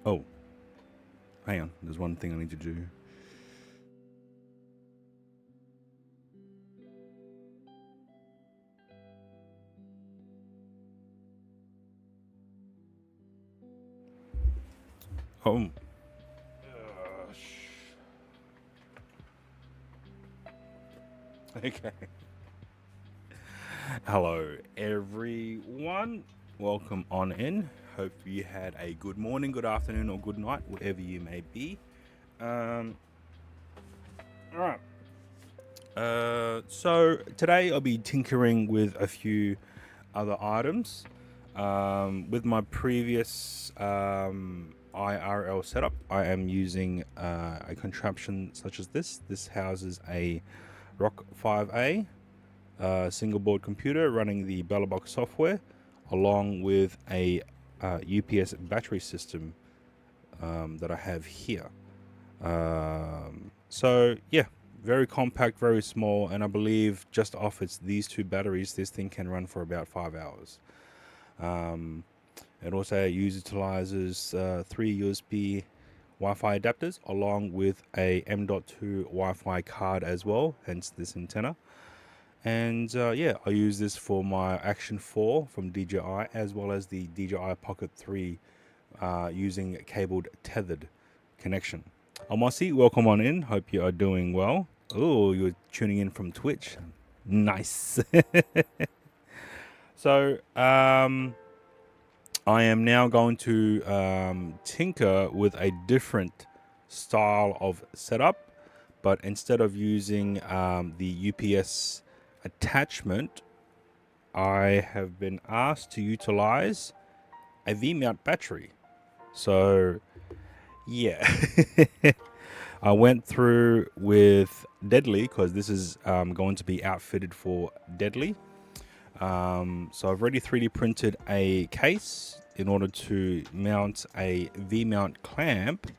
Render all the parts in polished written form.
Oh, hang on. There's one thing I need to do. Oh. Okay. Hello, everyone. Welcome on in. Hope you had a good morning, good afternoon, or good night, wherever you may be. All right. So today I'll be tinkering with a few other items. With my previous IRL setup, I am using a contraption such as this. This houses a Rock 5A single board computer running the BellaBox software, along with a UPS battery system that I have here. So yeah, very compact, very small, and I believe just off these two batteries, this thing can run for about 5 hours. It also utilizes 3 USB Wi-Fi adapters along with a M.2 Wi-Fi card as well, hence this antenna. And yeah, I use this for my Action 4 from DJI, as well as the DJI Pocket 3 using cabled tethered connection. Almasi, welcome on in. Hope you are doing well. Oh, you're tuning in from Twitch. Nice. So, I am now going to tinker with a different style of setup, but instead of using the UPS attachment, I have been asked to utilize a V-mount battery. So yeah, I went through with Deadly because this is going to be outfitted for Deadly. So I've already 3D printed a case in order to mount a V-mount clamp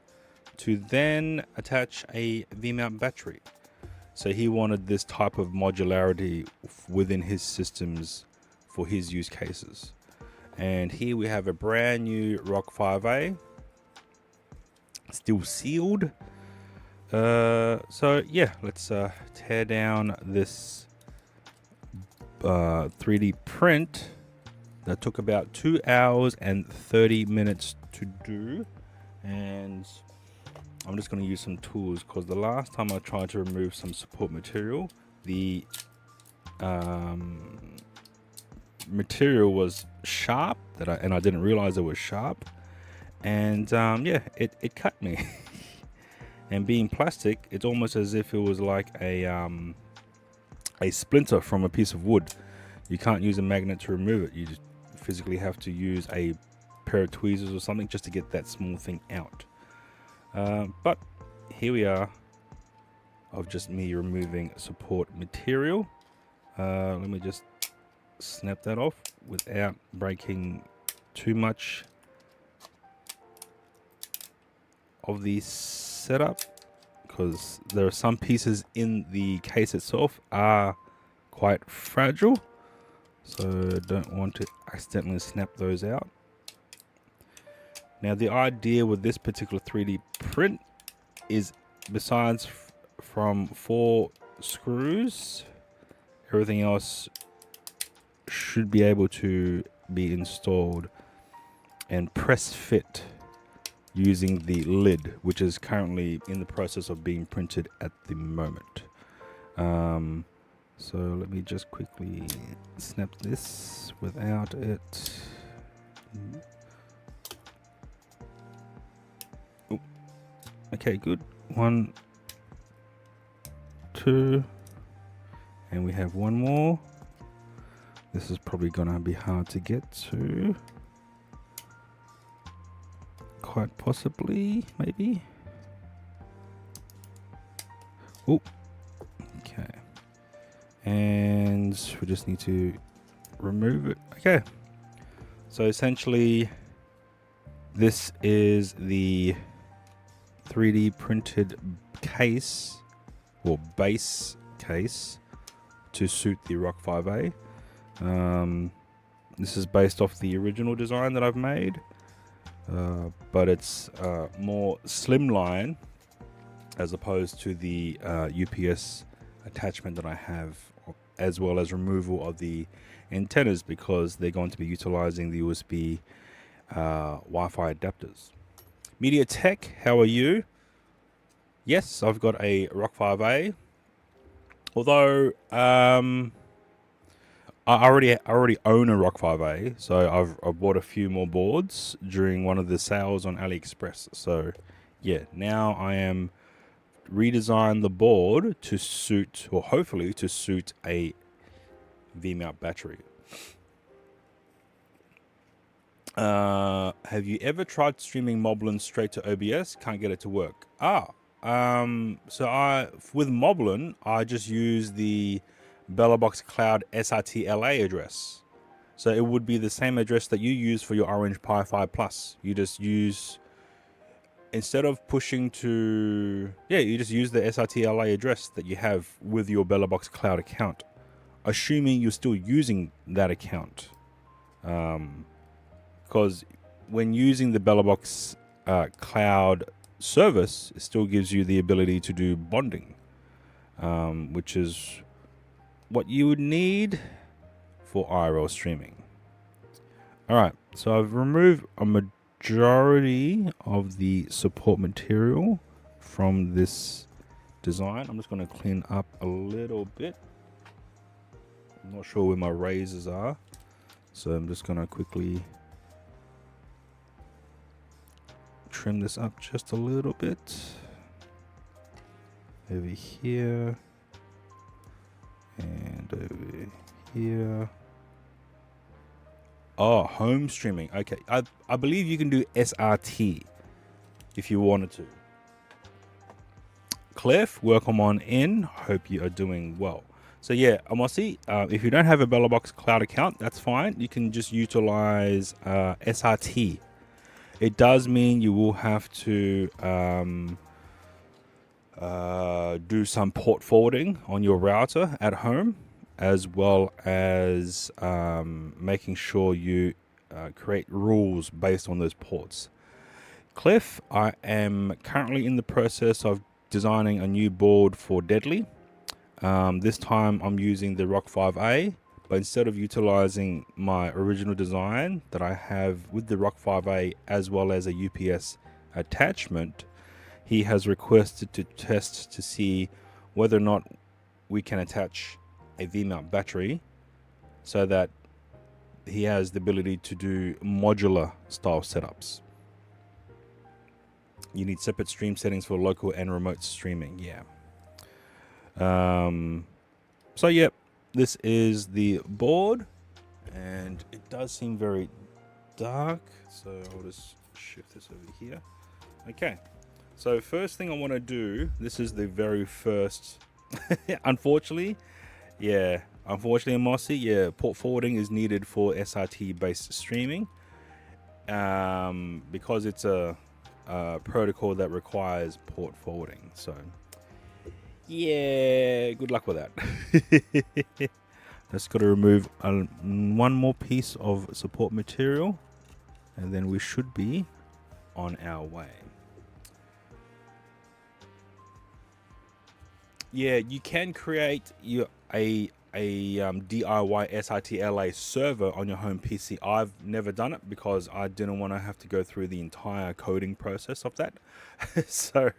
to then attach a V-mount battery. So he wanted this type of modularity within his systems for his use cases. And here we have a brand new Rock 5A, still sealed. So yeah, let's tear down this 3D print that took about 2 hours and 30 minutes to do. And I'm just going to use some tools because the last time I tried to remove some support material, the material was sharp and I didn't realize it was sharp, and yeah, it cut me. And being plastic, it's almost as if it was like a splinter from a piece of wood. You can't use a magnet to remove it. You just physically have to use a pair of tweezers or something just to get that small thing out. But here we are, of just me removing support material. Let me just snap that off without breaking too much of the setup, because there are some pieces in the case itself are quite fragile, so don't want to accidentally snap those out. Now the idea with this particular 3D print is, besides from 4 screws, everything else should be able to be installed and press fit using the lid, which is currently in the process of being printed at the moment. So let me just quickly snap this without it. Oh, okay, good. 1, 2, and we have one more. This is probably gonna be hard to get to. Quite possibly, maybe. Oh, okay. And we just need to remove it. Okay. So essentially, this is the 3D printed case, or base case, to suit the Rock 5A. This is based off the original design that I've made. but it's more slimline as opposed to the UPS attachment that I have, as well as removal of the antennas because they're going to be utilizing the USB Wi-Fi adapters. MediaTek, how are you? Yes, I've got a Rock 5A, although I already own a Rock 5A, so I've bought a few more boards during one of the sales on AliExpress. So yeah, now I am redesign the board to suit, or hopefully to suit, a V-mount battery. Have you ever tried streaming Moblin straight to OBS? Can't get it to work. So with Moblin, I just use the BellaBox Cloud SRT-LA address. So it would be the same address that you use for your Orange Pi 5 Plus. You just use, instead of pushing to, you just use the SRT-LA address that you have with your BellaBox Cloud account, assuming you're still using that account. Because when using the BellaBox Cloud service, it still gives you the ability to do bonding, which is what you would need for IRL streaming. All right, so I've removed a majority of the support material from this design. I'm just going to clean up a little bit. I'm not sure where my razors are, so I'm just going to quickly trim this up just a little bit over here and over here. Oh, home streaming. Okay, I believe you can do SRT if you wanted to. Cliff, welcome on in. Hope you are doing well. So yeah, Amosi, if you don't have a BellaBox Cloud account, that's fine. You can just utilize SRT. It does mean you will have to do some port forwarding on your router at home, as well as making sure you create rules based on those ports. Cliff, I am currently in the process of designing a new board for Deadly. This time I'm using the Rock 5A, but instead of utilizing my original design that I have with the Rock 5A as well as a UPS attachment, he has requested to test to see whether or not we can attach a V-mount battery so that he has the ability to do modular style setups. You need separate stream settings for local and remote streaming. So yep, this is the board, and it does seem very dark, so I'll just shift this over here. Okay, so first thing I want to do, this is the very first unfortunately Mossy, port forwarding is needed for SRT based streaming, because it's a protocol that requires port forwarding. So yeah, good luck with that. Just got to remove one more piece of support material, and then we should be on our way. Yeah, you can create a DIY SRT-LA server on your home PC. I've never done it because I didn't want to have to go through the entire coding process of that. So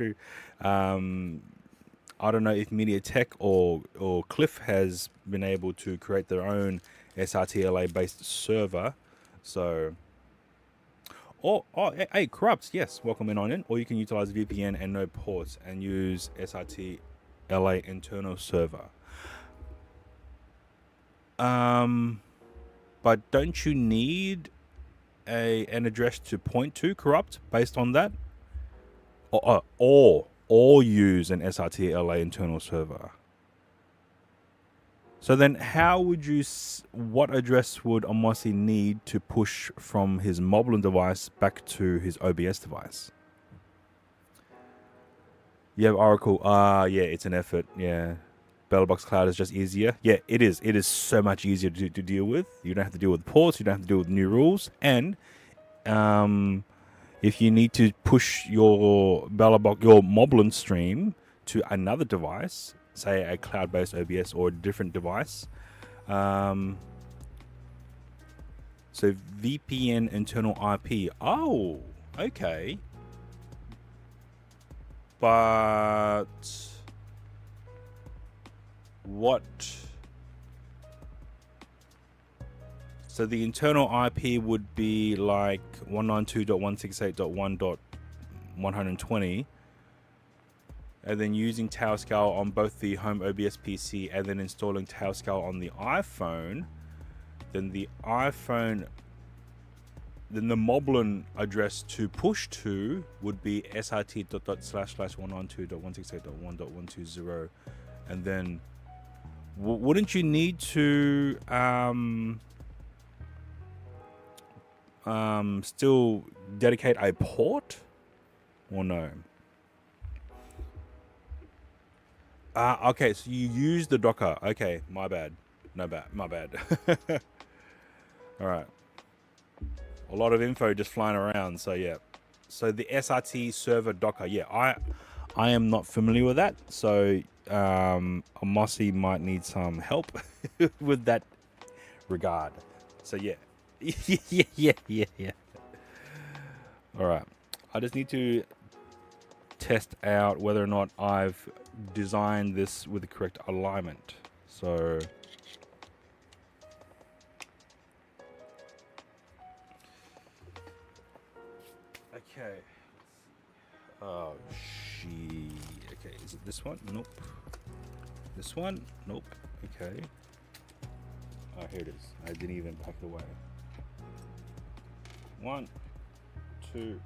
I don't know if MediaTek or Cliff has been able to create their own SRT-LA based server. So, hey, Corrupt, yes, welcome in. Or you can utilize VPN and no ports and use SRT-LA internal server. But don't you need an address to point to, Corrupt, based on that? Or use an SRT-LA internal server. So then how would you, what address would Amosi need to push from his Moblin device back to his OBS device? You have Oracle. Yeah, it's an effort. Yeah. BellaBox Cloud is just easier. Yeah, it is. It is so much easier to deal with. You don't have to deal with ports. You don't have to deal with new rules. And if you need to push your Moblin stream to another device, say a cloud-based OBS or a different device. So VPN internal IP. Oh, okay. But what? So the internal IP would be like 192.168.1.120, and then using Tailscale on both the home OBS PC and then installing Tailscale on the iPhone. Then the Moblin address to push to would be srt.//192.168.1.120, and then wouldn't you need to still dedicate a port, or no? Okay, so you use the Docker. Okay, my bad. My bad. All right. A lot of info just flying around. So yeah. So the SRT server Docker. Yeah, I am not familiar with that. So Mossy might need some help with that regard. So yeah. Yeah. All right. I just need to test out whether or not I've designed this with the correct alignment. So okay. Oh she. Okay, is it this one? Nope. This one? Nope. Okay. Oh, here it is. I didn't even pack it away. 1, 2,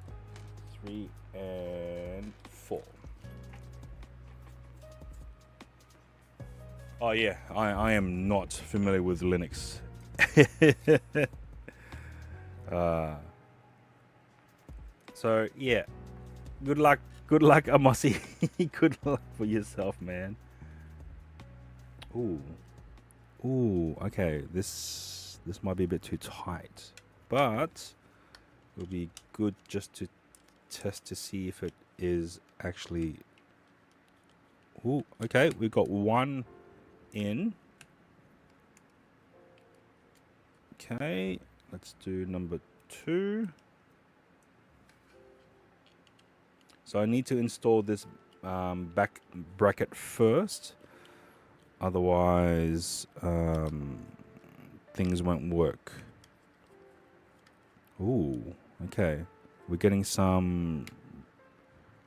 3, and 4. Oh yeah, I am not familiar with Linux. So yeah, good luck, Amosi. Good luck for yourself, man. Ooh, okay, this might be a bit too tight, but it'll be good just to test to see if it is actually. Ooh, okay, we've got one in. Okay, let's do number 2. So I need to install this back bracket first, otherwise things won't work. Ooh, okay, we're getting some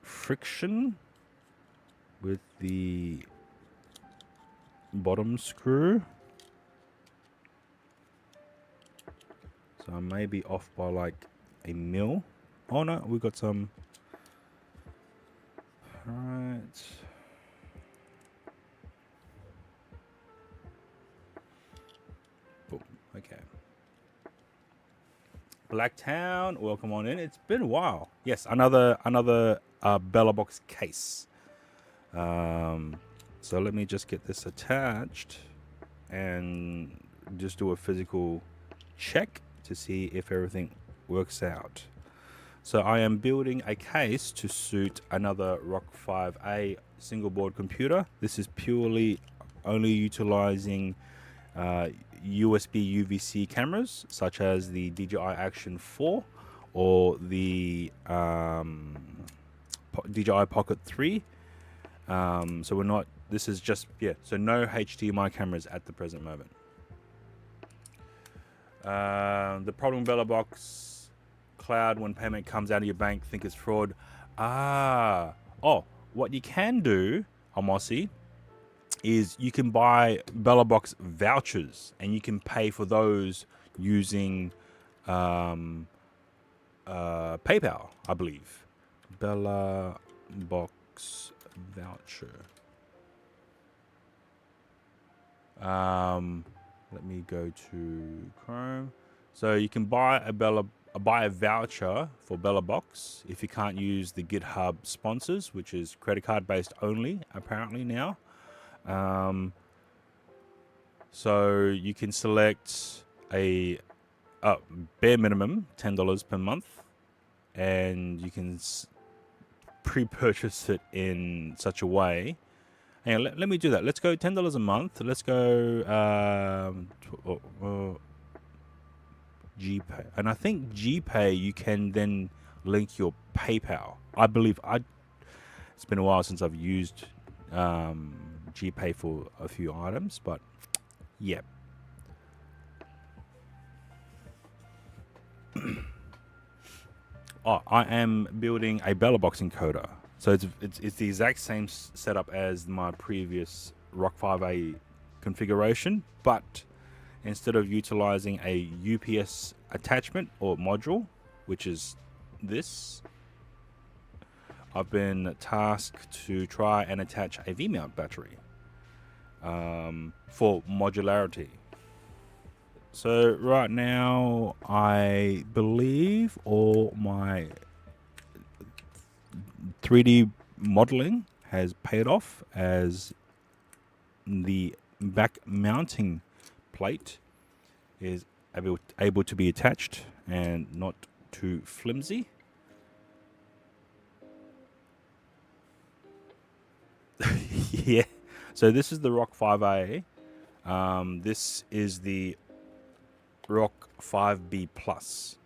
friction with the bottom screw. So I may be off by like a mil. Oh no, we got some. All right. Boom. Okay. Blacktown, welcome on in. It's been a while. Yes, another BellaBox case. So let me just get this attached and just do a physical check to see if everything works out. So I am building a case to suit another Rock 5A single board computer. This is purely only utilizing USB UVC cameras such as the DJI Action 4 or the DJI Pocket 3. So we're not, this is just, so no HDMI cameras at the present moment. The problem BellaBox cloud, when payment comes out of your bank, think it's fraud. What you can do, Amosi, is you can buy BellaBox vouchers and you can pay for those using PayPal, I believe. BellaBox voucher. Let me go to Chrome. So you can buy a voucher for BellaBox if you can't use the GitHub sponsors, which is credit card based only apparently now. So you can select a bare minimum $10 per month, and you can pre-purchase it in such a way. And let me do that. Let's go $10 a month. Let's go GPay, and I think GPay you can then link your PayPal. I believe it's been a while since I've used GPay for a few items, but yeah. Oh, I am building a Bella Box encoder. So it's the exact same setup as my previous Rock 5A configuration, but instead of utilizing a UPS attachment or module, which is this, I've been tasked to try and attach a V-mount battery for modularity. So right now, I believe all my 3D modeling has paid off, as the back mounting plate is able to be attached and not too flimsy. Yeah, so this is the Rock 5A. This is the Rock 5B Plus.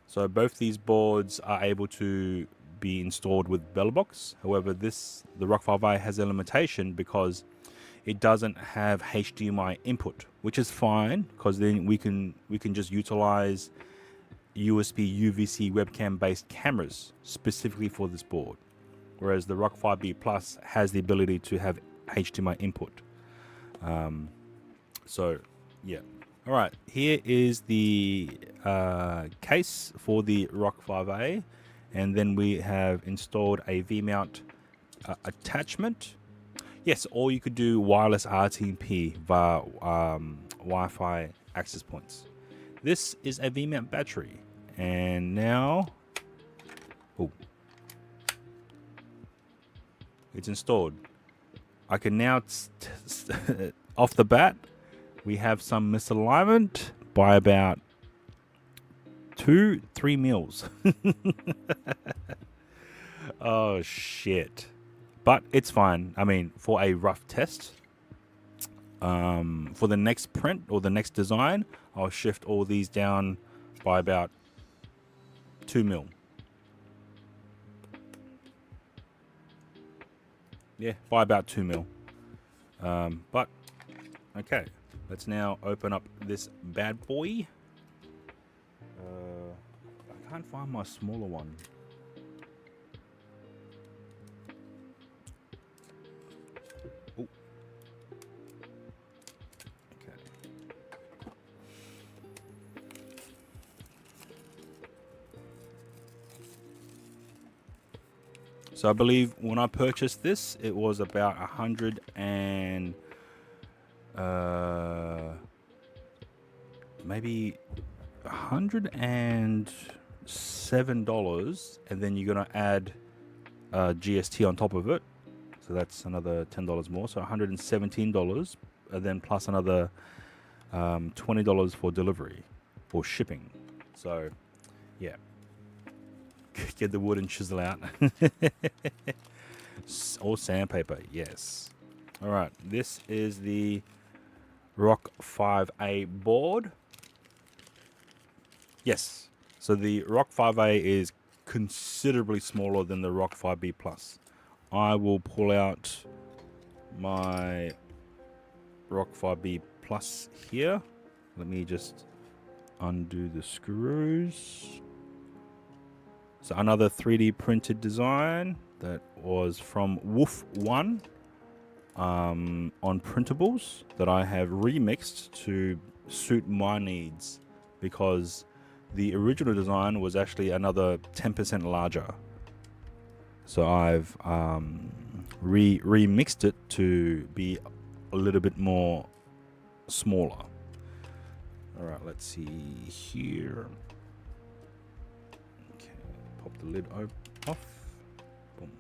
So both these boards are able to be installed with Bella Box. However, the Rock 5A has a limitation because it doesn't have HDMI input, which is fine because then we can just utilize USB UVC webcam based cameras specifically for this board. Whereas the Rock 5B Plus has the ability to have HDMI input. So yeah. All right, here is the case for the Rock 5A, and then we have installed a V-mount attachment. Yes, or you could do wireless RTP via Wi-Fi access points. This is a V-mount battery, and now, it's installed. I can now, off the bat, we have some misalignment by about 2-3 mils. Oh shit. But it's fine. I mean, for a rough test, for the next print or the next design, I'll shift all these down by about 2 mil. Yeah, by about 2 mil. But okay. Let's now open up this bad boy. I can't find my smaller one. Ooh. Okay. So I believe when I purchased this, it was about maybe $107, and then you're gonna add GST on top of it, so that's another $10 more, so $117, and then plus another $20 for delivery or shipping. So yeah, get the wood and chisel out. Or sandpaper, yes. All right, this is the Rock 5A board. Yes, so the Rock 5A is considerably smaller than the Rock 5B Plus. I will pull out my Rock 5B Plus here. Let me just undo the screws. So another 3D printed design that was from Wolf One on printables that I have remixed to suit my needs, because the original design was actually another 10% larger. So I've remixed it to be a little bit more smaller. All right, let's see here. Okay, pop the lid off. Boom.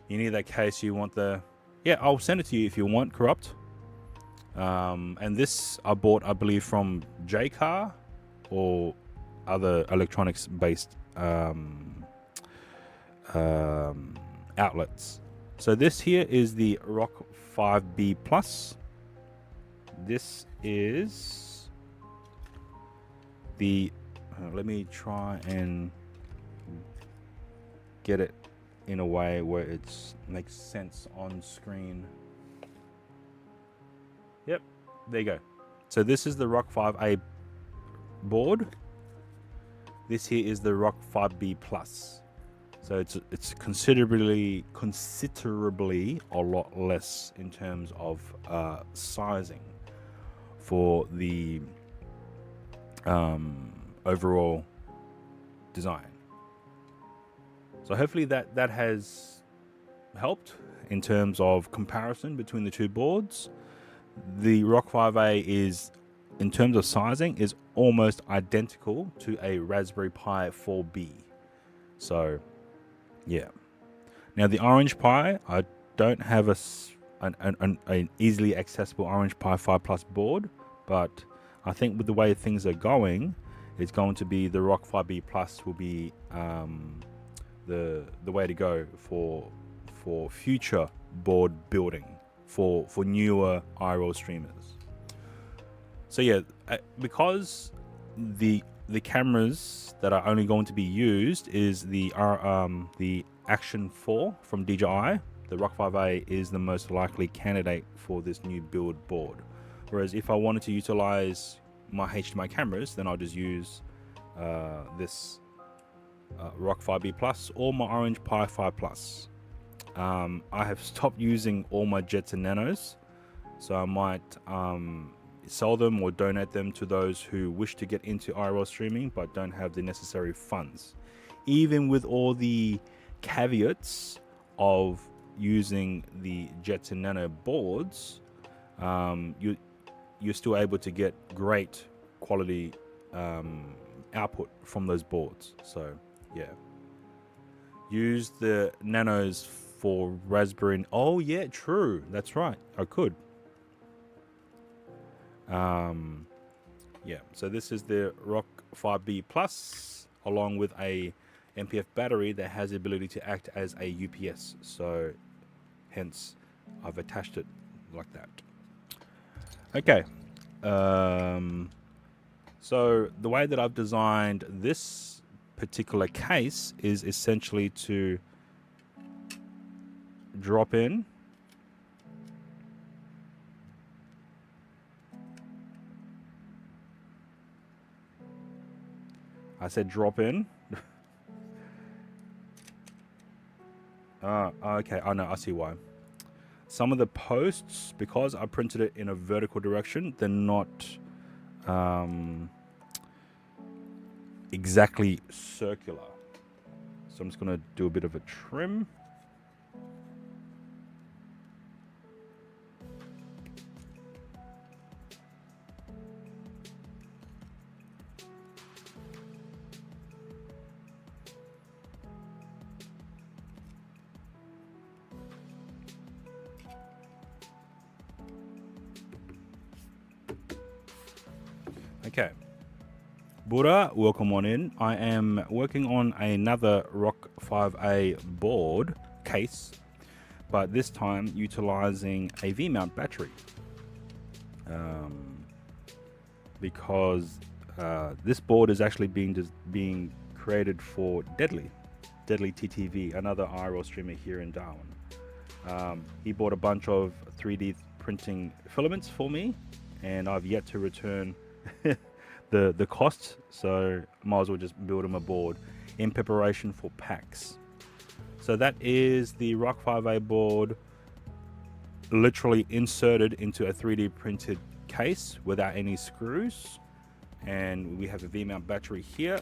You need that case. You want the... Yeah, I'll send it to you if you want, Corrupt. And this I bought, I believe, from J-Car or other electronics based outlets. So this here is the Rock 5B Plus. This is the let me try and get it in a way where it makes sense on screen. Yep, there you go. So this is the Rock 5A board. This here is the Rock 5B Plus. So it's considerably a lot less in terms of sizing for the overall design. So hopefully that has helped in terms of comparison between the two boards. The Rock 5A is, in terms of sizing, is almost identical to a Raspberry Pi 4B. So yeah. Now the Orange Pi, I don't have an easily accessible Orange Pi 5 Plus board, but I think with the way things are going, it's going to be the Rock 5B Plus will be the way to go for future board building for newer IRL streamers. So yeah, because the cameras that are only going to be used is the Action 4 from DJI. The Rock 5A is the most likely candidate for this new build board. Whereas if I wanted to utilize my HDMI cameras, then I'll just use this Rock 5B Plus or my Orange Pi 5 Plus. I have stopped using all my Jets and Nanos, so I might sell them or donate them to those who wish to get into IRL streaming but don't have the necessary funds. Even with all the caveats of using the Jets and Nano boards, you're still able to get great quality output from those boards. So yeah, use the Nanos for Raspberry. Oh yeah, true, that's right, I could. Yeah, so this is the Rock 5B Plus along with a MPF battery that has the ability to act as a UPS, so hence I've attached it like that. Okay, so the way that I've designed this particular case is essentially to drop in I said drop in. Okay, I know, I see why. Some of the posts, because I printed it in a vertical direction, they're not exactly circular. So I'm just going to do a bit of a trim. Okay, Buddha, welcome on in. I am working on another Rock 5A board case, but this time utilizing a V-mount battery, because this board is actually being created for Deadly TTV, another IRL streamer here in Darwin. He bought a bunch of 3D printing filaments for me, and I've yet to return the cost, so might as well just build him a board in preparation for PAX. So that is the Rock 5A board, literally inserted into a 3D printed case without any screws, and we have a V-mount battery here,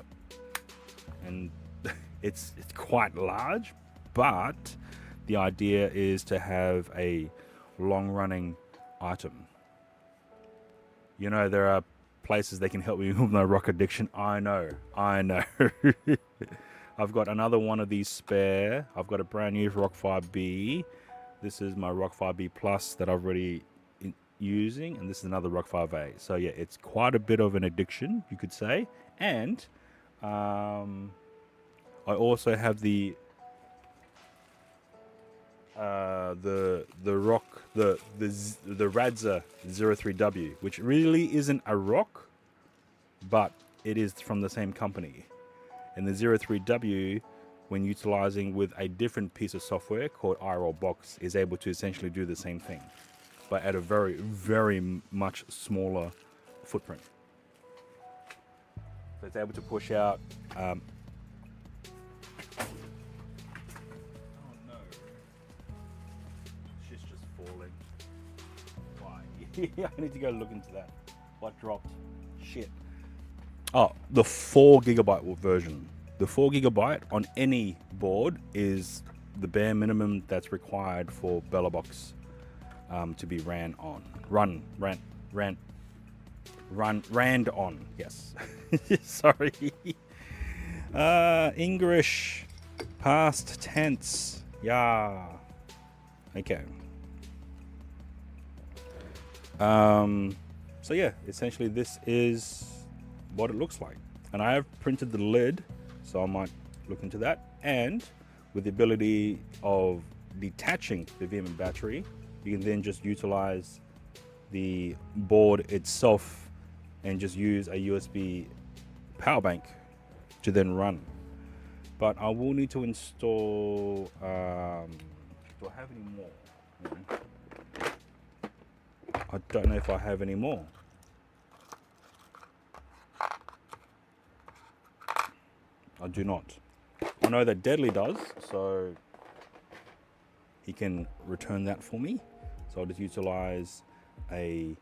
and it's quite large, but the idea is to have a long-running item. You know, there are places they can help me with my rock addiction. I know. I've got another one of these spare. I've got a brand new Rock 5B. This is my Rock 5B Plus that I've already using, and this is another Rock 5A. So yeah, it's quite a bit of an addiction, you could say. And I also have the Radza 03W, which really isn't a rock, but it is from the same company. And the 03W, when utilizing with a different piece of software called iRoll Box, is able to essentially do the same thing, but at a very, very much smaller footprint. So it's able to push out. Oh no, she's just falling. Why? I need to go look into that. What dropped? Shit. Oh, the 4GB version. The 4GB on any board is the bare minimum that's required for BellaBox to be ran on. Rand on. Yes. Sorry. English past tense. Yeah. Okay. So yeah, essentially this is what it looks like, and I have printed the lid, so I might look into that. And with the ability of detaching the VMM battery, you can then just utilize the board itself and just use a USB power bank to then run. But I will need to install, do I have any more? I don't know if I have any more. I do not. I know that Deadly does, so he can return that for me. So I'll just utilize a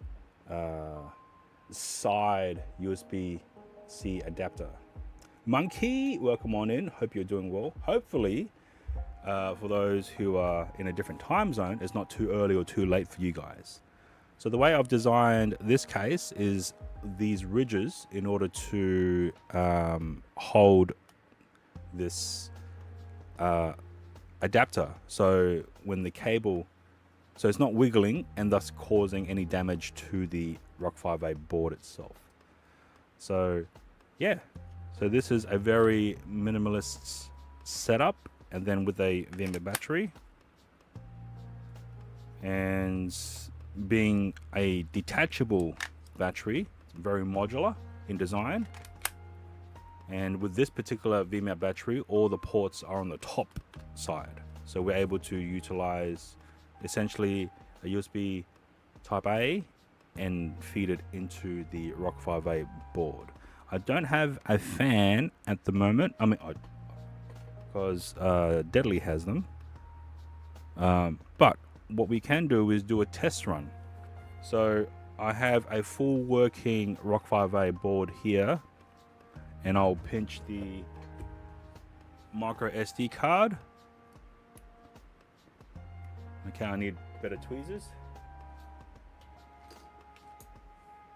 side USB-C adapter. Monkey, welcome on in. Hope you're doing well. Hopefully, for those who are in a different time zone, it's not too early or too late for you guys. So the way I've designed this case is these ridges in order to hold this adapter, so when the cable, so it's not wiggling and thus causing any damage to the Rock 5A board itself. So yeah, so this is a very minimalist setup, and then with a VMware battery, and being a detachable battery, very modular in design. And with this particular VMAP battery, all the ports are on the top side. So we're able to utilize essentially a USB type A and feed it into the Rock 5A board. I don't have a fan at the moment. I mean, because Deadly has them. But what we can do is do a test run. So I have a full working Rock 5A board here, and I'll pinch the micro SD card. Okay, I need better tweezers.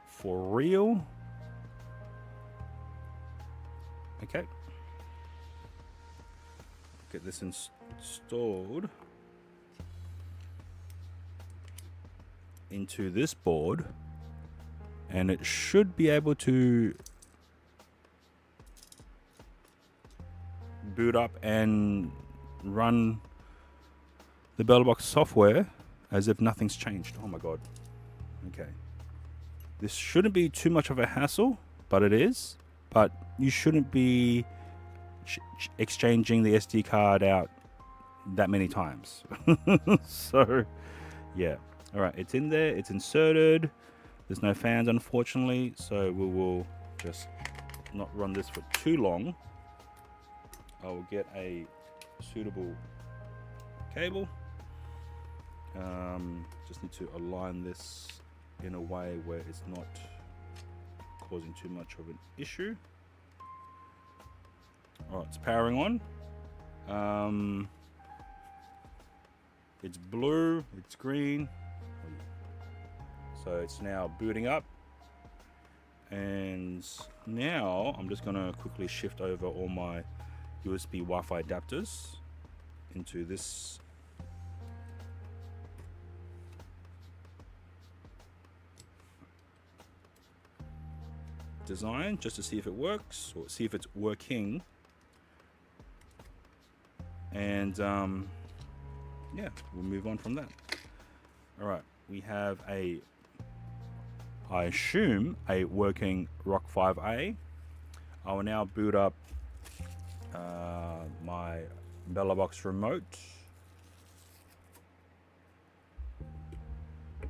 For real. Okay. Get this installed into this board, and it should be able to boot up and run the BellaBox software as if nothing's changed. Oh my god. Okay. This shouldn't be too much of a hassle, but it is. But you shouldn't be exchanging the SD card out that many times. So, yeah. All right, it's in there. It's inserted. There's no fans, unfortunately. So we will just not run this for too long. I will get a suitable cable. Just need to align this in a way where it's not causing too much of an issue. All right, it's powering on. It's blue, it's green. So it's now booting up. And now I'm just gonna quickly shift over all my USB Wi-Fi adapters into this design just to see if it works or see if it's working. And yeah, we'll move on from that. All right, we have I assume a working Rock 5A. I will now boot up my BellaBox remote.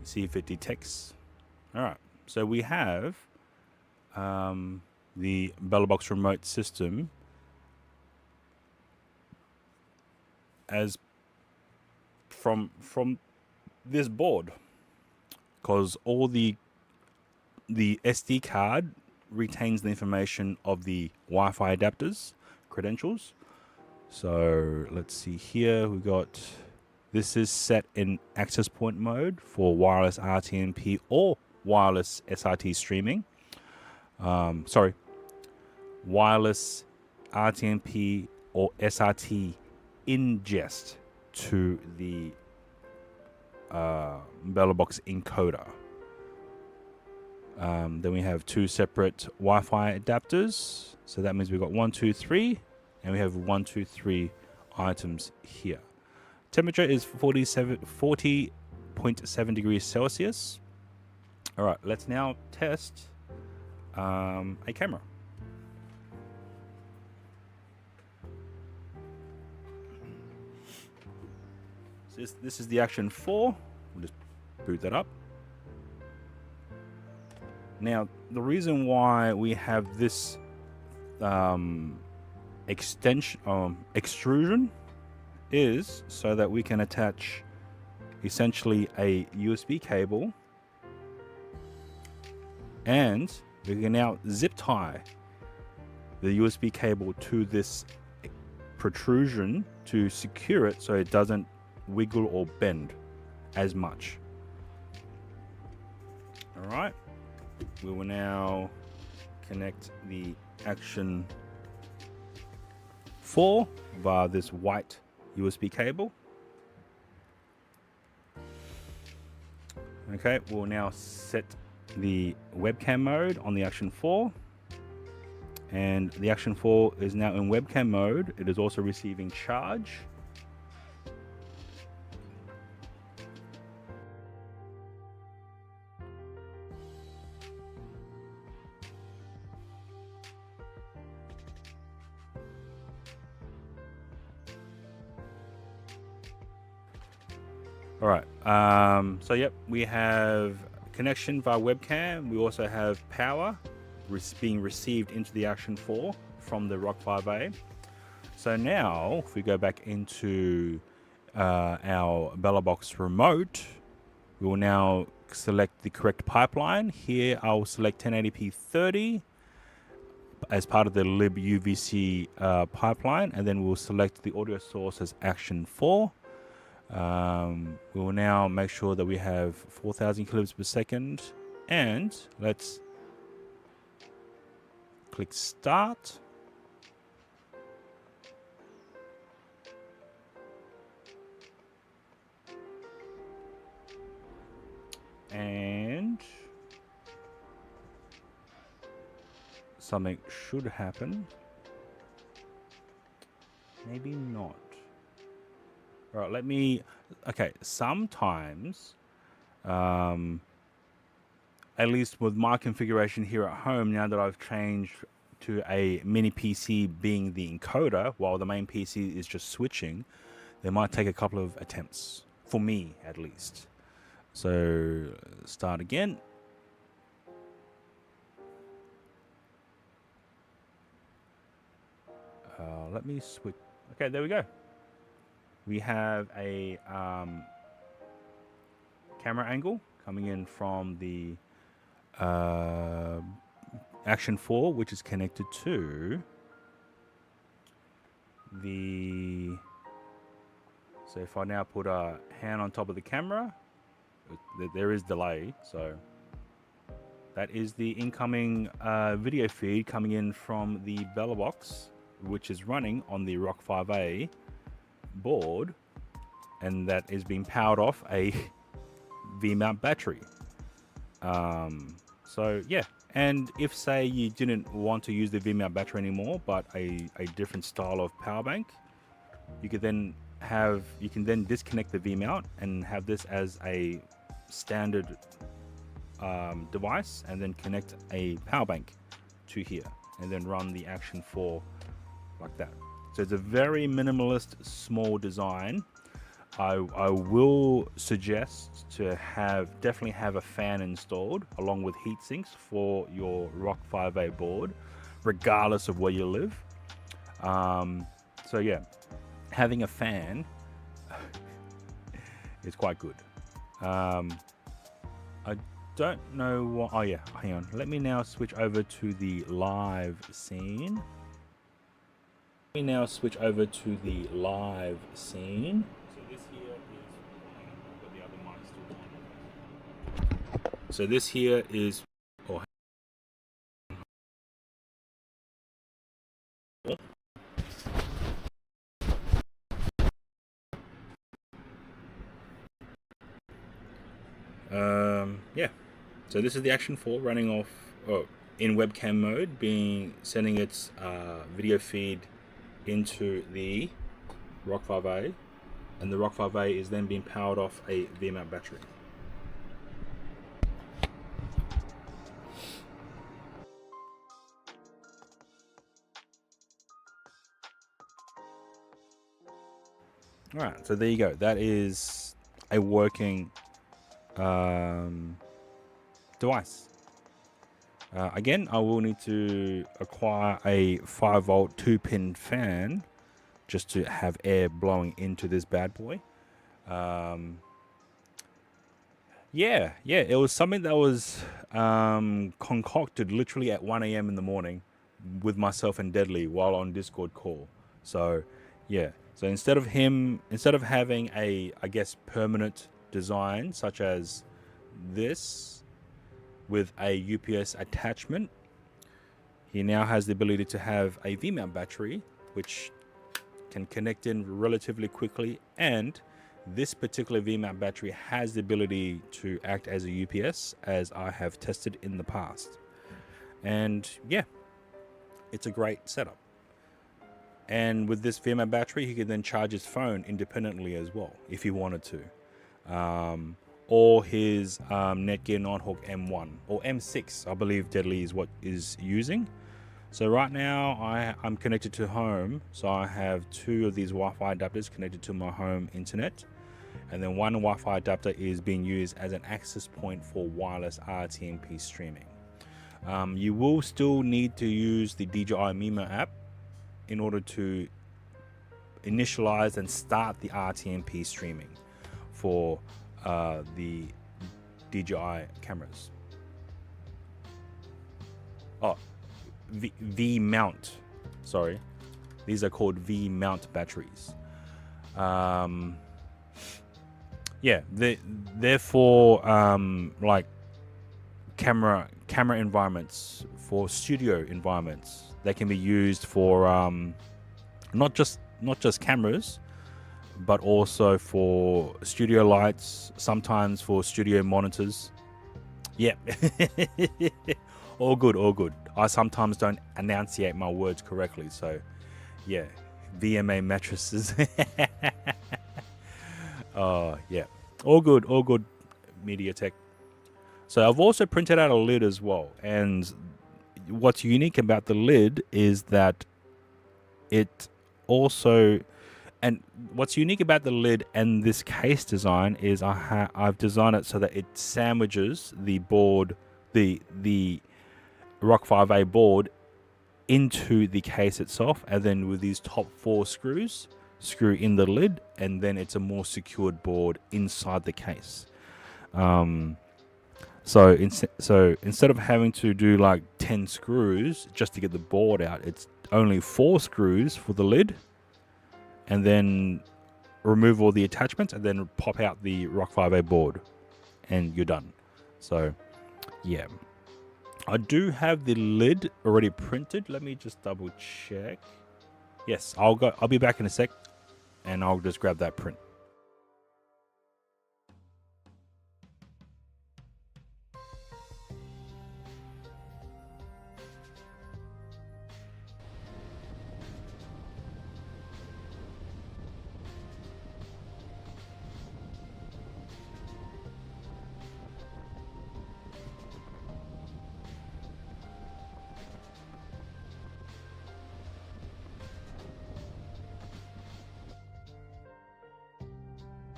See if it detects. All right, so we have the BellaBox remote system as from this board, because all the SD card retains the information of the Wi-Fi adapters credentials. So let's see here, we got, this is set in access point mode for wireless RTMP or wireless SRT streaming. Sorry, wireless RTMP or SRT ingest to the BellaBox encoder. Then we have two separate Wi-Fi adapters. So that means we've got 1, 2, 3, and we have 1, 2, 3 items here. Temperature is 40.7 degrees Celsius. All right, let's now test a camera. So this is the Action 4. We'll just boot that up. Now, the reason why we have this extrusion is so that we can attach essentially a USB cable, and we can now zip tie the USB cable to this protrusion to secure it so it doesn't wiggle or bend as much. All right, we will now connect the Action 4 via this white USB cable. Okay, we'll now set the webcam mode on the Action 4, and the Action 4 is now in webcam mode. It is also receiving charge. All right, so yep, we have connection via webcam. We also have power being received into the Action 4 from the Rock 5A. So now, if we go back into our BellaBox remote, we will now select the correct pipeline. Here, I'll select 1080p 30 as part of the libUVC pipeline, and then we'll select the audio source as Action 4. We will now make sure that we have 4,000 kilobits per second, and let's click start. And something should happen. Maybe not. All right, let me, okay, sometimes, at least with my configuration here at home, now that I've changed to a mini PC being the encoder, while the main PC is just switching, they might take a couple of attempts, for me at least. So, start again. Let me switch, okay, there we go. We have a camera angle coming in from the Action 4, which is connected to the... So if I now put a hand on top of the camera, there is delay, so that is the incoming video feed coming in from the BellaBox, which is running on the Rock 5A board, and that is being powered off a V-mount battery. So yeah, And if say you didn't want to use the V-mount battery anymore, but a different style of power bank, you could then disconnect the V-mount and have this as a standard device, and then connect a power bank to here, and then run the Action 4 like that. So it's a very minimalist, small design. I will suggest to definitely have a fan installed along with heat sinks for your Rock 5A board, regardless of where you live. So yeah, having a fan is quite good. I don't know what. Oh yeah, hang on. Let me now switch over to the live scene. So this here is the other mic still on. So this here is. Yeah. So this is the Action 4 running off in webcam mode, sending its video feed into the Rock 5A, and the Rock 5A is then being powered off a V-mount battery. All right, so there you go. That is a working device. Again, I will need to acquire a 5-volt 2-pin fan just to have air blowing into this bad boy. Yeah, it was something that was concocted literally at 1 a.m. in the morning with myself and Deadly while on Discord call. So yeah, so instead of having a, I guess, permanent design such as this with a UPS attachment, he now has the ability to have a V-mount battery which can connect in relatively quickly, and this particular V-mount battery has the ability to act as a UPS, as I have tested in the past. And yeah, it's a great setup. And with this V-mount battery, he could then charge his phone independently as well, if he wanted to. Or his Netgear Nighthawk M1 or M6, I believe Deadly is what is using. So right now I'm connected to home, so I have 2 of these Wi-Fi adapters connected to my home internet, and then one Wi-Fi adapter is being used as an access point for wireless RTMP streaming. You will still need to use the DJI Mimo app in order to initialize and start the RTMP streaming for the DJI cameras. Oh, V-mount, sorry. These are called V-mount batteries. Yeah, therefore, like camera environments, for studio environments, they can be used for not just cameras, but also for studio lights, sometimes for studio monitors. Yeah. All good. I sometimes don't enunciate my words correctly, so yeah, VMA mattresses. Yeah, all good, MediaTek. So I've also printed out a lid as well, and what's unique about the lid is that it also, and what's unique about the lid and this case design is I've designed it so that it sandwiches the board, the Rock 5A board, into the case itself, and then with these top 4 screws screw in the lid, and then it's a more secured board inside the case. So instead of having to do like 10 screws just to get the board out, it's only 4 screws for the lid, and then remove all the attachments and then pop out the Rock 5A board, and you're done. So yeah, I do have the lid already printed. Let me just double check. Yes, I'll be back in a sec, and I'll just grab that print.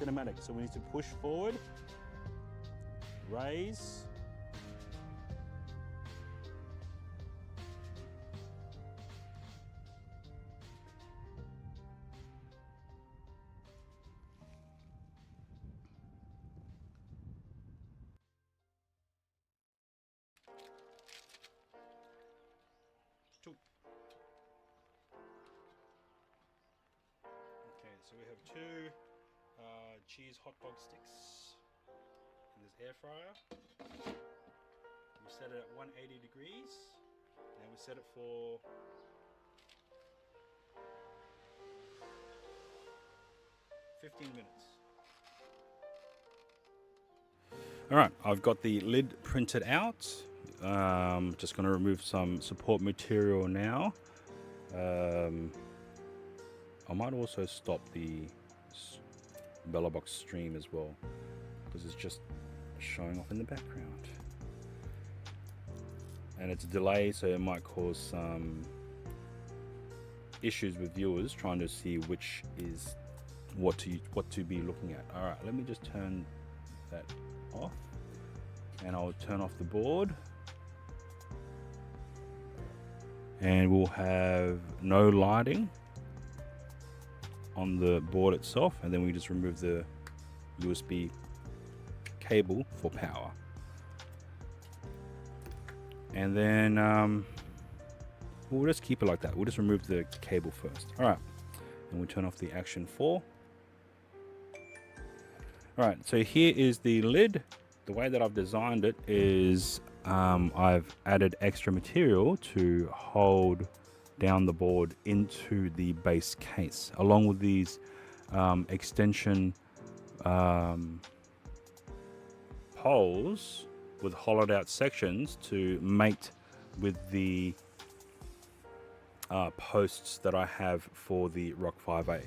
kinematic. So we need to push forward, raise, two. Okay, so we have two cheese hot dog sticks in this air fryer. We set it at 180 degrees and we set it for 15 minutes. Alright, I've got the lid printed out. Just going to remove some support material now. I might also stop the Bellabox stream as well, because it's just showing off in the background. And it's a delay, so it might cause some issues with viewers trying to see which is what to be looking at. Alright, let me just turn that off, and I'll turn off the board, and we'll have no lighting on the board itself, and then we just remove the USB cable for power. And then we'll just keep it like that. We'll just remove the cable first. Alright, and we turn off the Action 4. Alright, so here is the lid. The way that I've designed it is I've added extra material to hold down the board into the base case, along with these extension poles with hollowed out sections to mate with the posts that I have for the Rock 5A.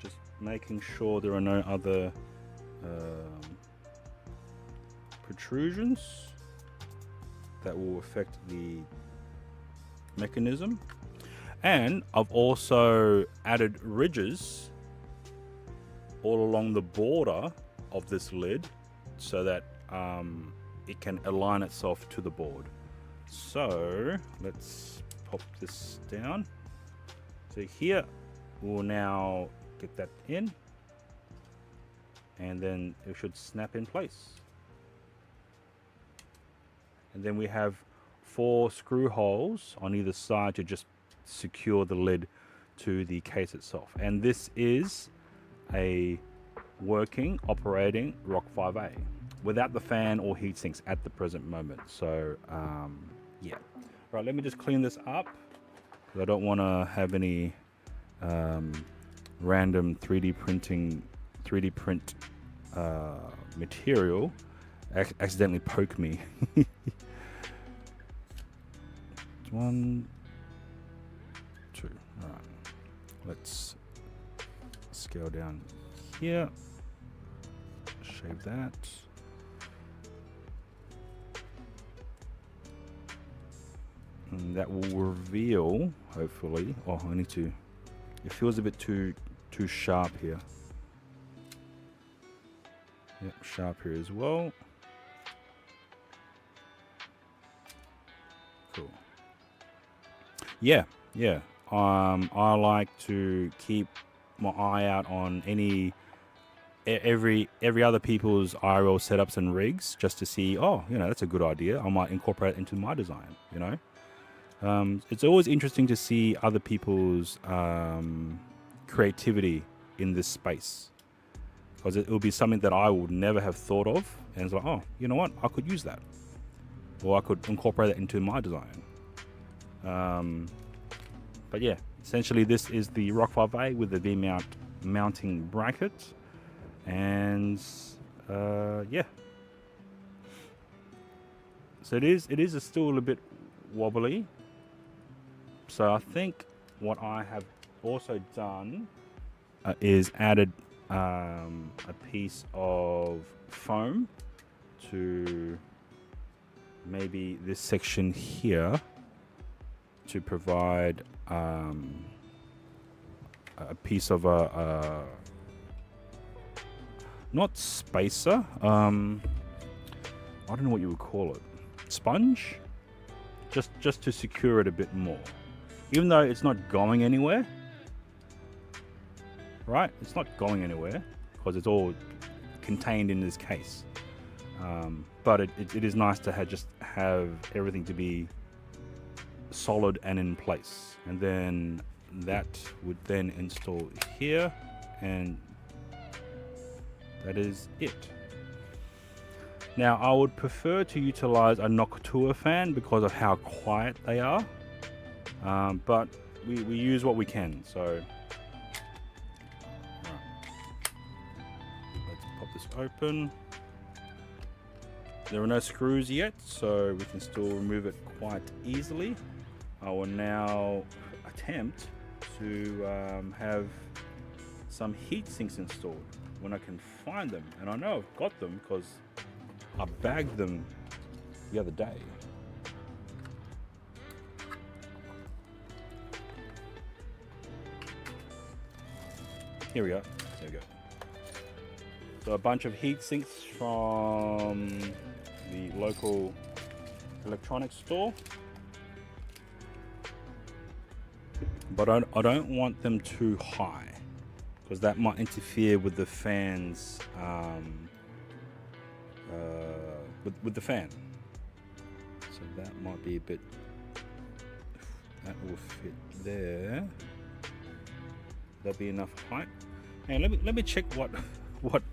Just making sure there are no other protrusions that will affect the mechanism. And I've also added ridges all along the border of this lid so that it can align itself to the board. So let's pop this down. So here we'll now get that in, and then it should snap in place. And then we have 4 screw holes on either side to just secure the lid to the case itself. And this is a working, operating Rock 5A without the fan or heat sinks at the present moment. So yeah. Right, let me just clean this up, because I don't want to have any random 3D print material accidentally poke me. 1, 2. All right, let's scale down here, shave that. And that will reveal, hopefully. Oh, I need to, it feels a bit too sharp here. Yep, sharp here as well. Cool. Yeah. I like to keep my eye out on every other people's IRL setups and rigs, just to see, oh, that's a good idea. I might incorporate it into my design. It's always interesting to see other people's creativity in this space, because it will be something that I would never have thought of, and it's like, oh, you know what, I could use that, or I could incorporate it into my design. But yeah, essentially this is the Rock 5A with the V-mount mounting bracket, and yeah, so it is still a bit wobbly. So I think what I have also done is added a piece of foam to maybe this section here to provide a piece of not spacer. I don't know what you would call it. Sponge, just to secure it a bit more. Even though it's not going anywhere, right? It's not going anywhere because it's all contained in this case. But it is nice to just have everything to be solid and in place. And then that would then install here, and that is it. Now I would prefer to utilize a Noctua fan because of how quiet they are, but we use what we can. So let's pop this open. There are no screws yet, so we can still remove it quite easily. I will now attempt to have some heat sinks installed when I can find them, and I know I've got them because I bagged them the other day. Here we go. There we go. So a bunch of heat sinks from the local electronics store, but I don't want them too high because that might interfere with the fans. With the fan, so that might be a bit. That will fit there. That'll be enough height. And let me check what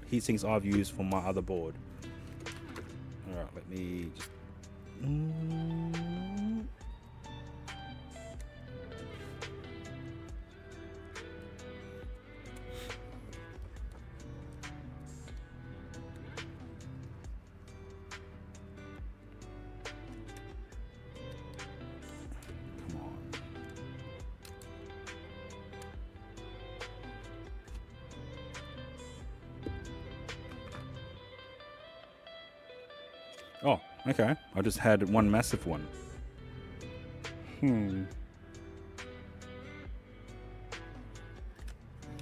heat sinks I've used for my other board. All right, let me just. Oh, okay. I just had one massive one.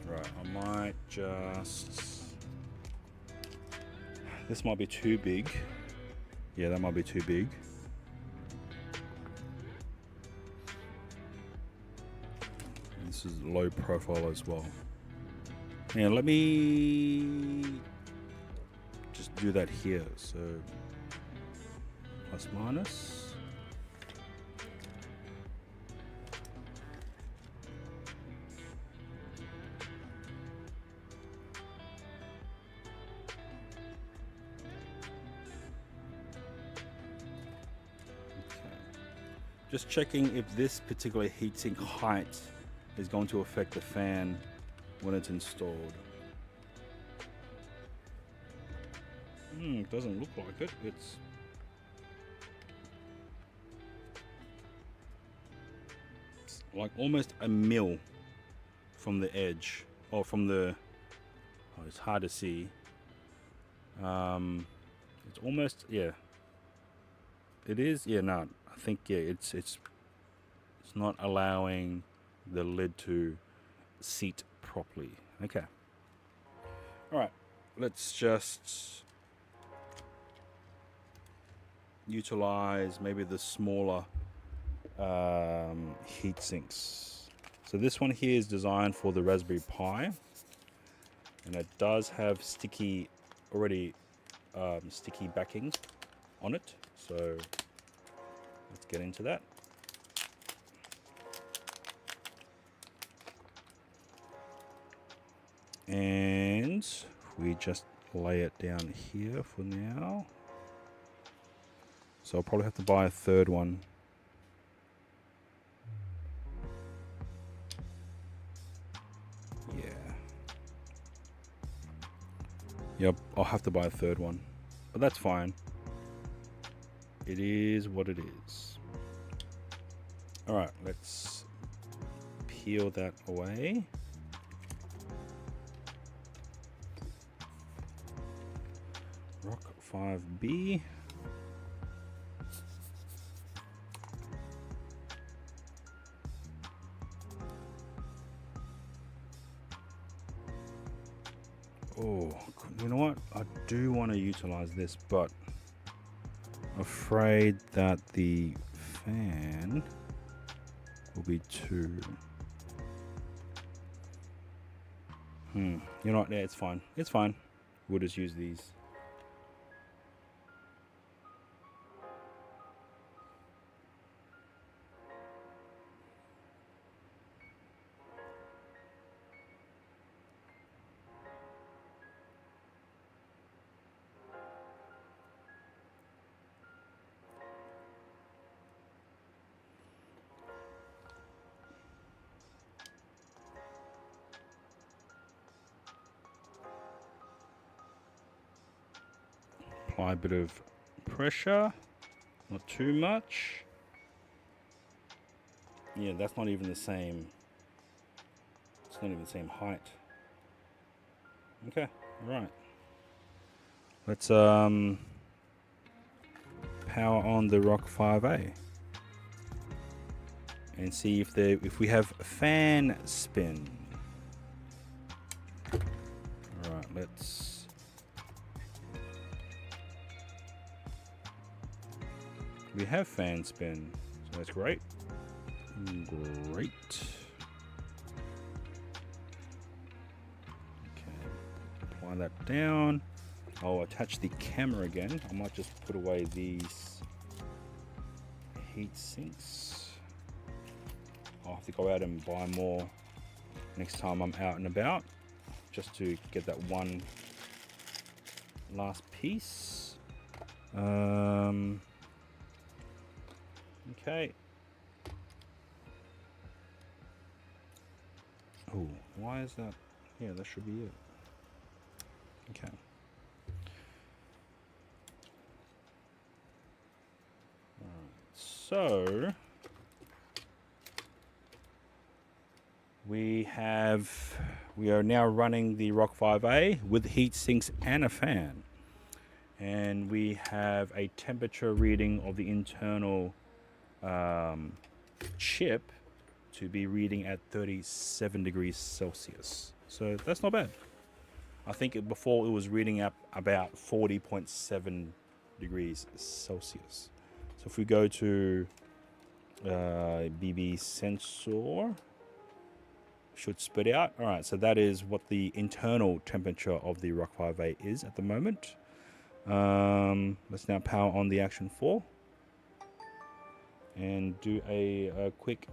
Right, I might just... This might be too big. Yeah, that might be too big. This is low profile as well. Yeah, let me just do that here. So plus minus. Okay. Just checking if this particular heatsink height is going to affect the fan when it's installed. It doesn't look like it. It's like almost a mil from the edge, or from the, oh, it's hard to see. It's almost, yeah, it is. Yeah, no, I think, yeah, it's not allowing the lid to seat properly. Okay, all right, let's just utilize maybe the smaller heat sinks. So this one here is designed for the Raspberry Pi, and it does have sticky backing on it. So let's get into that. And we just lay it down here for now. So I'll probably have to buy a third one. Yeah. Yep, I'll have to buy a third one. But that's fine. It is what it is. Alright, let's peel that away. Rock 5B. Oh, you know what? I do want to utilize this, but I'm afraid that the fan will be too... You know what? Yeah, it's fine. It's fine. We'll just use these. Apply a bit of pressure, not too much. Yeah, that's not even the same. It's not even the same height. Okay, right. Let's power on the Rock 5A and see if we have fan spin. All right, let's. We have fan spin, so that's great. Great. Okay, apply that down. I'll attach the camera again. I might just put away these heat sinks. I'll have to go out and buy more next time I'm out and about, just to get that one last piece. Okay. Oh, why is that? Yeah, that should be it. Okay. Alright, so we are now running the Rock 5A with heat sinks and a fan. And we have a temperature reading of the internal chip to be reading at 37 degrees Celsius. So that's not bad. I think before it was reading up about 40.7 degrees Celsius. So if we go to BB sensor, should spit out. All right, so that is what the internal temperature of the Rock 5A is at the moment. Let's now power on the Action 4 and do a quick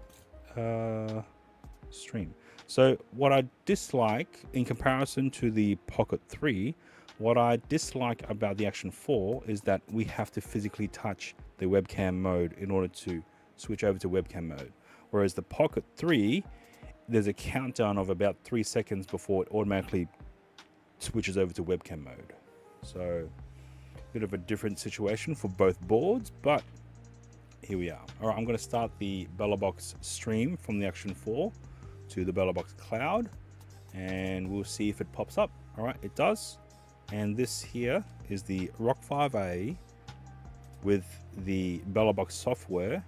stream. So what I dislike in comparison to the Pocket 3, what I dislike about the Action 4 is that we have to physically touch the webcam mode in order to switch over to webcam mode. Whereas the Pocket 3, there's a countdown of about 3 seconds before it automatically switches over to webcam mode. So bit of a different situation for both boards, but here we are. All right, I'm going to start the BellaBox stream from the Action 4 to the BellaBox Cloud, and we'll see if it pops up. All right, it does. And this here is the Rock 5A with the BellaBox software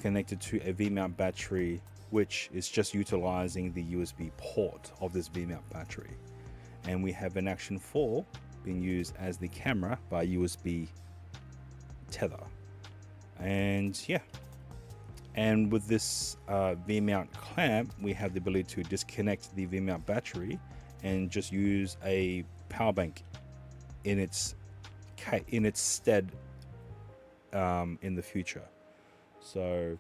connected to a V-mount battery, which is just utilizing the USB port of this V-mount battery. And we have an Action 4 being used as the camera by USB tether. And yeah, and with this V-mount clamp, we have the ability to disconnect the V-mount battery and just use a power bank in its stead in the future. So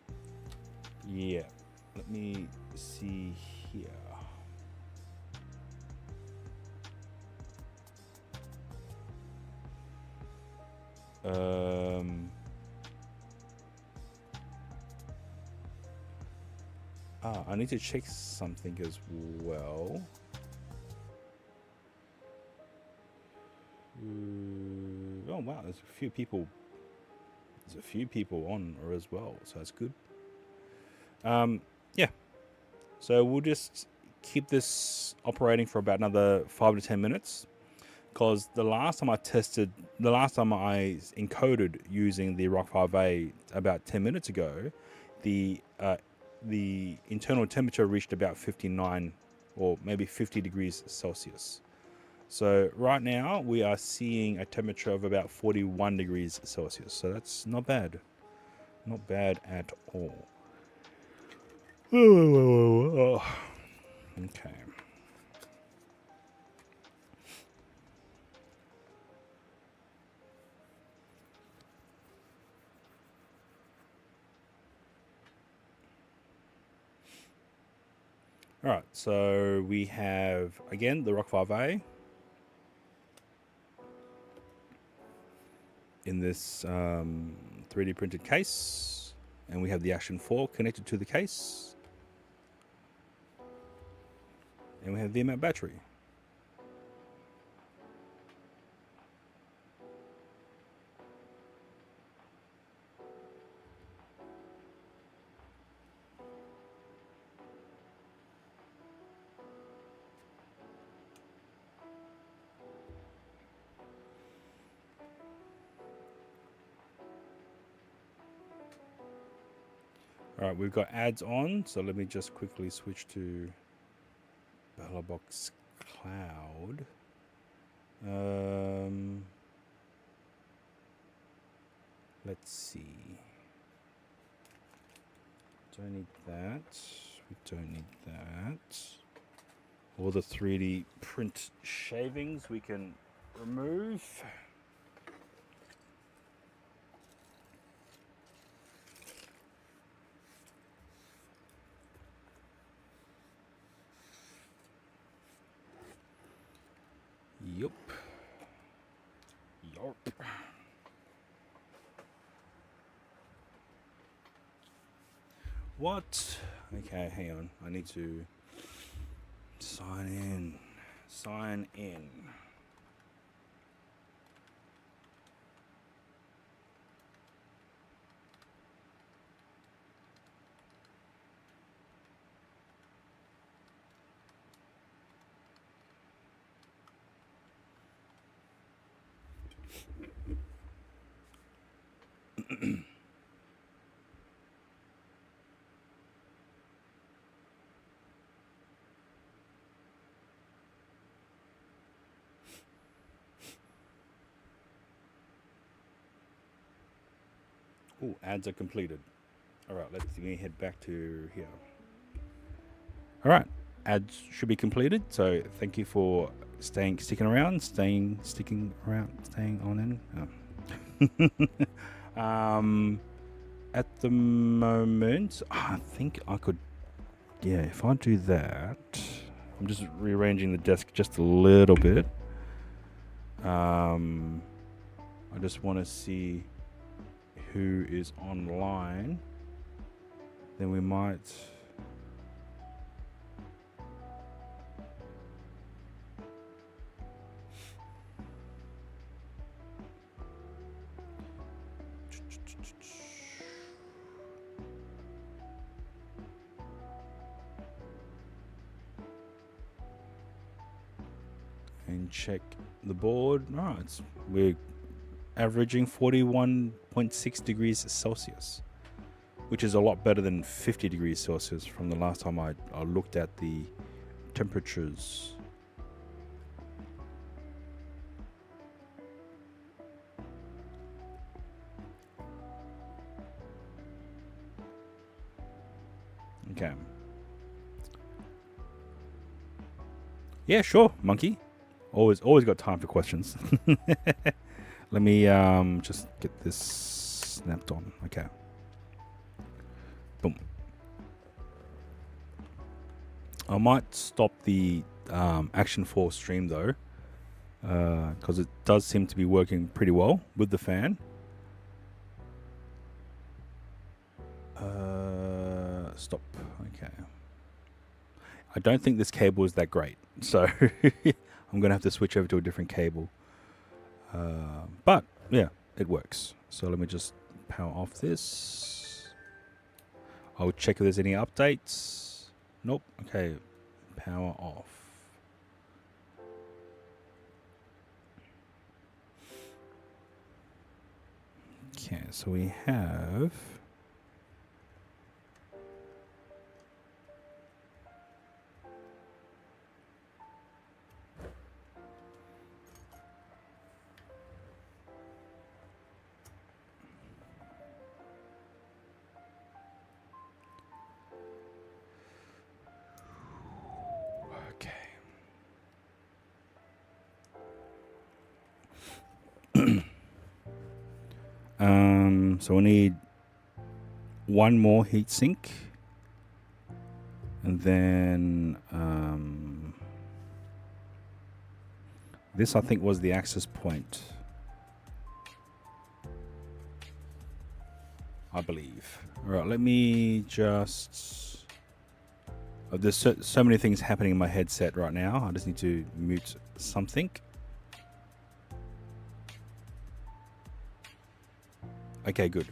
yeah, let me see here. I need to check something as well. Oh wow, there's a few people. There's a few people on as well, so that's good. Yeah. So we'll just keep this operating for about another 5 to 10 minutes. Because the last time I encoded using the Rock 5A about 10 minutes ago, the internal temperature reached about 59 or maybe 50 degrees Celsius. So right now we are seeing a temperature of about 41 degrees Celsius. So that's not bad. Not bad at all. Okay. All right, so we have, again, the Rock 5A in this 3D printed case, and we have the Action 4 connected to the case, and we have the VMAT battery. All right, we've got ads on, so let me just quickly switch to BellaBox Cloud. Let's see. Don't need that. We don't need that. All the 3D print shavings we can remove. Yup. Yup. What? Okay, hang on. I need to sign in. Sign in. Oh, ads are completed. All right, let me head back to here. All right, ads should be completed. So thank you for sticking around, staying on in. Oh. At the moment, I think I could. Yeah, if I do that, I'm just rearranging the desk just a little bit. I just want to see who is online. Then we might. And check the board. Oh, we're averaging 41.6 degrees Celsius, which is a lot better than 50 degrees Celsius from the last time I looked at the temperatures. Okay. Yeah, sure, monkey. Always got time for questions. Let me just get this snapped on. Okay. Boom. I might stop the Action 4 stream though, because it does seem to be working pretty well with the fan. Stop. Okay. I don't think this cable is that great, so I'm going to have to switch over to a different cable. But, yeah, it works. So let me just power off this. I'll check if there's any updates. Nope. Okay. Power off. Okay, so we have... So we need one more heatsink, and then this I think was the access point, I believe. All right, let me just. There's so many things happening in my headset right now. I just need to mute something. Okay, good.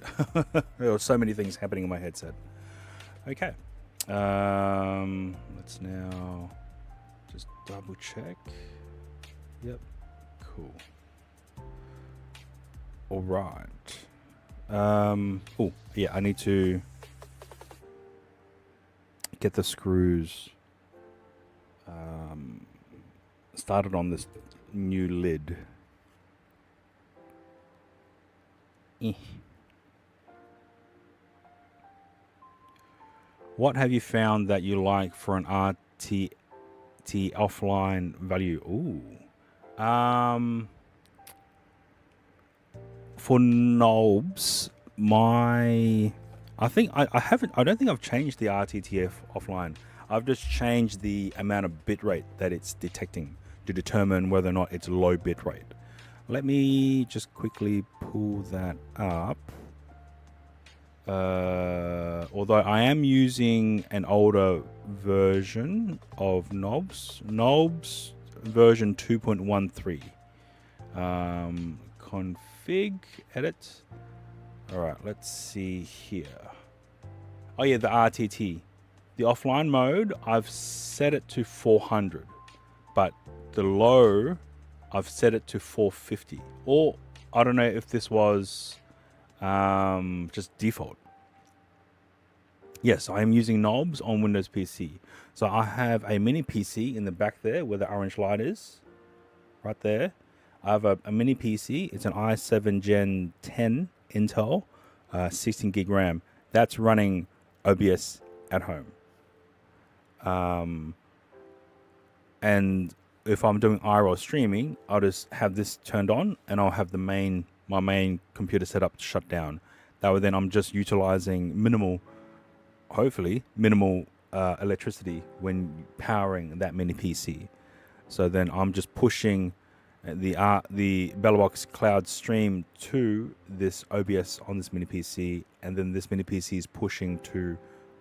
There are so many things happening in my headset. Okay. Let's now just double check. Yep. Cool. All right. Oh, yeah, I need to get the screws started on this new lid. What have you found that you like for an RTT offline value? Ooh. For knobs, I don't think I've changed the RTTF offline. I've just changed the amount of bitrate that it's detecting to determine whether or not it's low bitrate. Let me just quickly pull that up. Although I am using an older version of knobs version 2.13. Config, edit. All right, let's see here. Oh yeah, the RTT. The offline mode, I've set it to 400, but the low, I've set it to 450. Or I don't know if this was just default. Yes, I am using knobs on Windows PC. So I have a mini PC in the back there where the orange light is, right there. I have a mini PC. It's an i7 Gen 10 Intel, 16 gig RAM. That's running OBS at home. And if I'm doing IRL streaming, I'll just have this turned on, and I'll have my main computer set up shut down. That way, then I'm just utilizing hopefully minimal electricity when powering that mini PC. So then I'm just pushing the Bellabox Cloud stream to this OBS on this mini PC, and then this mini PC is pushing to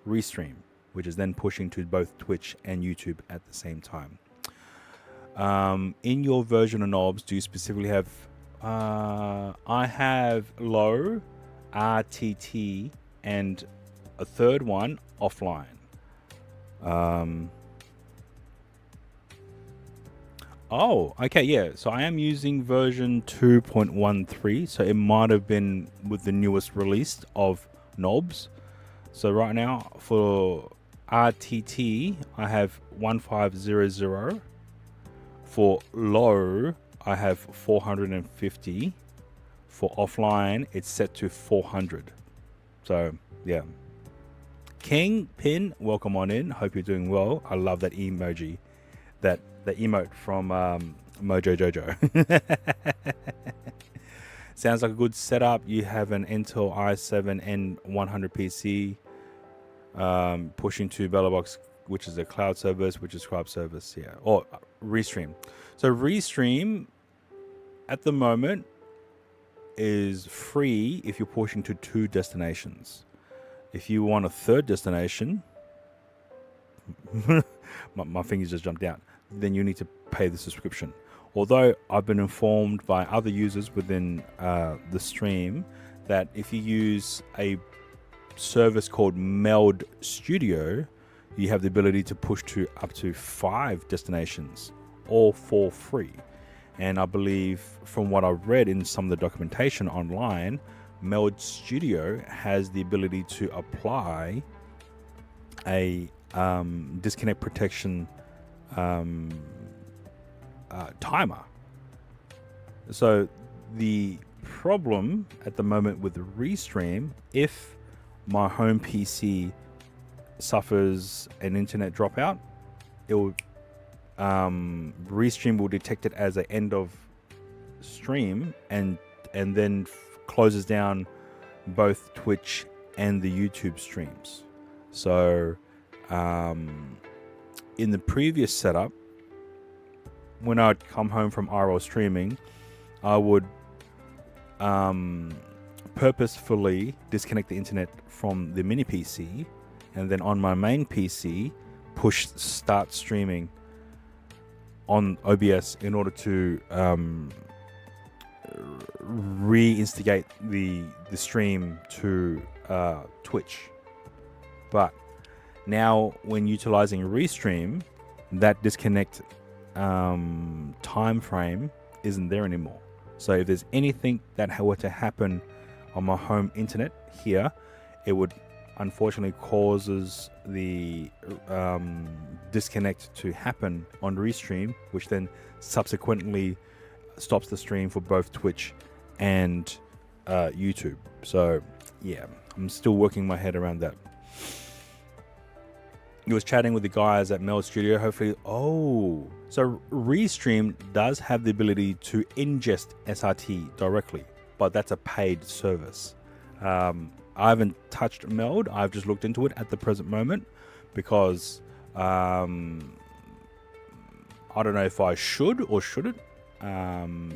Restream, which is then pushing to both Twitch and YouTube at the same time. In your version of knobs, do you specifically have? I have low, RTT, and a third one offline. Oh, okay, yeah. So I am using version 2.13. So it might have been with the newest release of knobs. So right now for RTT, I have 1500. For low, I have 450. For offline, it's set to 400. So yeah. King Pin, welcome on in. Hope you're doing well. I love that emoji, that emote from Mojo Jojo. Sounds like a good setup. You have an Intel i7 N100 PC, pushing to Bellabox, which is a cloud service, which is Scribe service, yeah, or Restream. So Restream at the moment is free if you're pushing to 2 destinations. If you want a third destination, my fingers just jumped out, then you need to pay the subscription. Although I've been informed by other users within the stream that if you use a service called Meld Studio, you have the ability to push to up to 5 destinations, all for free. And I believe from what I've read in some of the documentation online, Meld Studio has the ability to apply a disconnect protection timer. So the problem at the moment with the Restream, if my home PC suffers an internet dropout, it will Restream will detect it as an end of stream and then closes down both Twitch and the YouTube streams. So in the previous setup, when I'd come home from RL streaming, I would purposefully disconnect the internet from the mini PC, and then on my main PC push start streaming on OBS in order to reinstigate the stream to Twitch. But now when utilizing Restream, that disconnect time frame isn't there anymore. So if there's anything that were to happen on my home internet here, it would unfortunately causes the disconnect to happen on Restream, which then subsequently stops the stream for both Twitch and YouTube. So yeah, I'm still working my head around that. He was chatting with the guys at Mel Studio. Hopefully, so Restream does have the ability to ingest SRT directly, but that's a paid service. I haven't touched Meld. I've just looked into it at the present moment because I don't know if I should or shouldn't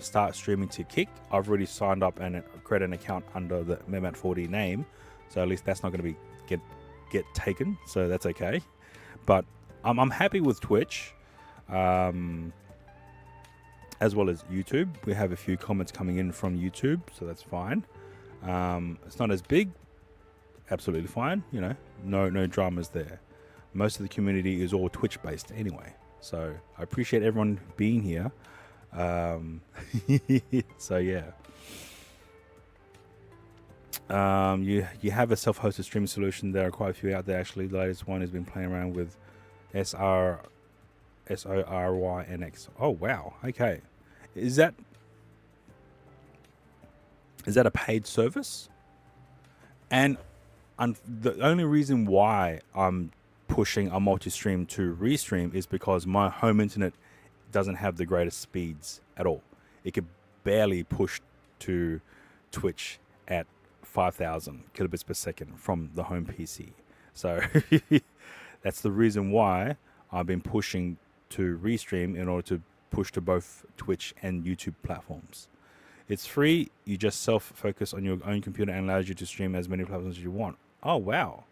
start streaming to Kick. I've already signed up and created an account under the Memat4D name, so at least that's not going to be get taken. So that's okay. But I'm happy with Twitch, as well as YouTube. We have a few comments coming in from YouTube, so that's fine. It's not as big. Absolutely fine, you know, no dramas there. Most of the community is all Twitch based anyway, so I appreciate everyone being here. So yeah, you have a self-hosted streaming solution. There are quite a few out there actually. The latest one has been playing around with SORYNX. Oh wow, okay. Is that a paid service? And the only reason why I'm pushing a multi-stream to Restream is because my home internet doesn't have the greatest speeds at all. It could barely push to Twitch at 5,000 kilobits per second from the home PC. So that's the reason why I've been pushing to Restream in order to push to both Twitch and YouTube platforms. It's free. You just self-focus on your own computer and allows you to stream as many platforms as you want. Oh, wow.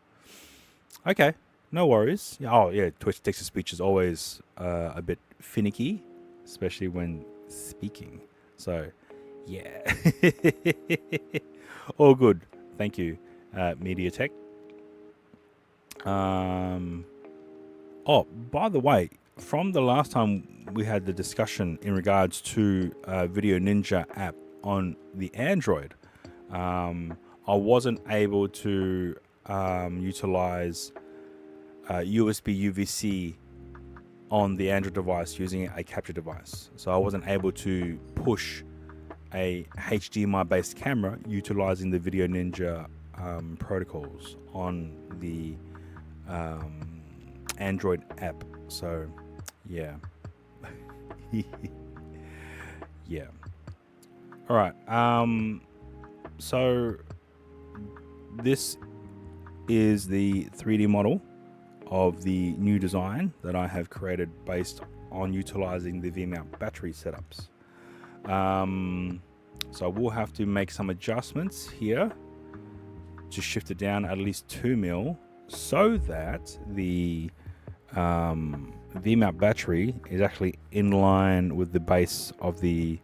Okay. No worries. Oh, yeah. Twitch text-to-speech is always a bit finicky, especially when speaking. So, yeah. All good. Thank you, MediaTek. Oh, by the way, from the last time we had the discussion in regards to Video Ninja app on the Android, I wasn't able to utilize USB UVC on the Android device using a capture device. So I wasn't able to push a HDMI based camera utilizing the Video Ninja protocols on the Android app. So yeah. Yeah. All right. So this is the 3D model of the new design that I have created based on utilizing the V-mount battery setups. So I will have to make some adjustments here to shift it down at least 2 mil so that the V-mount battery is actually in line with the base of the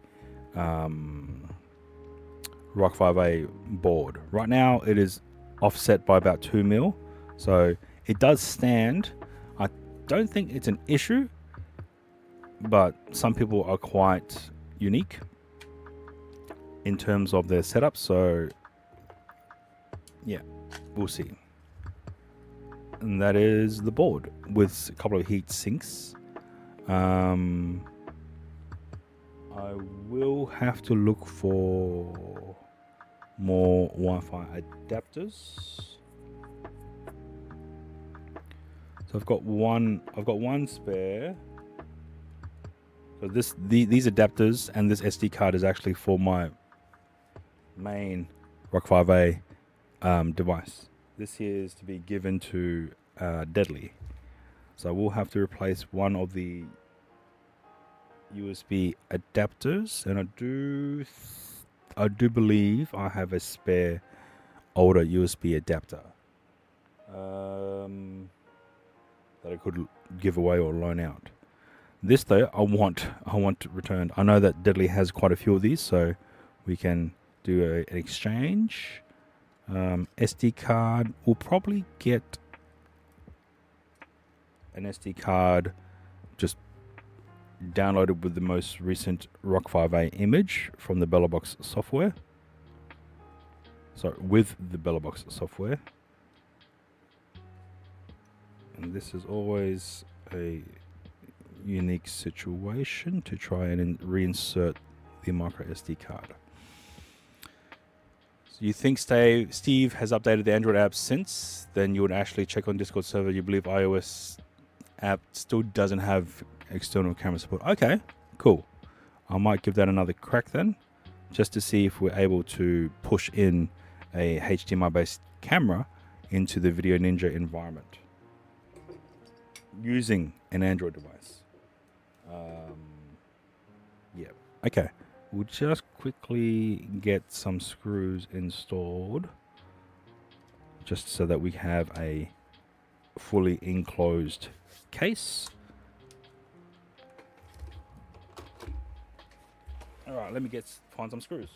Rock 5A board. Right now it is offset by about 2 mil, so it does stand. I don't think it's an issue, but some people are quite unique in terms of their setup, so yeah, we'll see. And that is the board with a couple of heat sinks. I will have to look for more Wi-Fi adapters. So I've got one spare. So these adapters and this SD card is actually for my main Rock 5A device. This here is to be given to Deadly. So we'll have to replace one of the USB adapters, and I do believe I have a spare older USB adapter that I could give away or loan out. This though, I want returned. I know that Deadly has quite a few of these, so we can do an exchange. SD card, we'll probably get an SD card just downloaded with the most recent Rock 5A image from the BellaBox software. So with the BellaBox software. And this is always a unique situation to try and reinsert the micro SD card. So you think Steve has updated the Android app since? Then you would actually check on Discord server. You believe iOS app still doesn't have external camera support. Okay, cool. I might give that another crack then, just to see if we're able to push in a HDMI based camera into the Video Ninja environment using an Android device. Yeah, okay. We'll just quickly get some screws installed just so that we have a fully enclosed case. All right, let me find some screws.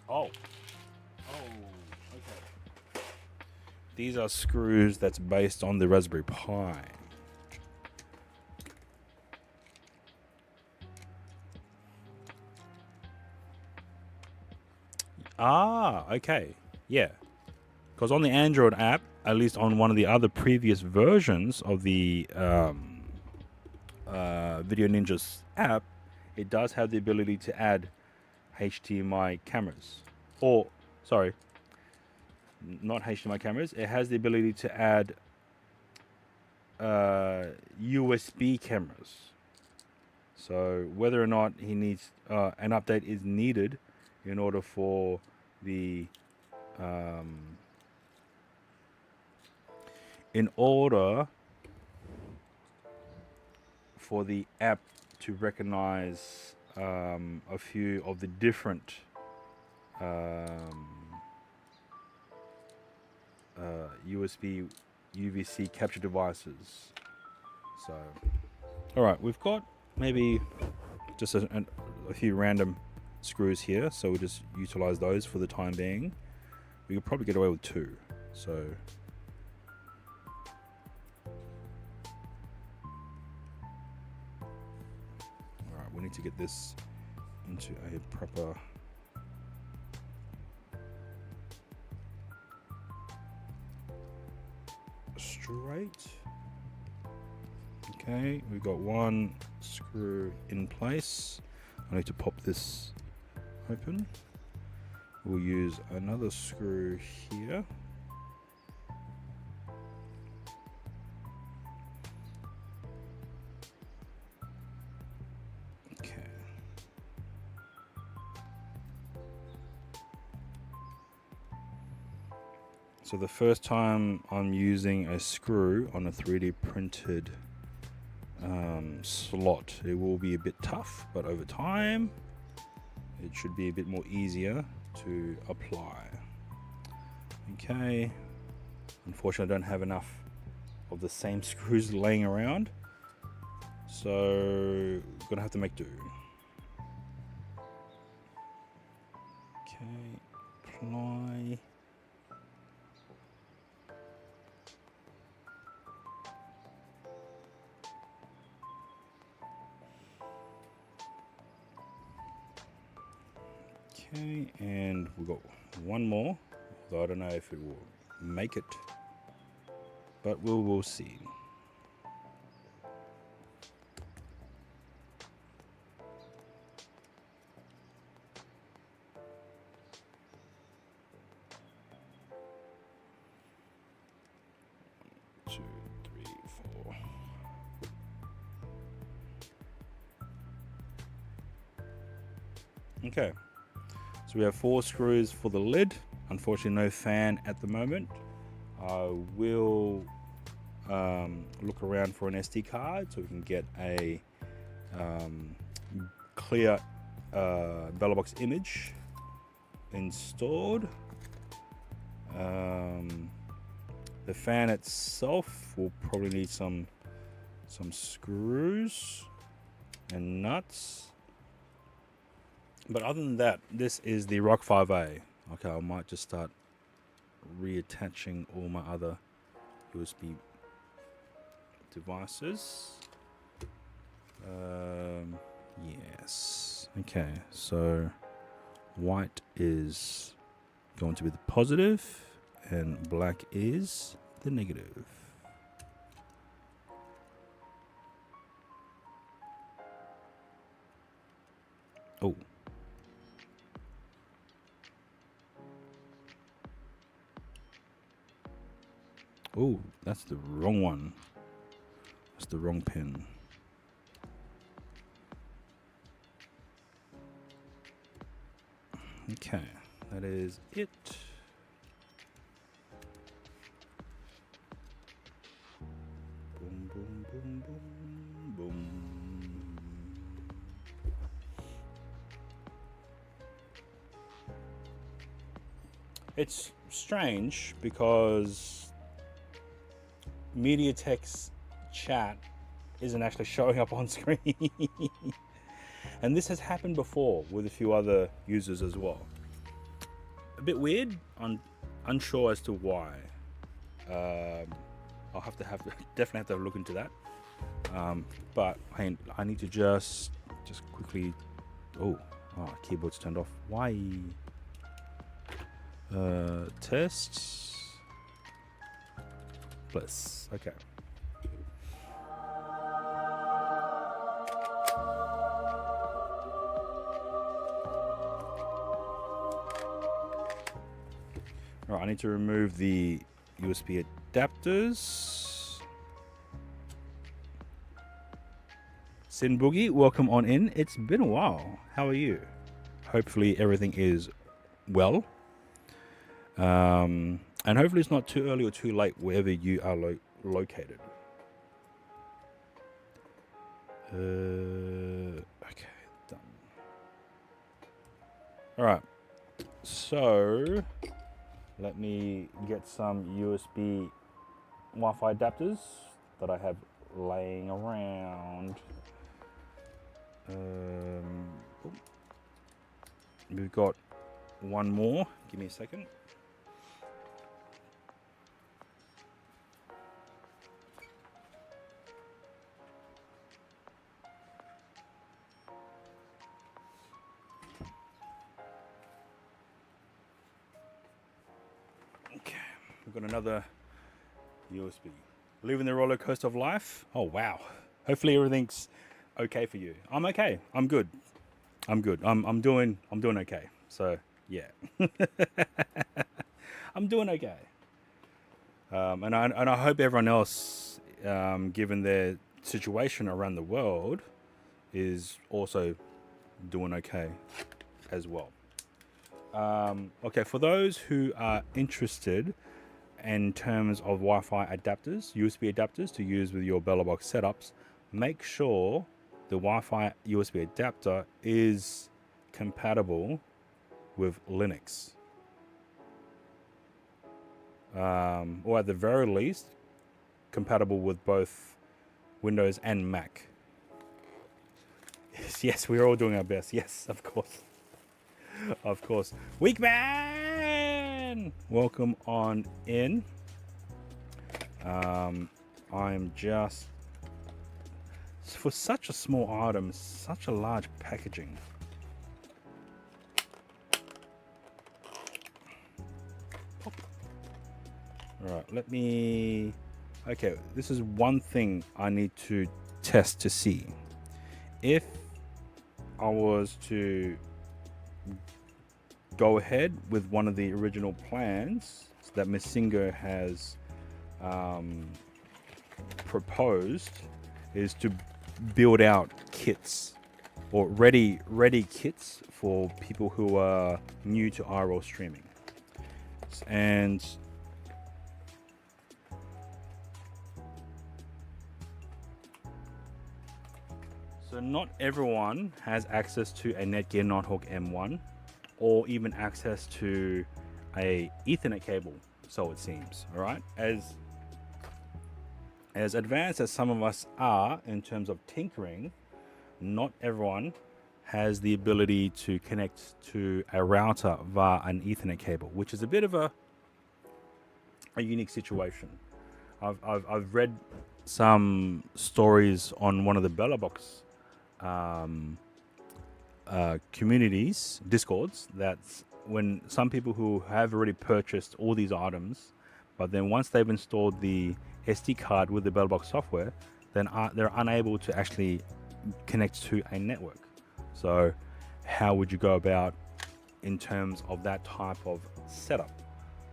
Oh, okay. These are screws that's based on the Raspberry Pi. Ah, okay. Yeah. Because on the Android app, at least on one of the other previous versions of the Video Ninja's app, it does have the ability to add HDMI cameras. Or, sorry, not HDMI cameras. It has the ability to add USB cameras. So whether or not he needs an update is needed in order for the app to recognize a few of the different USB UVC capture devices. So, all right, we've got maybe just a few random screws here, so we'll just utilize those for the time being. We could probably get away with 2. So all right, we need to get this into a proper straight. Okay, we've got one screw in place. I need to pop this open. We'll use another screw here. Okay. So the first time I'm using a screw on a 3D printed slot, it will be a bit tough, but over time it should be a bit more easier to apply. Okay, unfortunately I don't have enough of the same screws laying around, so gonna have to make do. Okay, apply. Okay, and we've got one more, though I don't know if it will make it, but we'll see. Okay, so we have 4 screws for the lid. Unfortunately, no fan at the moment. I will look around for an SD card so we can get a clear Box image installed. The fan itself will probably need some screws and nuts, but other than that, this is the Rock 5A. Okay, I might just start reattaching all my other USB devices. Yes. Okay, so white is going to be the positive and black is the negative. Oh. Oh, that's the wrong one. That's the wrong pin. Okay, that is it. Boom, boom, boom, boom, boom. It's strange because MediaTek's chat isn't actually showing up on screen. And this has happened before with a few other users as well. A bit weird. I'm unsure as to why. I'll definitely have to look into that. But I need to just quickly. Oh, keyboard's turned off. Why? Tests. Bliss. Okay. Alright, I need to remove the USB adapters. Sin Boogie, welcome on in. It's been a while. How are you? Hopefully everything is well. And hopefully it's not too early or too late wherever you are located. Okay, done. Alright, so let me get some USB Wi-Fi adapters that I have laying around. We've got one more. Give me a second. We've got another USB. Living the roller coaster of life. Oh wow. Hopefully everything's okay for you. I'm okay. I'm good. I'm doing okay. So yeah. I'm doing okay. And I hope everyone else, given their situation around the world, is also doing okay as well. Okay, for those who are interested in terms of Wi-Fi adapters, USB adapters to use with your Box setups, make sure the Wi-Fi USB adapter is compatible with Linux. Or at the very least, compatible with both Windows and Mac. Yes, we're all doing our best. Yes, of course. Of course. Weekman! Welcome on in. I'm just... For such a small item, such a large packaging. Alright, let me... Okay, this is one thing I need to test to see. If I was to go ahead with one of the original plans that Messingo has proposed, is to build out kits or ready kits for people who are new to IRL streaming. And so not everyone has access to a Netgear Nighthawk M1 or even access to a Ethernet cable, so it seems. All right, as advanced as some of us are in terms of tinkering, not everyone has the ability to connect to a router via an Ethernet cable, which is a bit of a unique situation. I've read some stories on one of the BellaBox communities, discords, that's when some people who have already purchased all these items, but then once they've installed the SD card with the BellaBox software, then they're unable to actually connect to a network. So how would you go about in terms of that type of setup?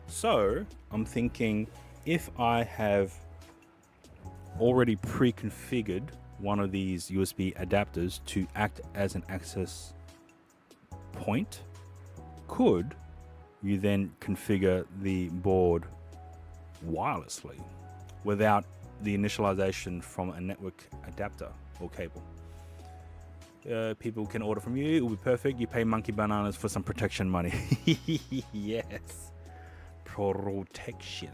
So I'm thinking, if I have already pre-configured one of these USB adapters to act as an access point, could you then configure the board wirelessly without the initialization from a network adapter or cable? People can order from you. It will be perfect. You pay monkey bananas for some protection money. Yes, protection.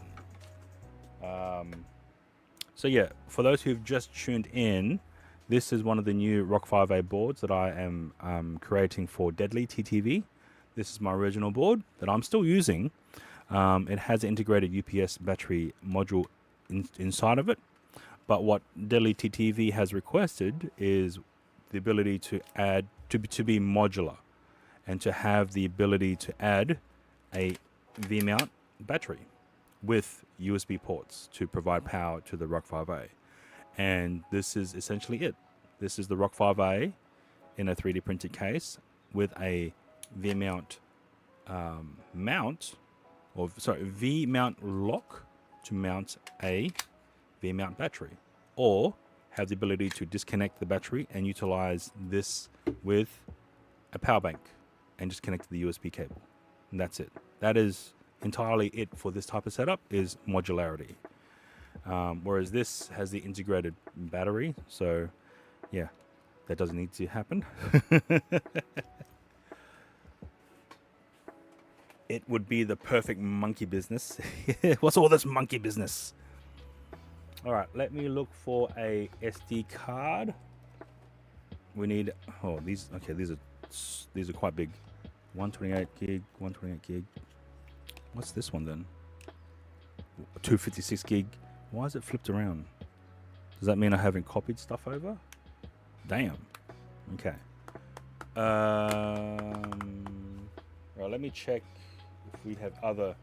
So yeah, for those who've just tuned in, this is one of the new Rock 5A boards that I am creating for Deadly TTV. This is my original board that I'm still using. It has an integrated UPS battery module inside of it. But what Deadly TTV has requested is the ability to add, to be modular, and to have the ability to add a V-mount battery with USB ports to provide power to the Rock 5A. And this is essentially it. This is the Rock 5A in a 3D printed case with a V-mount V-mount lock to mount a V-mount battery, or have the ability to disconnect the battery and utilize this with a power bank and just connect to the USB cable. And that's it. That is entirely it for this type of setup, is modularity. Whereas this has the integrated battery. So yeah, that doesn't need to happen. It would be the perfect monkey business. What's all this monkey business? All right, let me look for a SD card. We need, these are quite big. 128 gig, 128 gig. What's this one then? 256 gig. Why is it flipped around? Does that mean I haven't copied stuff over? Damn. Okay. Right, let me check if we have other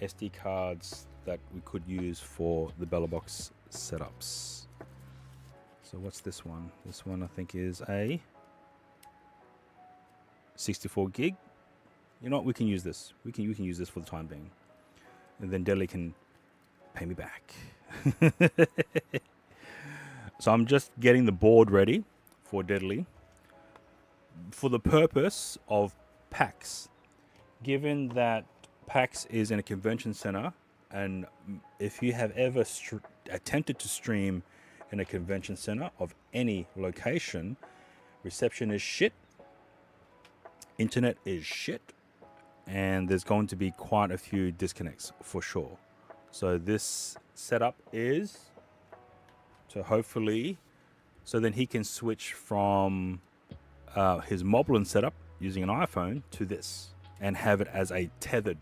SD cards that we could use for the BellaBox setups. So what's this one? This one I think is a 64 gig. You know what? We can use this. We can use this for the time being, and then Deadly can pay me back. So I'm just getting the board ready for Deadly for the purpose of PAX. Given that PAX is in a convention center, and if you have ever attempted to stream in a convention center of any location, reception is shit, internet is shit, and there's going to be quite a few disconnects for sure. So this setup is to hopefully, so then he can switch from his Moblin setup using an iPhone to this and have it as a tethered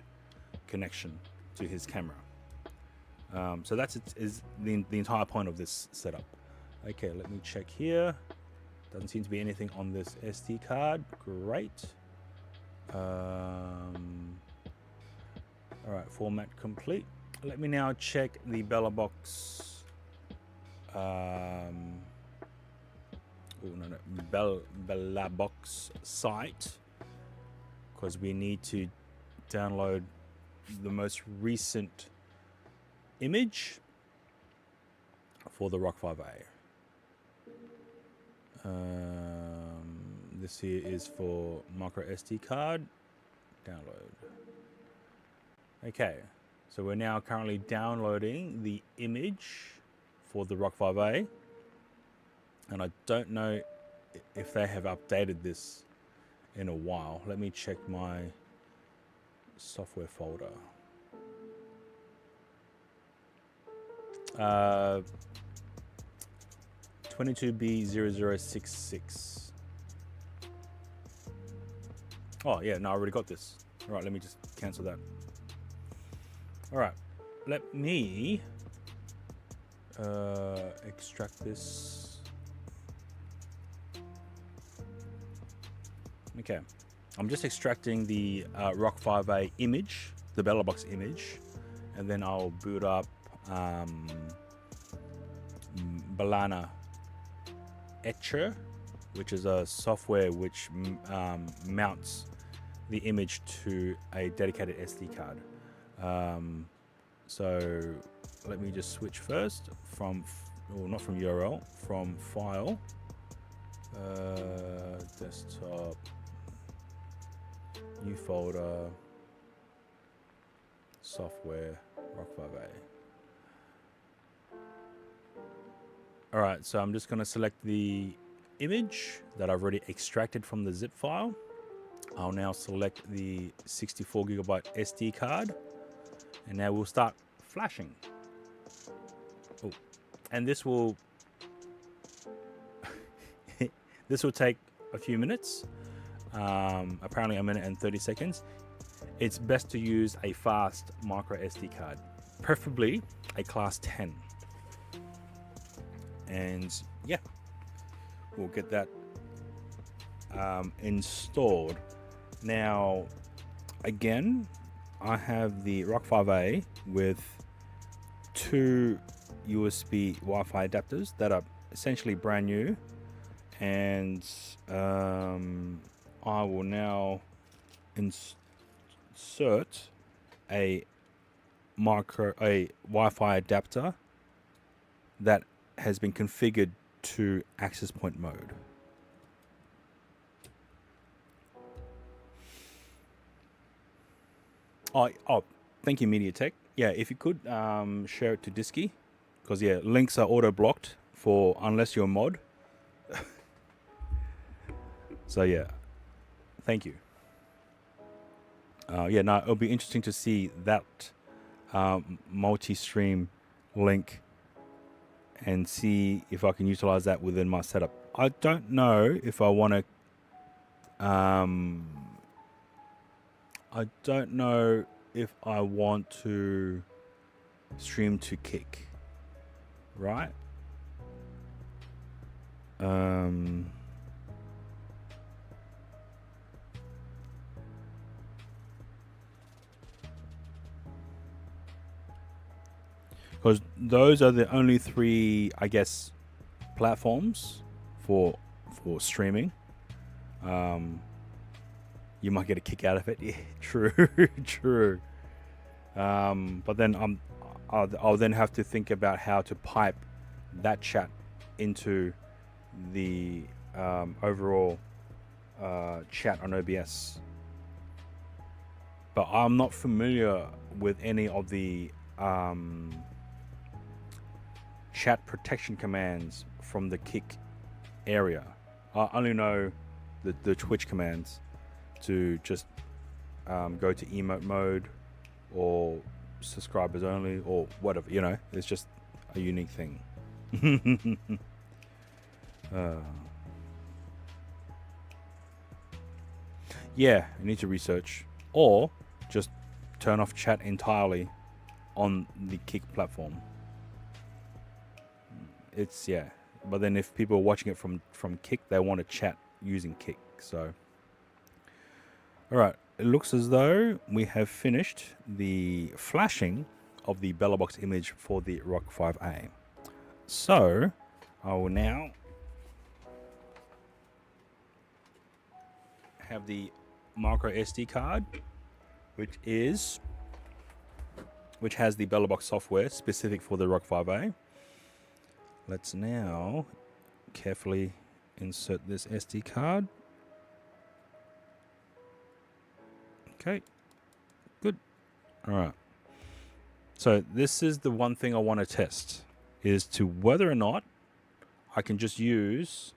connection to his camera. So that's is the entire point of this setup. Okay, let me check here. Doesn't seem to be anything on this SD card. Great. All right, format complete. Let me now check the BellaBox. BellaBox site, because we need to download the most recent image for the Rock 5A. this here is for micro SD card. Download. Okay, so we're now currently downloading the image for the Rock 5A, and I don't know if they have updated this in a while. Let me check my software folder. 22B0066. Oh yeah, no, I already got this. All right, let me just cancel that. All right, let me extract this. Okay, I'm just extracting the Rock 5A image, the BellaBox image, and then I'll boot up Balana Etcher, which is a software which mounts the image to a dedicated SD card. So let me just switch first from, or not from URL, from file, desktop, new folder, software, Rock 5A. All right, so I'm just going to select the image that I've already extracted from the zip file. I'll now select the 64GB SD card, and now we'll start flashing. Oh, and this will this will take a few minutes, apparently 1 minute and 30 seconds. It's best to use a fast micro SD card, preferably a class 10. And yeah, we'll get that installed. Now, again, I have the Rock 5A with 2 USB Wi-Fi adapters that are essentially brand new, and I will now insert a Wi-Fi adapter that has been configured to access point mode. Oh, thank you, MediaTek. Yeah, if you could share it to Disky, because yeah, links are auto blocked for unless you're a mod. So yeah, thank you. Yeah, no, it'll be interesting to see that multi-stream link and see if I can utilize that within my setup. I don't know if I want to. I don't know if I want to stream to Kick, right? Because those are the only 3, I guess, platforms for streaming. You might get a kick out of it. Yeah, true, true. But then I'll then have to think about how to pipe that chat into the overall chat on OBS. But I'm not familiar with any of the chat protection commands from the Kick area. I only know the Twitch commands to just go to emote mode or subscribers only or whatever, you know. It's just a unique thing. Yeah, I need to research, or just turn off chat entirely on the Kick platform. It's, yeah, but then if people are watching it from Kick, they want to chat using Kick. So all right, it looks as though we have finished the flashing of the BellaBox image for the Rock 5A. So I will now have the micro SD card, which has the BellaBox software specific for the Rock 5A. Let's now carefully insert this SD card Okay, good. All right. So this is the one thing I want to test, is to whether or not I can just use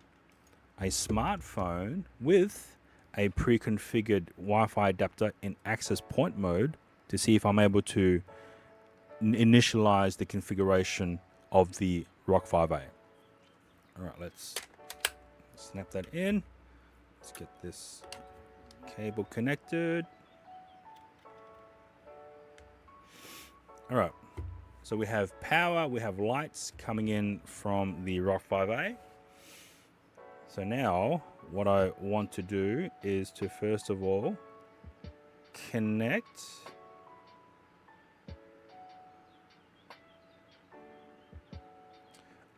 a smartphone with a pre-configured Wi-Fi adapter in access point mode to see if I'm able to initialize the configuration of the Rock 5A. All right, let's snap that in. Let's get this cable connected. All right, so we have power, we have lights coming in from the Rock 5A. So now what I want to do is to first of all connect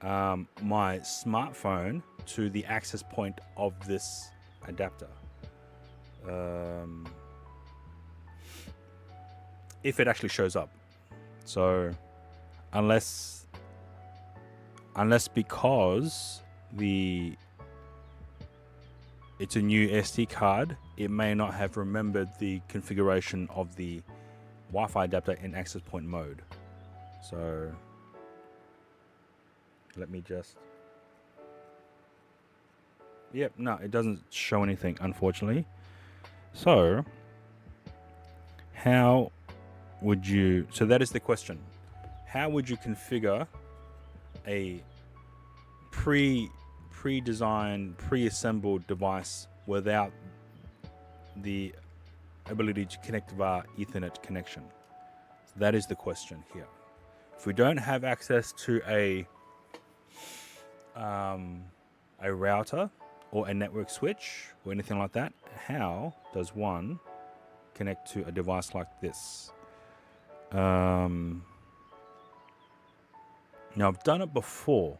my smartphone to the access point of this adapter. If it actually shows up. So unless because it's a new SD card, it may not have remembered the configuration of the Wi-Fi adapter in access point mode. So let me just... Yep, no, it doesn't show anything, unfortunately. So how would you... So that is the question. How would you configure a pre-designed, pre-assembled device without the ability to connect via Ethernet connection? So that is the question here. If we don't have access to a router or a network switch or anything like that, how does one connect to a device like this? Now I've done it before,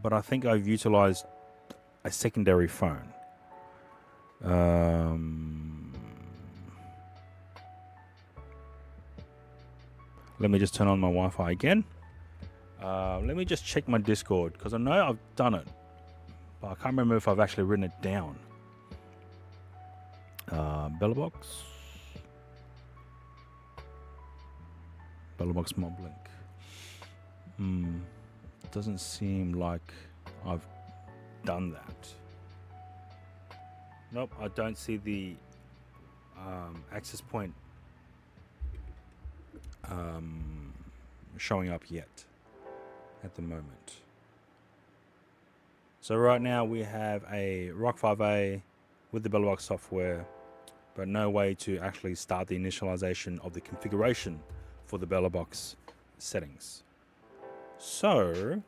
but I think I've utilized a secondary phone. Let me just turn on my Wi-Fi again. Let me just check my Discord, because I know I've done it, but I can't remember if I've actually written it down. Bellabox Moblink. Doesn't seem like I've done that. Nope, I don't see the access point showing up yet at the moment. So right now we have a Rock 5A with the Bellabox software, but no way to actually start the initialization of the configuration for the Bellabox settings. So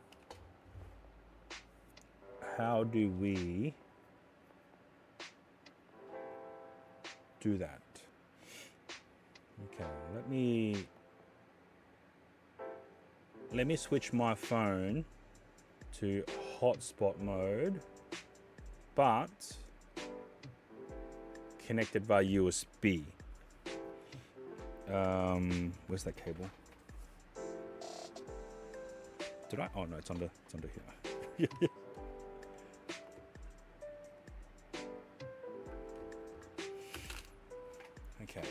how do we do that? Okay, let me switch my phone to hotspot mode, but connected via USB. Where's that cable? Did I? Oh no, it's under here. Okay.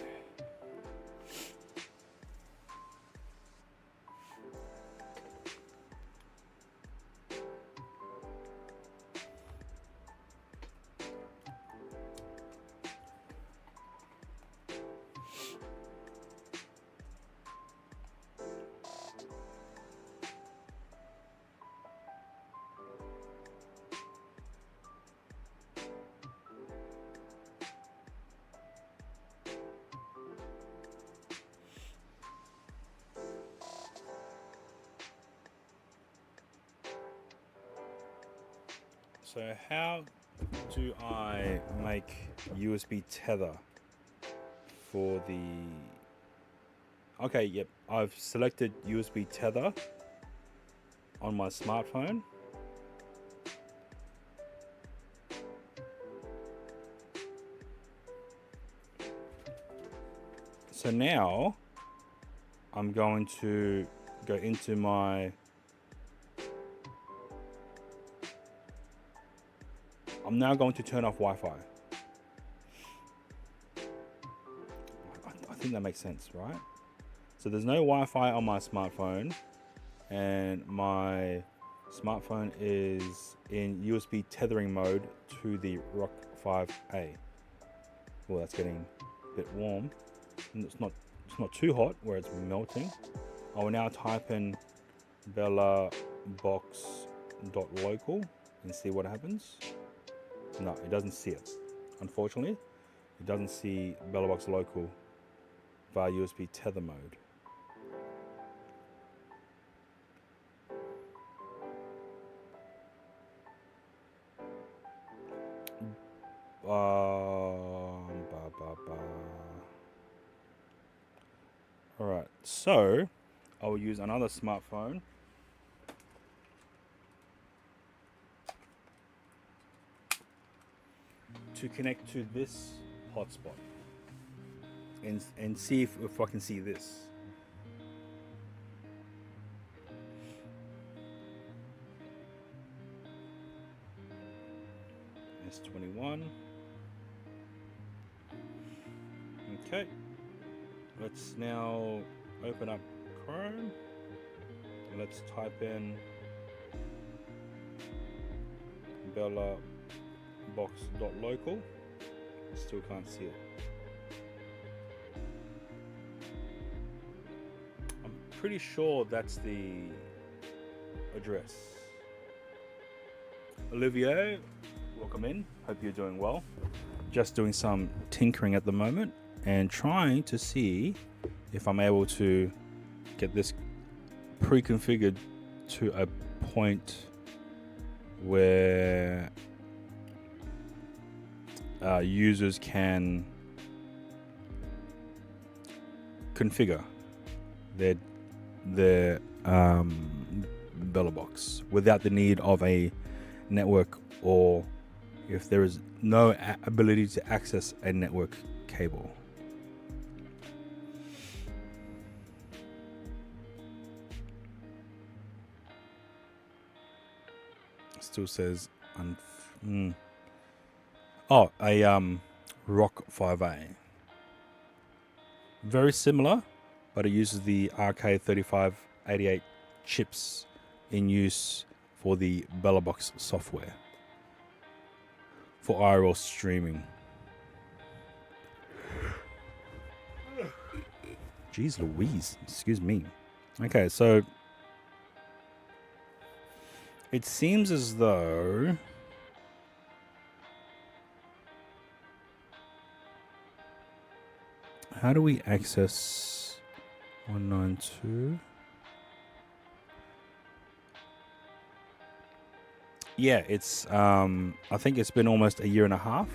So how do I make USB tether for the... Okay, yep, I've selected USB tether on my smartphone. So now I'm going to go into my... I'm now going to turn off Wi-Fi. think that makes sense, right? So there's no Wi-Fi on my smartphone, and my smartphone is in USB tethering mode to the Rock 5A. Well, that's getting a bit warm. And it's not too hot where it's melting. I will now type in bellabox.local and see what happens. No, it doesn't see it. Unfortunately, it doesn't see BellaBox local via USB tether mode. Alright, so I will use another smartphone to connect to this hotspot and see if I can see this. S21. Okay, let's now open up Chrome. Let's type in bellabox.local. Still can't see it. I'm pretty sure that's the address. Olivier, welcome in. Hope you're doing well. Just doing some tinkering at the moment and trying to see if I'm able to get this pre-configured to a point where users can configure their BellaBox without the need of a network, or if there is no ability to access a network cable. Still says oh, a Rock 5A. Very similar, but it uses the RK3588 chips in use for the BellaBox software for IRL streaming. Jeez Louise, excuse me. Okay, so it seems as though how do we access 192? Yeah, it's I think it's been almost a year and a half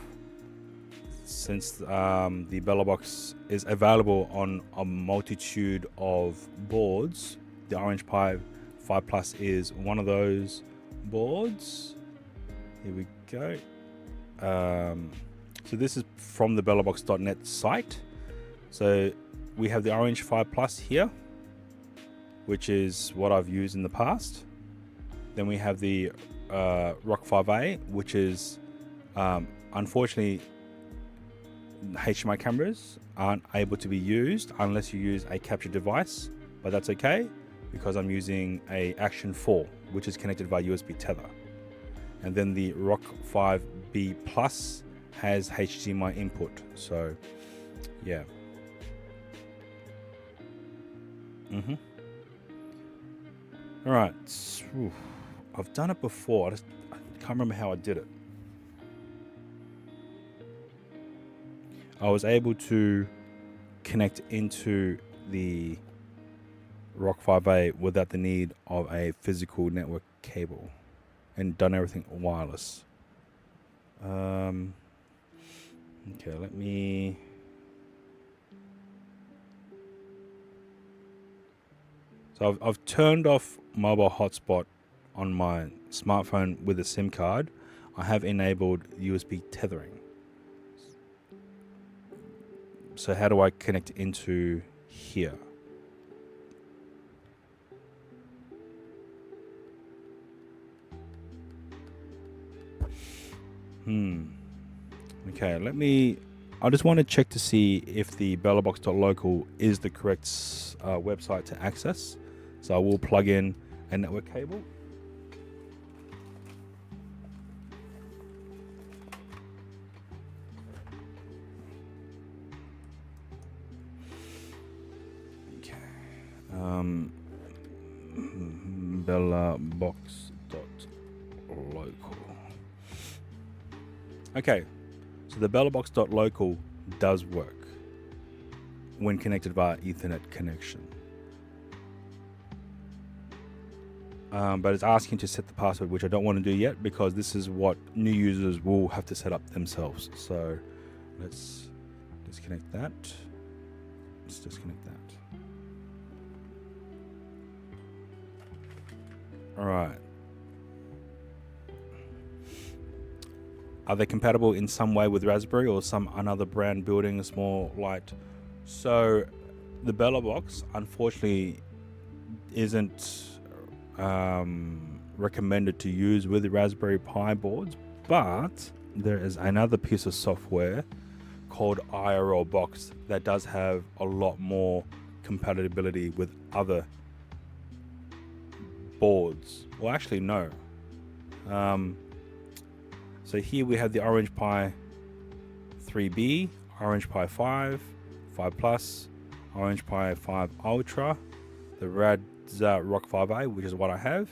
since the BellaBox is available on a multitude of boards. The Orange Pi 5 Plus is one of those boards. Here we go. So this is from the bellabox.net site. So we have the Orange 5 Plus here, which is what I've used in the past. Then we have the Rock 5A, which is unfortunately HDMI cameras aren't able to be used unless you use a capture device, but that's okay because I'm using a Action 4, which is connected via USB tether. And then the Rock 5B Plus has HDMI input. So yeah. All right. I've done it before. I can't remember how I did it. I was able to connect into the Rock 5A without the need of a physical network cable and done everything wireless. Okay, let me... So I've turned off mobile hotspot on my smartphone with a SIM card. I have enabled USB tethering. So how do I connect into here? Okay, let me I just want to check to see if the BellaBox.local is the correct website to access. So I will plug in a network cable. Okay. BellaBox.local. Okay. So the BellaBox.local does work when connected via Ethernet connection. But it's asking to set the password, which I don't want to do yet because this is what new users will have to set up themselves. So let's disconnect that. Let's disconnect that. All right. Are they compatible in some way with Raspberry or some another brand building a small light? So the BellaBox unfortunately isn't recommended to use with the Raspberry Pi boards, but there is another piece of software called IRL Box that does have a lot more compatibility with other boards. Well, actually, no. So here we have the Orange Pi 3B, Orange Pi 5, 5 Plus, Orange Pi 5 Ultra, the Radza Rock 5A, which is what I have,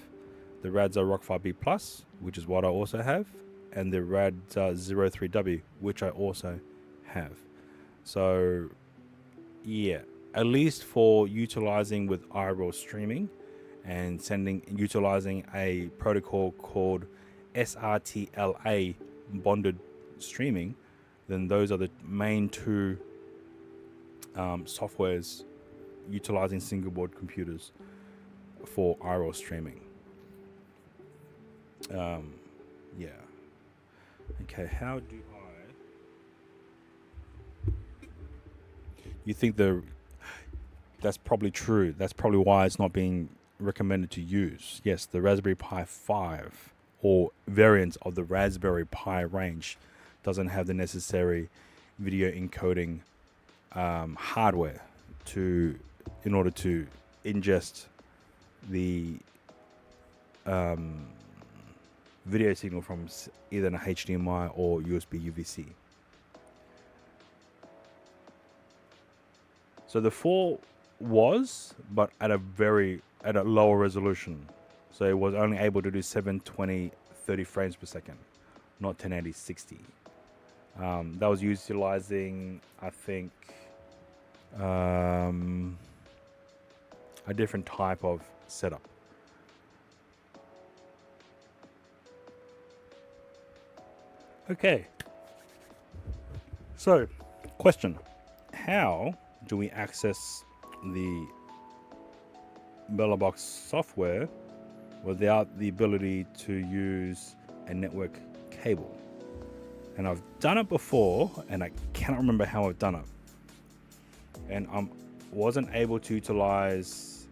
the Radza Rock 5B Plus, which is what I also have, and the Radza 03W, which I also have. So yeah, at least for utilizing with IRL streaming and utilizing a protocol called SRTLA bonded streaming, then those are the main two softwares utilizing single board computers for IRL streaming. Yeah. Okay, how do you think that's probably true. That's probably why it's not being recommended to use. Yes, the Raspberry Pi 5 or variants of the Raspberry Pi range doesn't have the necessary video encoding hardware in order to ingest the video signal from either an HDMI or USB UVC. So the 4 was, but at a lower resolution. So it was only able to do 720 30 frames per second, not 1080 60. That was utilizing, I think, a different type of setup. Okay. So, question. How do we access the BellaBox software without the ability to use a network cable? And I've done it before, and I cannot remember how I've done it. And I wasn't able to utilize.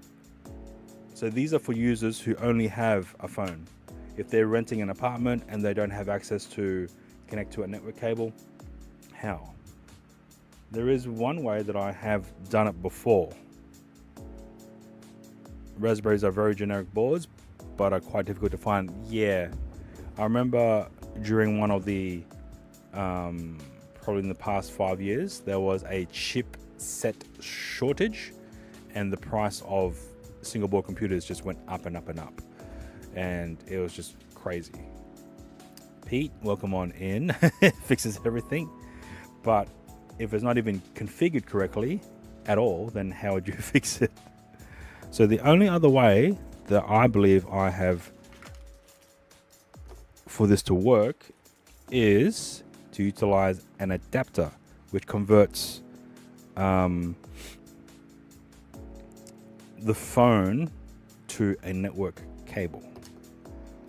So these are for users who only have a phone. If they're renting an apartment and they don't have access to connect to a network cable, how? There is one way that I have done it before. Raspberries are very generic boards, but are quite difficult to find. Yeah, I remember during one of the, probably in the past 5 years, there was a chipset shortage, and the price of single board computers just went up and up and up, and it was just crazy. Pete, welcome on in. Fixes everything, but if it's not even configured correctly at all, then how would you fix it? So the only other way that I believe I have for this to work is to utilize an adapter which converts the phone to a network cable.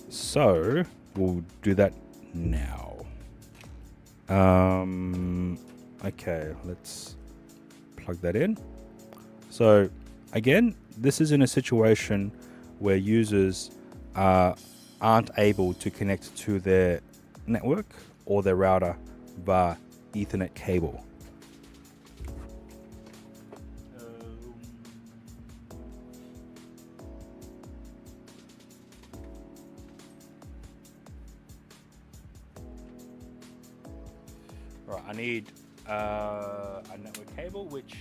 So we'll do that now. Okay, let's plug that in. So again, this is in a situation where users aren't able to connect to their network or their router via Ethernet cable. Right, I need a network cable, which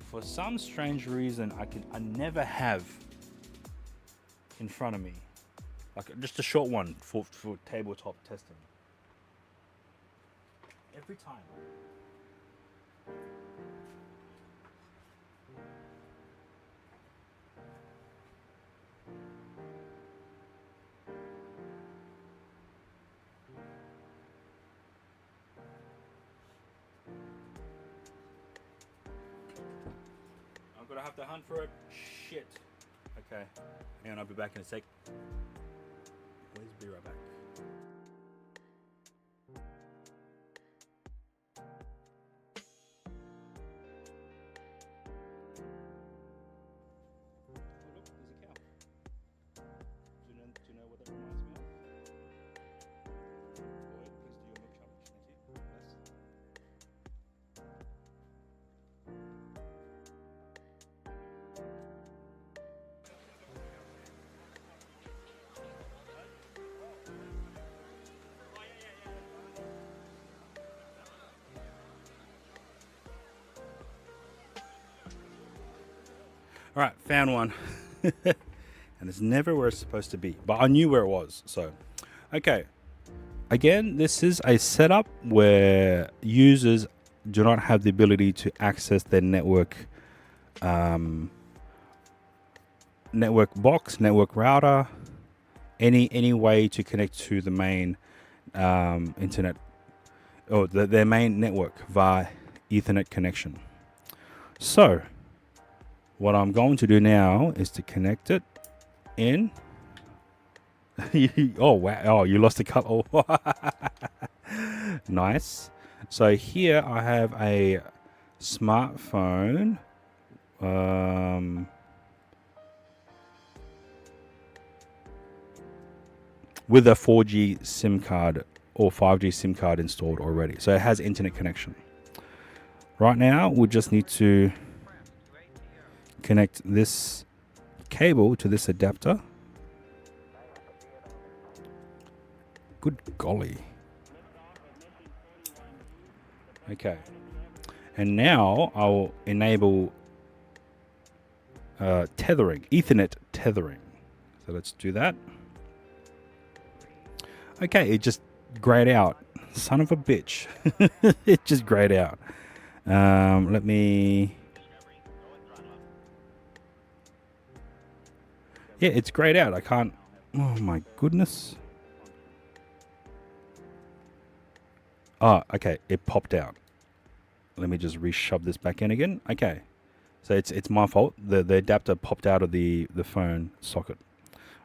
for some strange reason I never have in front of me, like just a short one for tabletop testing. Every time. I'm gonna have to hunt for it. Shit. Okay. Hang on, I'll be back in a sec. Please be right back. Oh, look, there's a cow. Do you know what that reminds me of? Boy, please do your milk challenge. Thank you. Yes. All right, found one. And it's never where it's supposed to be, but I knew where it was. So, okay. Again, this is a setup where users do not have the ability to access their network box, network router, any way to connect to the main internet or their main network via Ethernet connection. So what I'm going to do now is to connect it in. Oh wow! Oh, you lost a cut. Oh, nice. So here I have a smartphone. With a 4G SIM card or 5G SIM card installed already. So it has internet connection. Right now, we just need to connect this cable to this adapter. Good golly. Okay. And now I'll enable tethering, Ethernet tethering. So let's do that. Okay, it just grayed out. Son of a bitch. It just grayed out. Let me... Yeah, it's grayed out. I can't... Oh my goodness. Oh, okay. It popped out. Let me just reshove this back in again. Okay. So it's my fault. The adapter popped out of the phone socket.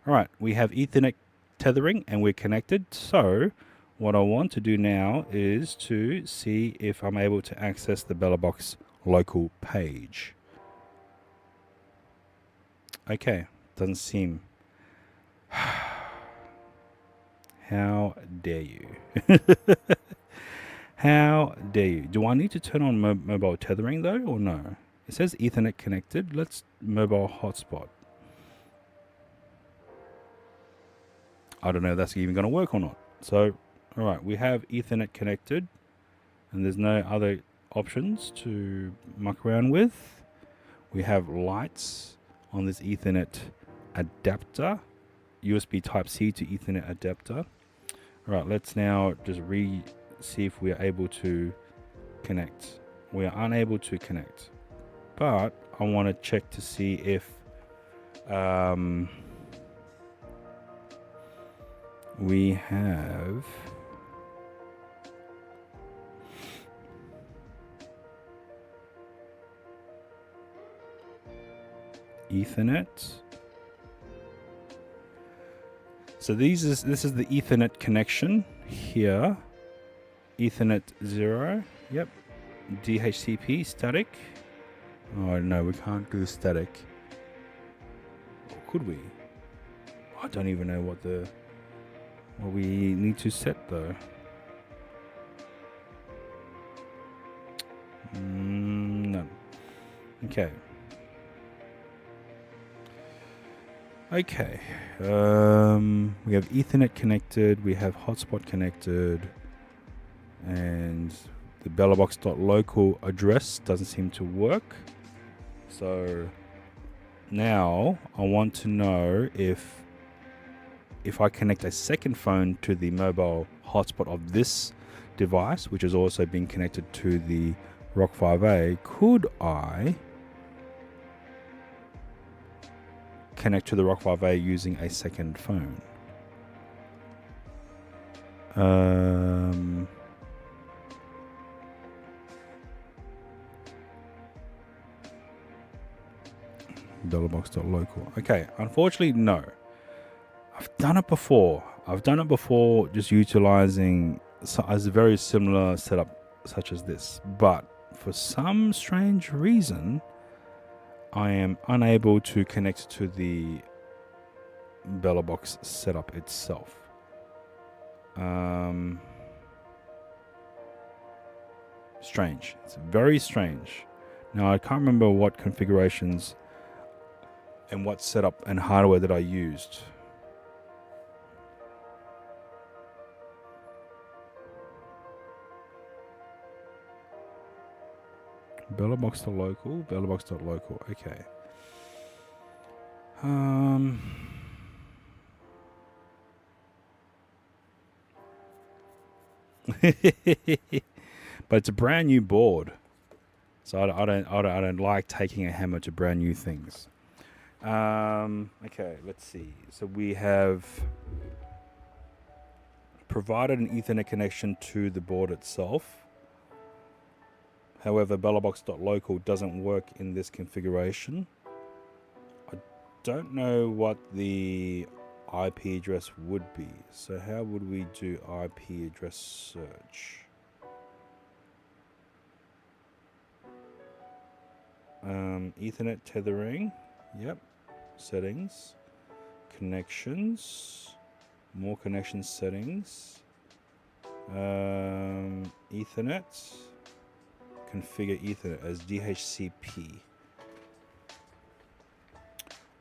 All right. We have Ethernet tethering and we're connected. So what I want to do now is to see if I'm able to access the BellaBox local page. Okay. Doesn't seem. How dare you? How dare you? Do I need to turn on mobile tethering though, or no? It says Ethernet connected. Let's mobile hotspot. I don't know if that's even going to work or not. So, all right, we have Ethernet connected, and there's no other options to muck around with. We have lights on this Ethernet adapter, USB Type-C to Ethernet adapter. All right, let's now just see if we are able to connect. We are unable to connect, but I want to check to see if we have Ethernet. So this is the Ethernet connection here. Ethernet 0. Yep. DHCP static. Oh no, we can't do static. Or could we? I don't even know what we need to set though. No. Okay. Okay. We have Ethernet connected. We have hotspot connected. And the BellaBox.local address doesn't seem to work. So now I want to know if I connect a second phone to the mobile hotspot of this device, which is also being connected to the Rock 5A, could I connect to the Rock 5A using a second phone? BellaBox.local. Okay, unfortunately, no. I've done it before. Just utilizing a very similar setup such as this. But for some strange reason, I am unable to connect to the BellaBox setup itself. Strange. It's very strange. Now, I can't remember what configurations and what setup and hardware that I used. BellaBox.local, okay. But it's a brand new board, so I don't like taking a hammer to brand new things. Okay, let's see. So we have provided an Ethernet connection to the board itself. However, BellaBox.local doesn't work in this configuration. I don't know what the IP address would be. So how would we do IP address search? Ethernet tethering. Yep. Settings. Connections. More connection settings. Ethernet. Configure Ethernet as DHCP.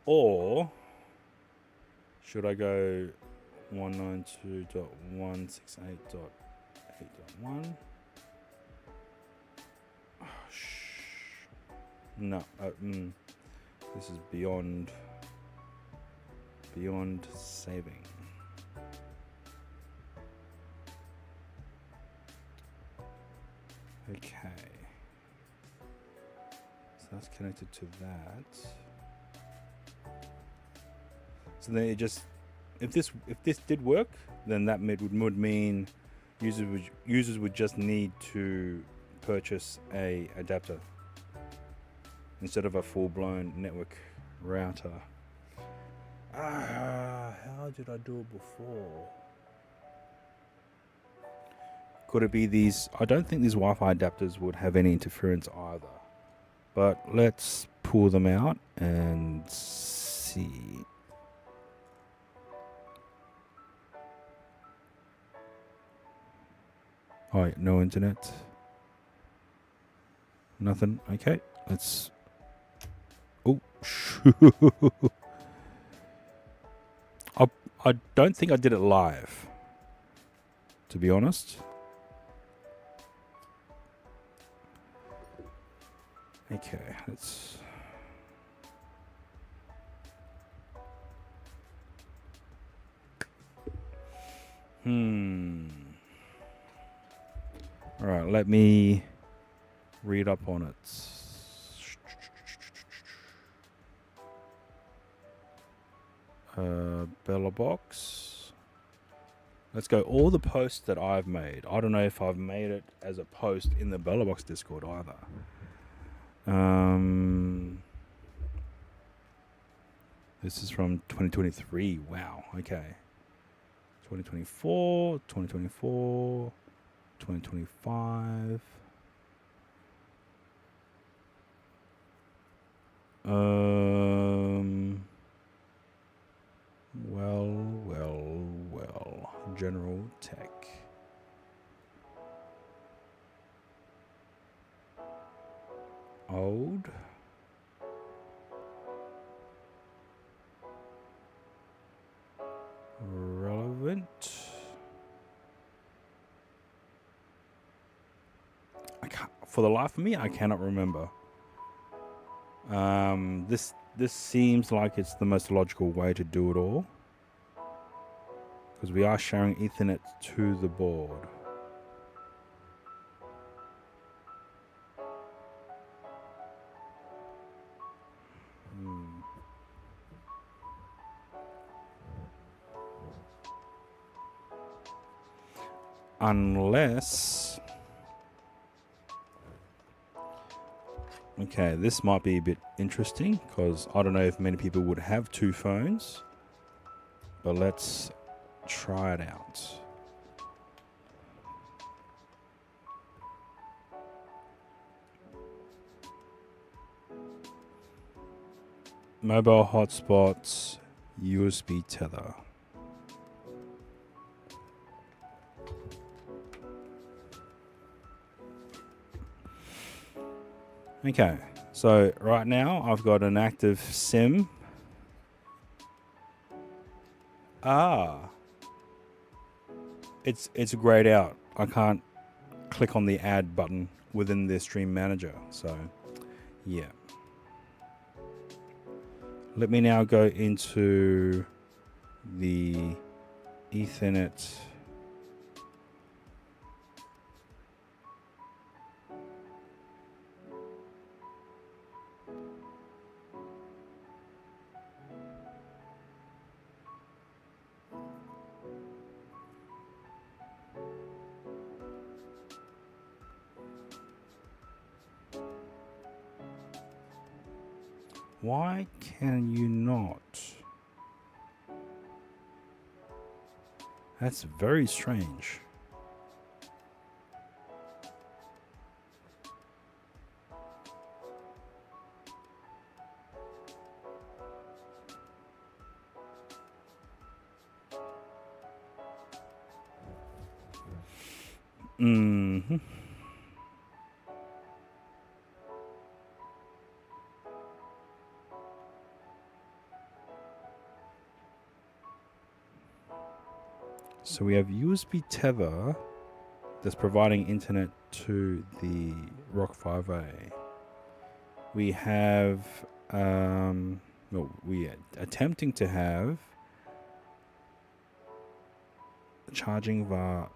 Or should I go 192.168.8.1? Oh, no, this is beyond saving. Okay, so that's connected to that. So then it just, if this did work, then that would mean users would just need to purchase a adapter instead of a full-blown network router. How did I do it before? Could it be these? I don't think these Wi-Fi adapters would have any interference either. But let's pull them out and see. Oh, no internet. Nothing. Okay, let's. Oh, I don't think I did it live, to be honest. Okay, let's. All right, let me read up on it. BellaBox. Let's go. All the posts that I've made. I don't know if I've made it as a post in the BellaBox Discord either. This is from 2023. Wow. Okay. 2024, 2024, 2025. Well. General Tech. Old. Relevant. I can't, for the life of me, I cannot remember. This seems like it's the most logical way to do it all, because we are sharing Ethernet to the board. Unless, okay, this might be a bit interesting, because I don't know if many people would have two phones, but let's try it out. Mobile hotspots, USB tether. Okay, so right now I've got an active SIM. It's grayed out. I can't click on the add button within the stream manager. So, yeah. Let me now go into the Ethernet. Why can you not? That's very strange. Mm-hmm. So we have USB tether that's providing internet to the Rock 5A. We have, well, we are attempting to have charging via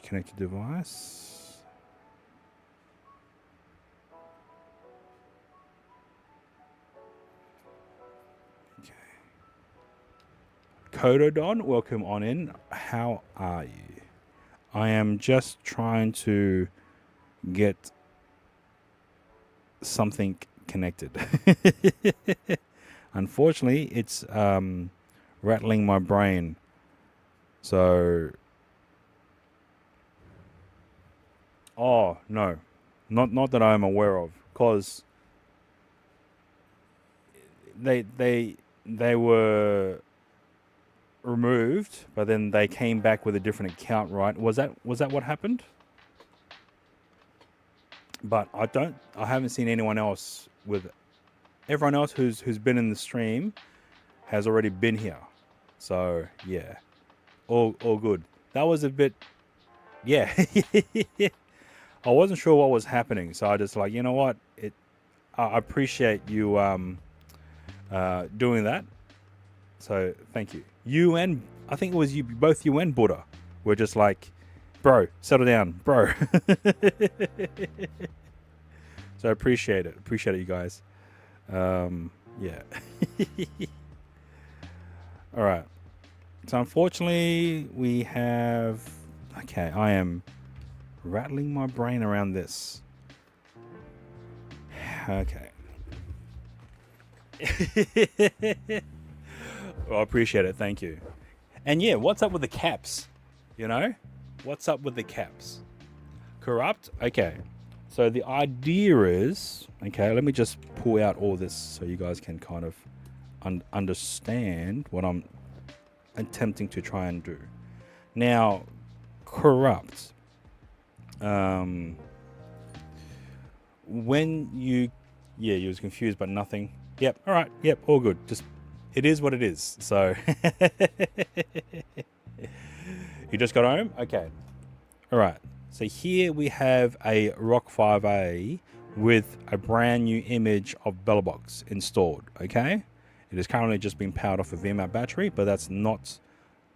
connected device. Okay. Cododon, welcome on in. How are you? I am just trying to get something connected. Unfortunately, it's rattling my brain. So, oh no, not that I'm aware of, because they were removed, but then they came back with a different account, right? Was that what happened? But I haven't seen anyone else with. Everyone else who's been in the stream has already been here, so yeah, all good. That was a bit, yeah. I wasn't sure what was happening, so I just like, you know what, I appreciate you doing that. So thank you. You and I think it was you, both you and Buddha were just like, bro, settle down, bro. So I appreciate it. Appreciate it, you guys. Yeah. All right. So unfortunately, we have. Okay, I am rattling my brain around this. Okay. Well, I appreciate it. Thank you. And yeah, what's up with the caps? You know? What's up with the caps? Corrupt? Okay. So the idea is, okay, let me just pull out all this so you guys can kind of understand what I'm attempting to try and do. Now, corrupt. when you, yeah, you was confused, but nothing. Yep. All right. Yep. All good. Just, it is what it is. So you just got home. Okay. All right. So here we have a Rock 5A with a brand new image of BellaBox installed. Okay. It is currently just being powered off a VMAP battery, but that's not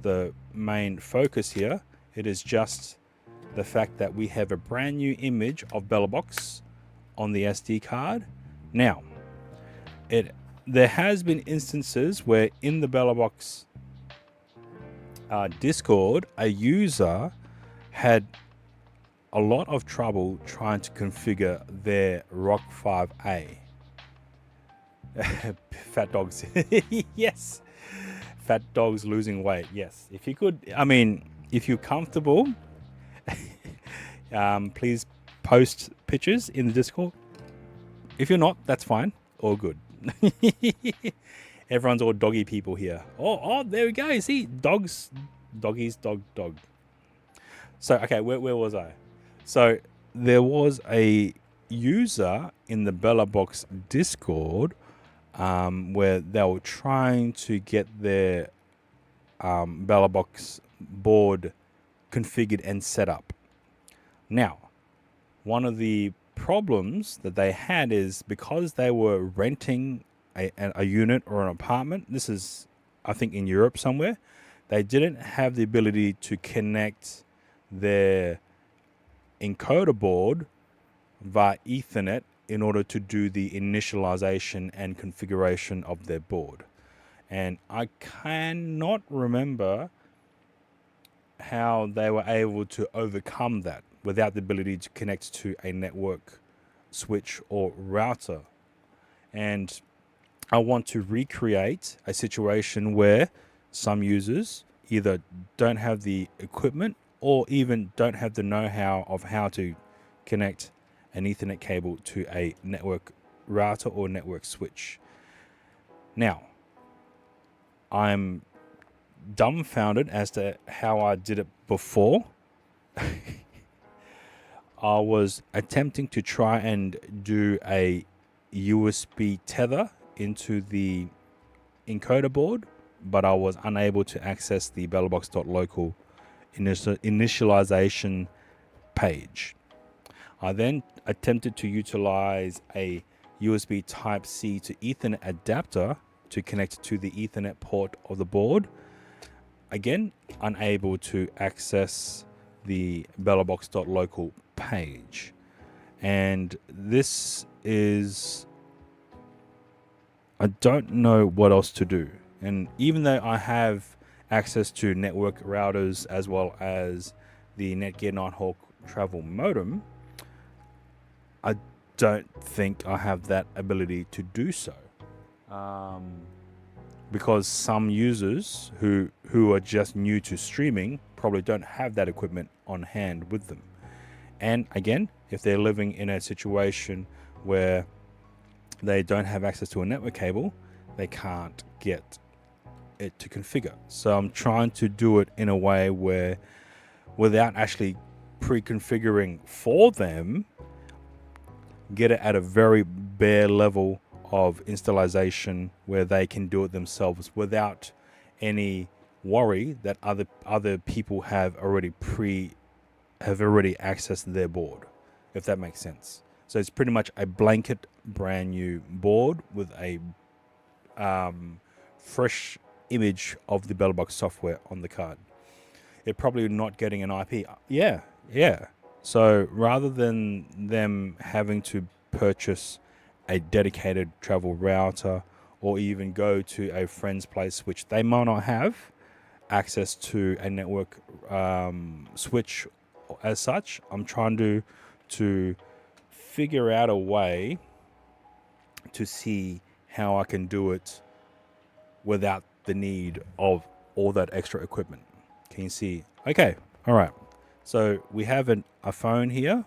the main focus here. It is just the fact that we have a brand new image of BellaBox on the SD card. Now, there has been instances where in the BellaBox Discord, a user had a lot of trouble trying to configure their Rock 5A. Fat dogs. Yes. Fat dogs losing weight. Yes. If you could, I mean, if you're comfortable, please post pictures in the Discord. If you're not, that's fine. All good. Everyone's all doggy people here. Oh, there we go. See, dogs, doggies, dog. So, okay, where was I? So, there was a user in the BellaBox Discord where they were trying to get their BellaBox board configured and set up. Now, one of the problems that they had is because they were renting a unit or an apartment, this is, I think, in Europe somewhere, they didn't have the ability to connect their encoder board via Ethernet in order to do the initialization and configuration of their board. And I cannot remember how they were able to overcome that without the ability to connect to a network switch or router. And I want to recreate a situation where some users either don't have the equipment or even don't have the know-how of how to connect an Ethernet cable to a network router or network switch. Now, I'm dumbfounded as to how I did it before. I was attempting to try and do a USB tether into the encoder board, but I was unable to access the bellabox.local initialization page. I then attempted to utilize a USB Type-C to Ethernet adapter to connect to the Ethernet port of the board. Again, unable to access the bellabox.local page. And this is, I don't know what else to do. And even though I have access to network routers as well as the Netgear Nighthawk travel modem, I don't think I have that ability to do so. Because some users who are just new to streaming probably don't have that equipment on hand with them. And again, if they're living in a situation where they don't have access to a network cable, they can't get it to configure. So I'm trying to do it in a way where, without actually pre-configuring for them, get it at a very bare level of installation where they can do it themselves without any worry that other people have already accessed their board, if that makes sense. So it's pretty much a blanket brand new board with a fresh image of the BellaBox software on the card. It probably not getting an IP. Yeah. So rather than them having to purchase a dedicated travel router or even go to a friend's place, which they might not have access to a network switch as such, I'm trying to figure out a way to see how I can do it without the need of all that extra equipment. Can you see? Okay, all right. So we have a phone here.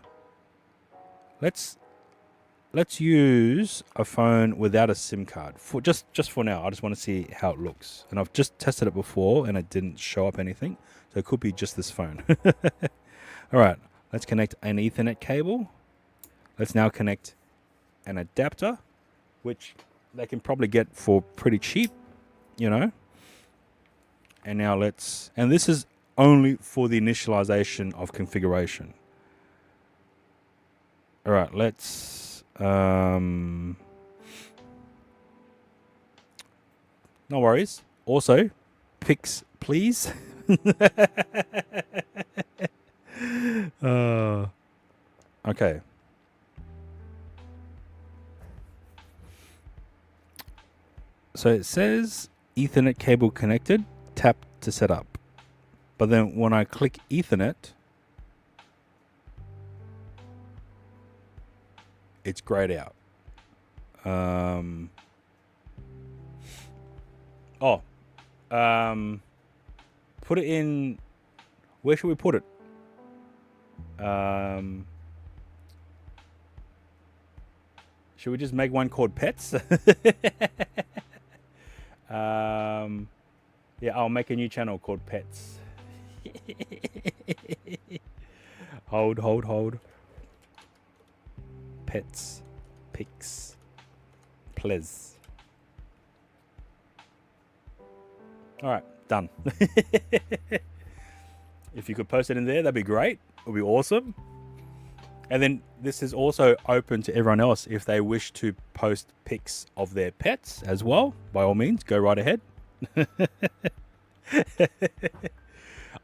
Let's use a phone without a SIM card for just for now. I just want to see how it looks, and I've just tested it before and it didn't show up anything, so it could be just this phone. All right, let's connect an Ethernet cable. Let's now connect an adapter, which they can probably get for pretty cheap, you know. And now and this is only for the initialization of configuration. All right, no worries. Also, pics, please. Okay. So it says Ethernet cable connected, tap to set up. But then when I click Ethernet, it's grayed out. Put it in. Where should we put it? Should we just make one called pets? Yeah, I'll make a new channel called pets. Hold. Pets, pics, please. All right, done. If you could post it in there, that'd be great. It would be awesome. And then this is also open to everyone else. If they wish to post pics of their pets as well, by all means, go right ahead.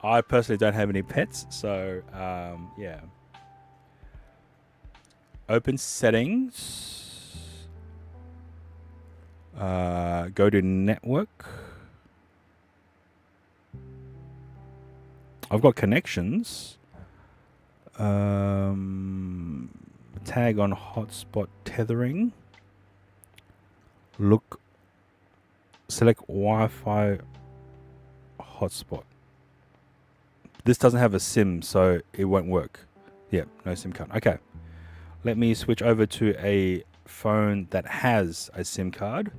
I personally don't have any pets, so yeah. Open settings. Go to network. I've got connections. Tag on hotspot tethering. Select Wi-Fi hotspot. This doesn't have a SIM, so it won't work. Yeah, no SIM card. Okay. Let me switch over to a phone that has a SIM card.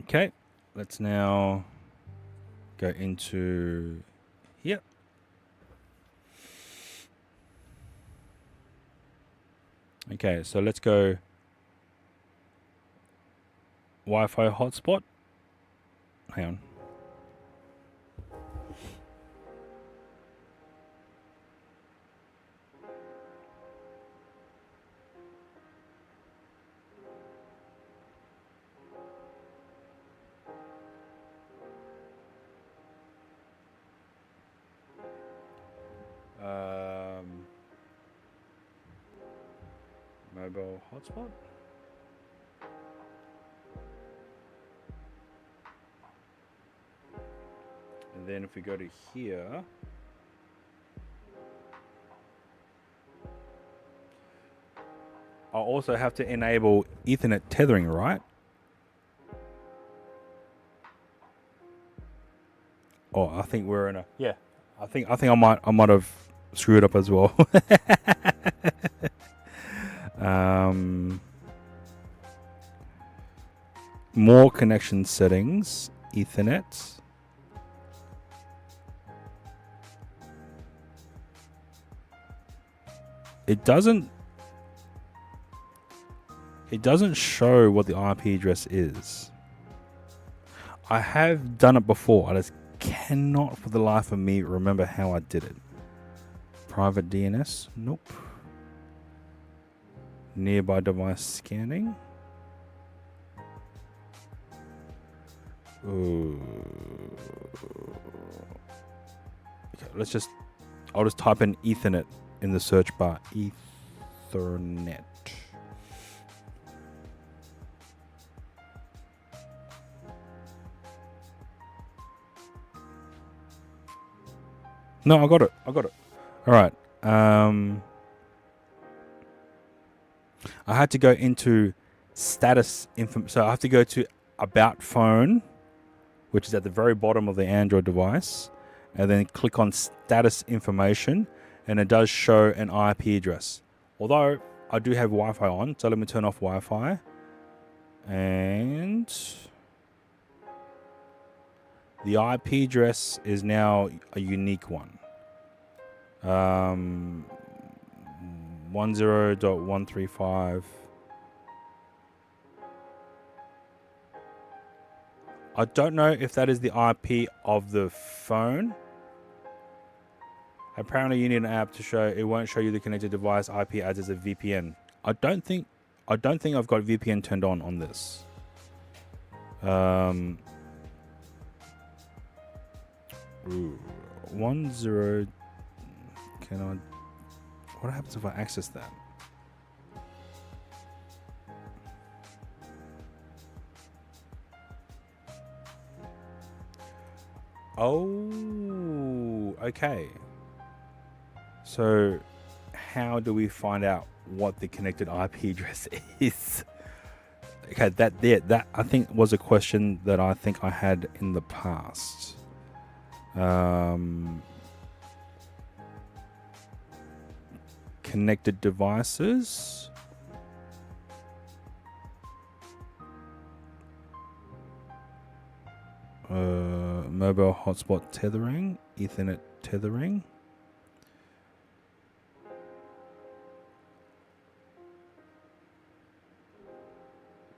Okay. Let's now go into here. Okay, so let's go Wi-Fi hotspot. Hang on. Mobile hotspot. And then if we go to here, I'll also have to enable Ethernet tethering, right? Oh, I think we're in a I think I might have screwed up as well. More connection settings, Ethernet. It doesn't show what the IP address is. I have done it before. I just cannot for the life of me remember how I did it. Private DNS? Nope. Nearby device scanning? Ooh. Okay, I'll just type in Ethernet in the search bar. Ethernet. No, I got it. All right. I had to go into status info. So I have to go to About Phone, which is at the very bottom of the Android device, and then click on Status Information, and it does show an IP address. Although I do have Wi-Fi on, so let me turn off Wi-Fi. And the IP address is now a unique one. 10.135. I don't know if that is the IP of the phone. Apparently you need an app to show, it won't show you the connected device IP as it's a VPN. I don't think I've got VPN turned on this. 10. Can I? What happens if I access that? Oh, okay. So, how do we find out what the connected IP address is? Okay, that I think was a question that I think I had in the past. Connected devices. Mobile hotspot tethering, Ethernet tethering.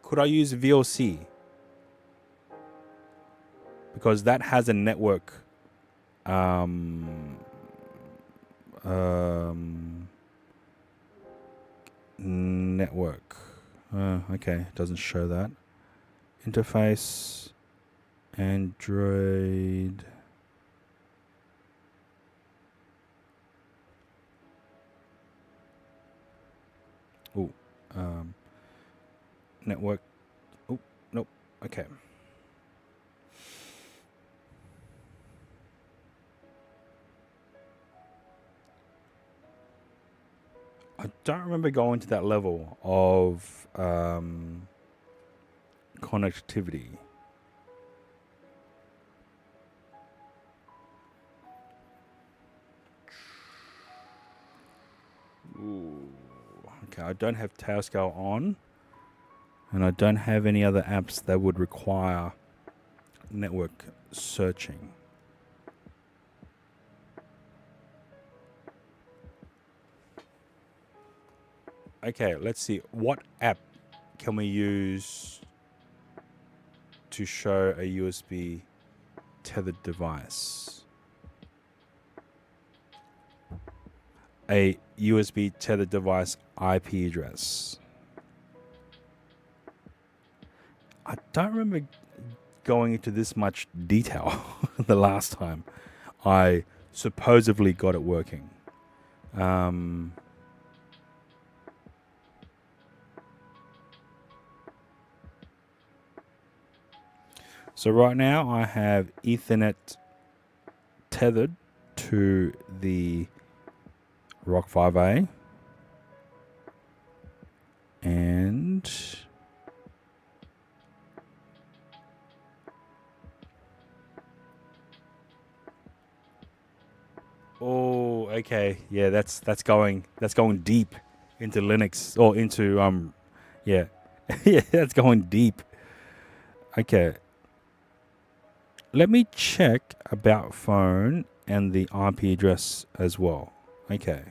Could I use VLC? Because that has a network. Network. Okay, doesn't show that. Interface. Android. Oh, network. Oh, nope. Okay. I don't remember going to that level of connectivity. Ooh. Okay, I don't have Tailscale on, and I don't have any other apps that would require network searching. Okay, let's see. What app can we use to show a USB tethered device? A USB tethered device IP address. I don't remember going into this much detail the last time I supposedly got it working. So right now I have Ethernet tethered to the Rock 5A and oh, okay, yeah, that's going deep into Linux or into yeah, yeah, that's going deep. Okay, let me check about phone and the IP address as well. Okay.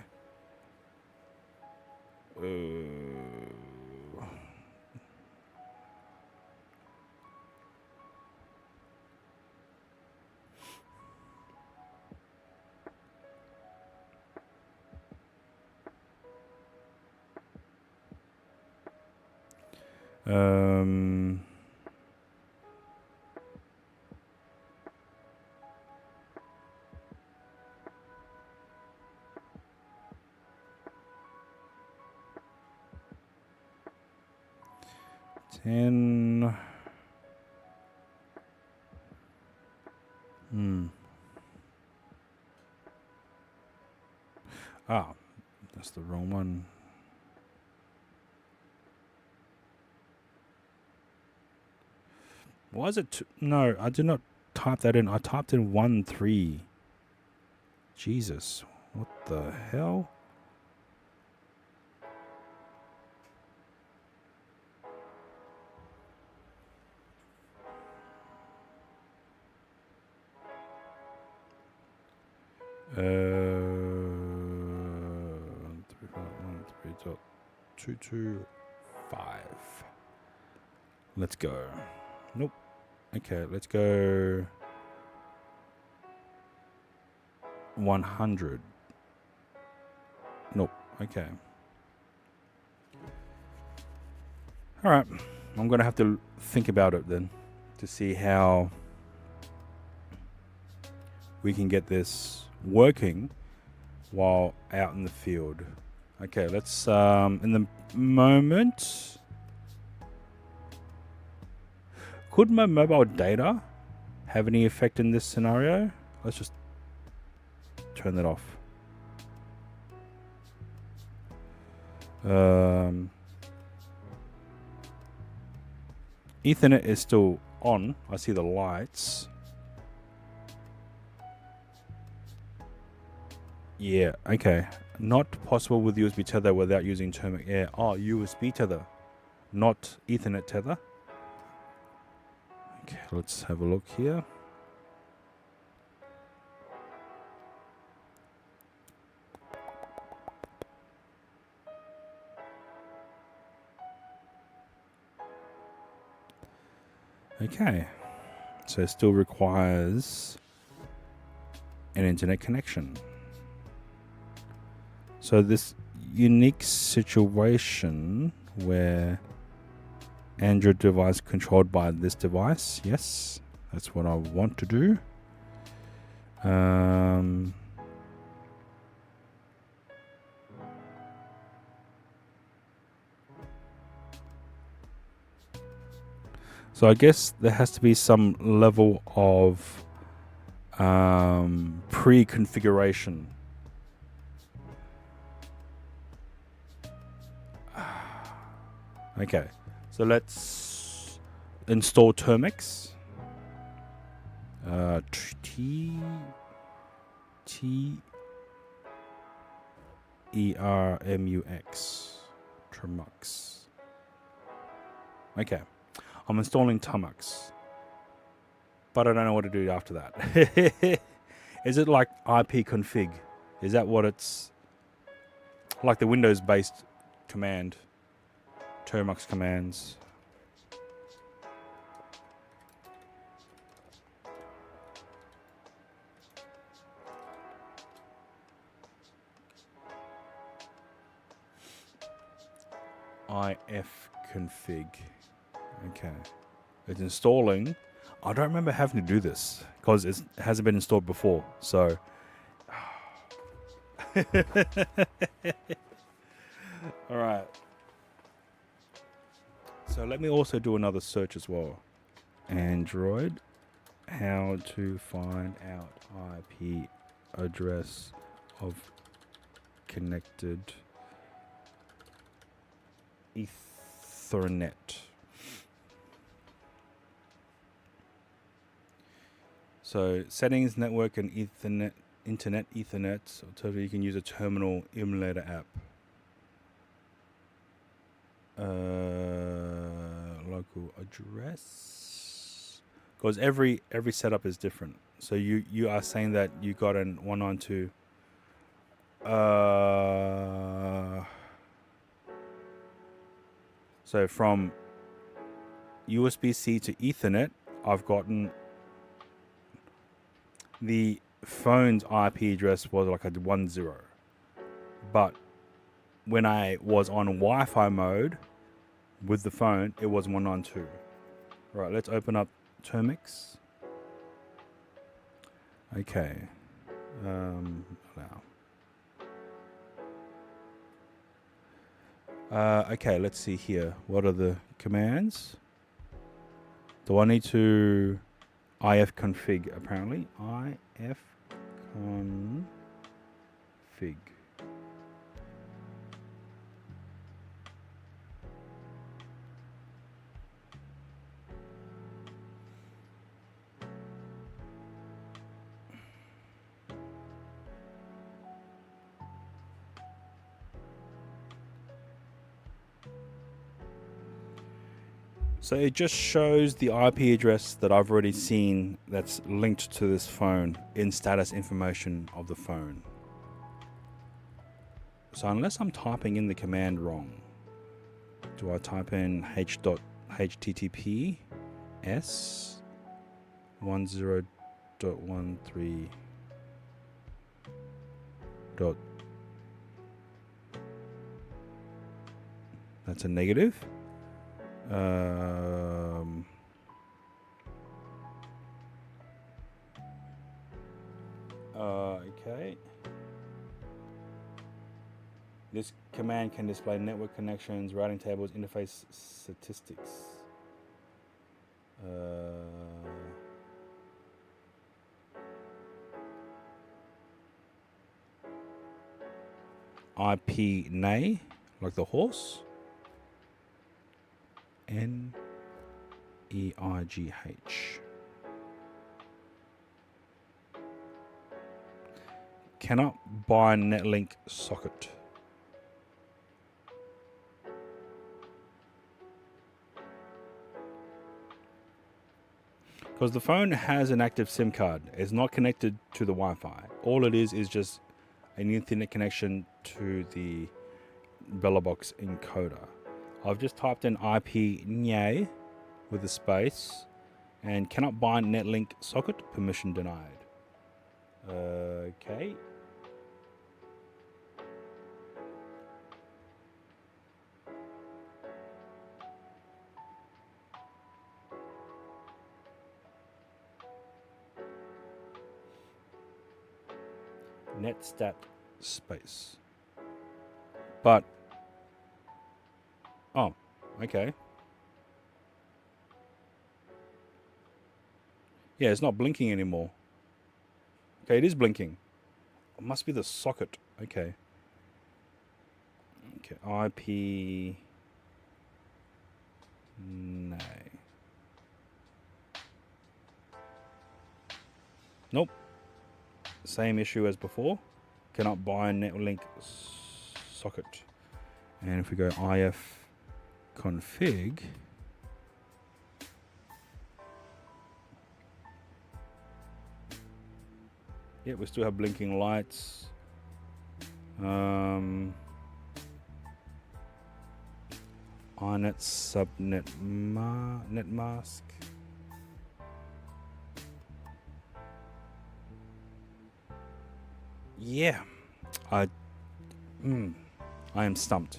Um. 10. Ah, that's the wrong one. Why is it? No, I did not type that in. I typed in 1.3. Jesus, what the hell? 225. Let's go. Nope. Okay, let's go 100. Nope. Okay. All right. I'm going to have to think about it then to see how we can get this working while out in the field. Okay, let's in the moment, could my mobile data have any effect in this scenario? Let's just turn that off. Ethernet is still on. I see the lights. Yeah, okay. Not possible with USB tether without using thermic air. Oh, USB tether, not Ethernet tether. Okay, let's have a look here. Okay, so it still requires an internet connection. So this unique situation where Android device controlled by this device, yes, that's what I want to do. So I guess there has to be some level of pre-configuration. Okay, so let's install Termux. Termux. Termux. Okay, I'm installing Termux, but I don't know what to do after that. Is it like IP config? Is that what it's like, the Windows-based command? Termux commands. if config. Okay, it's installing. I don't remember having to do this because it hasn't been installed before. So all right. So let me also do another search as well. Android, how to find out IP address of connected Ethernet. So settings, network, and Ethernet, internet Ethernet. So you can use a terminal emulator app. Local address, because every setup is different. So you are saying that you got an 192. So from USB-C to Ethernet, I've gotten the phone's IP address was like a 10, but when I was on Wi-Fi mode with the phone, it was 192. Right, let's open up Termux. Okay. Okay, let's see here. What are the commands? Do I need to if config? Apparently, if config. So it just shows the IP address that I've already seen that's linked to this phone in status information of the phone. So unless I'm typing in the command wrong, Do I type in h.https 10.13 dot, that's a negative. Okay. This command can display network connections, routing tables, interface statistics. IP nay, like the horse. NEIGH. Cannot bind netlink socket. Because the phone has an active SIM card. It's not connected to the Wi-Fi. All it is just an Ethernet connection to the Bellabox encoder. I've just typed in IP NY with a space and cannot bind netlink socket, permission denied. Okay. Netstat space. But, oh, okay. Yeah, it's not blinking anymore. Okay, it is blinking. It must be the socket. Okay. Okay, IP. No. Nope. Same issue as before. Cannot bind netlink socket. And if we go if config, yeah, we still have blinking lights. iNet subnet net mask. Yeah, I am stumped.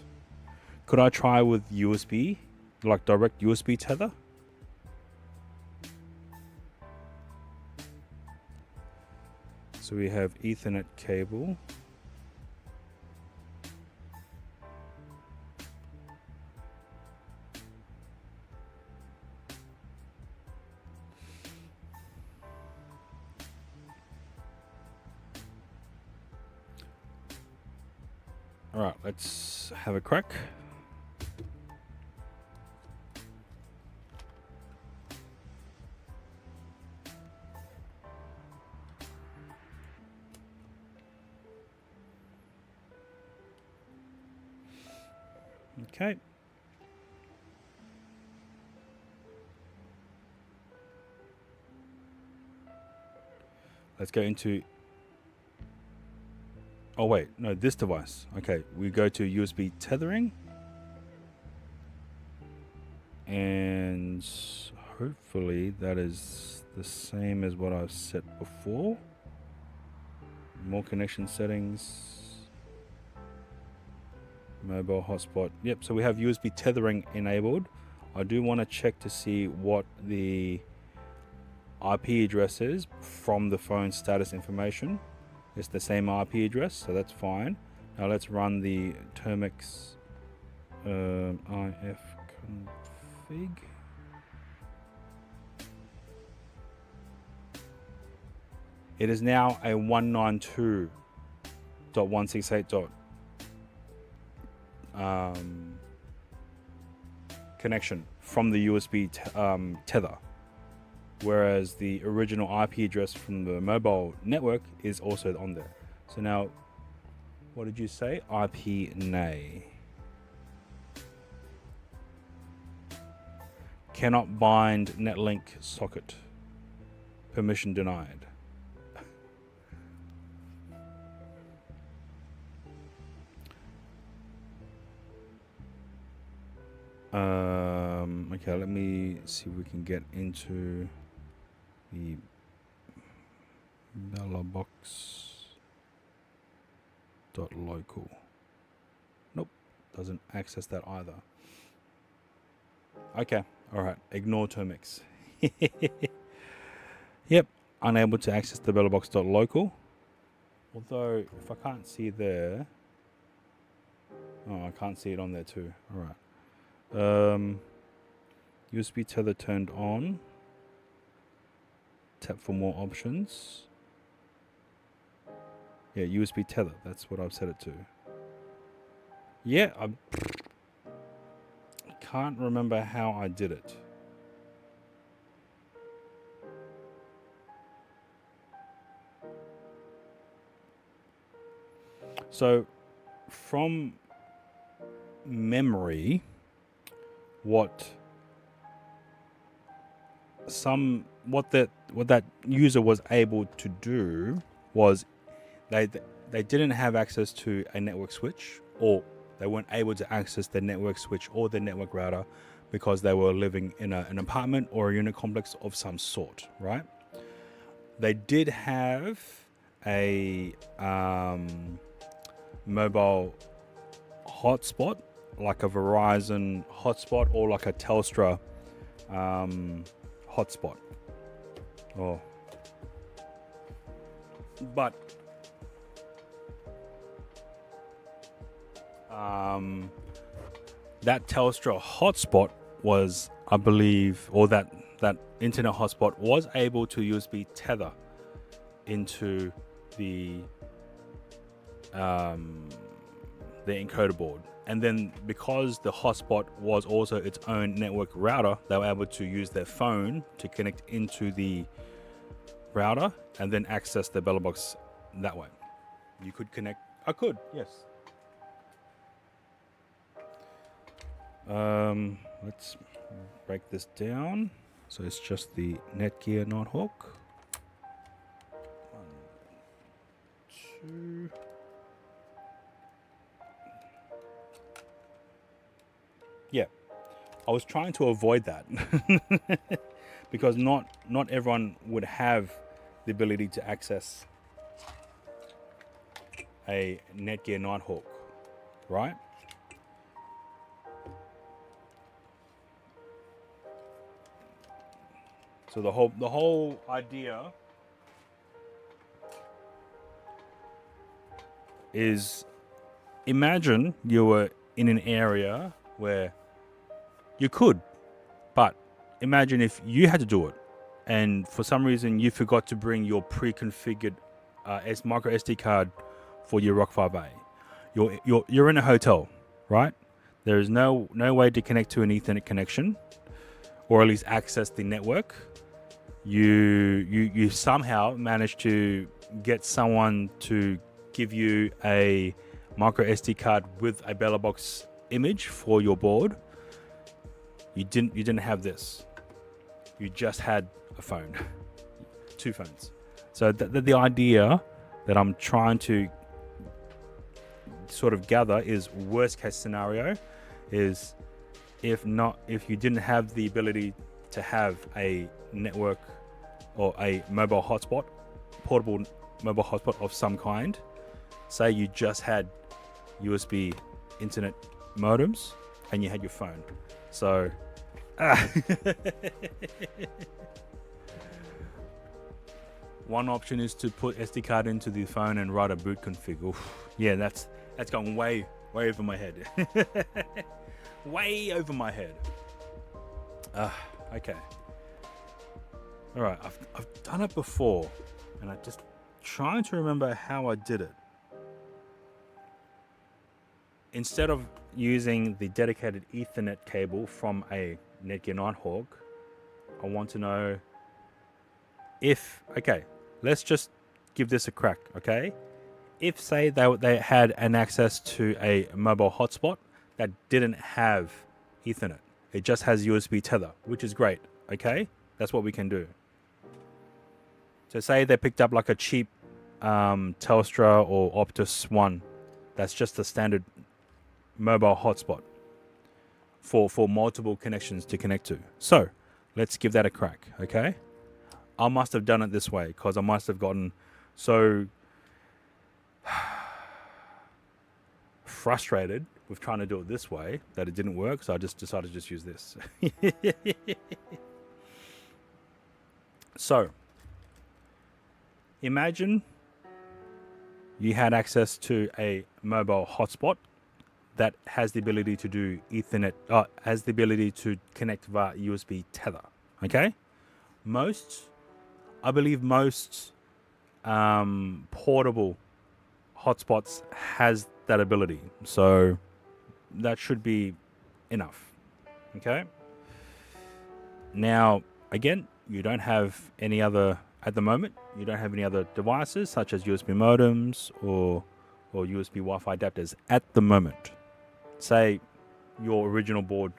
Could I try with USB, like direct USB tether? So we have Ethernet cable. All right, let's have a crack. Okay. Let's go into, oh wait, no, this device. Okay, we go to USB tethering. And hopefully that is the same as what I've set before. More connection settings. Mobile hotspot. Yep, so we have USB tethering enabled. I do want to check to see what the IP address is from the phone status information. It's the same IP address, so that's fine. Now let's run the Termix if config. It is now a 192.168. Connection from the USB tether, whereas the original IP address from the mobile network is also on there. So now, what did you say? IP nay. Cannot bind netlink socket. Permission denied. Okay, let me see if we can get into the BellaBox.local. Nope, doesn't access that either. Okay, all right, ignore Termix. Yep, unable to access the BellaBox.local. Although, if I can't see there, oh, I can't see it on there too. All right. USB tether turned on. Tap for more options. Yeah, USB tether. That's what I've set it to. Yeah, I can't remember how I did it. So, from memory, what that user was able to do was they didn't have access to a network switch, or they weren't able to access the network switch or the network router because they were living in an apartment or a unit complex of some sort, right? They did have a mobile hotspot, like a Verizon hotspot or like a Telstra hotspot. Oh, but that Telstra hotspot was, I believe, or that internet hotspot was able to USB tether into the encoder board. And then because the hotspot was also its own network router, they were able to use their phone to connect into the router and then access the BellaBox that way. You could connect. I could, yes. Let's break this down. So it's just the Netgear Nighthawk. 1, 2. Yeah, I was trying to avoid that because not everyone would have the ability to access a Netgear Nighthawk, right? So the whole idea is, imagine you were in an area where you could, but imagine if you had to do it and for some reason you forgot to bring your pre-configured micro SD card for your Rock 5A. You're in a hotel, right? There is no way to connect to an Ethernet connection, or at least access the network. You somehow managed to get someone to give you a micro SD card with a BellaBox image for your board. You didn't have this. You just had a phone, 2 phones. So the idea that I'm trying to sort of gather is, worst case scenario is if you didn't have the ability to have a network or a mobile hotspot, portable mobile hotspot of some kind. Say you just had USB internet modems and you had your phone. So one option is to put SD card into the phone and write a boot config. Oof. Yeah, that's gone way over my head. Way over my head. Okay. All right, I've done it before, and I'm just trying to remember how I did it. Instead of using the dedicated Ethernet cable from a Netgear Nighthawk, I want to know if, okay, let's just give this a crack, okay? If, say, they had an access to a mobile hotspot that didn't have Ethernet, it just has USB tether, which is great, okay? That's what we can do. So say they picked up like a cheap Telstra or Optus one. That's just a standard mobile hotspot. for multiple connections to connect to. So let's give that a crack, okay? I must have done it this way because I must have gotten so frustrated with trying to do it this way that it didn't work, so I just decided to just use this. So imagine you had access to a mobile hotspot that has the ability to do Ethernet, has the ability to connect via USB tether. Okay, I believe most portable hotspots has that ability, so that should be enough. Okay. Now, again, you don't have any other at the moment. You don't have any other devices such as USB modems or USB Wi-Fi adapters at the moment. Say your original board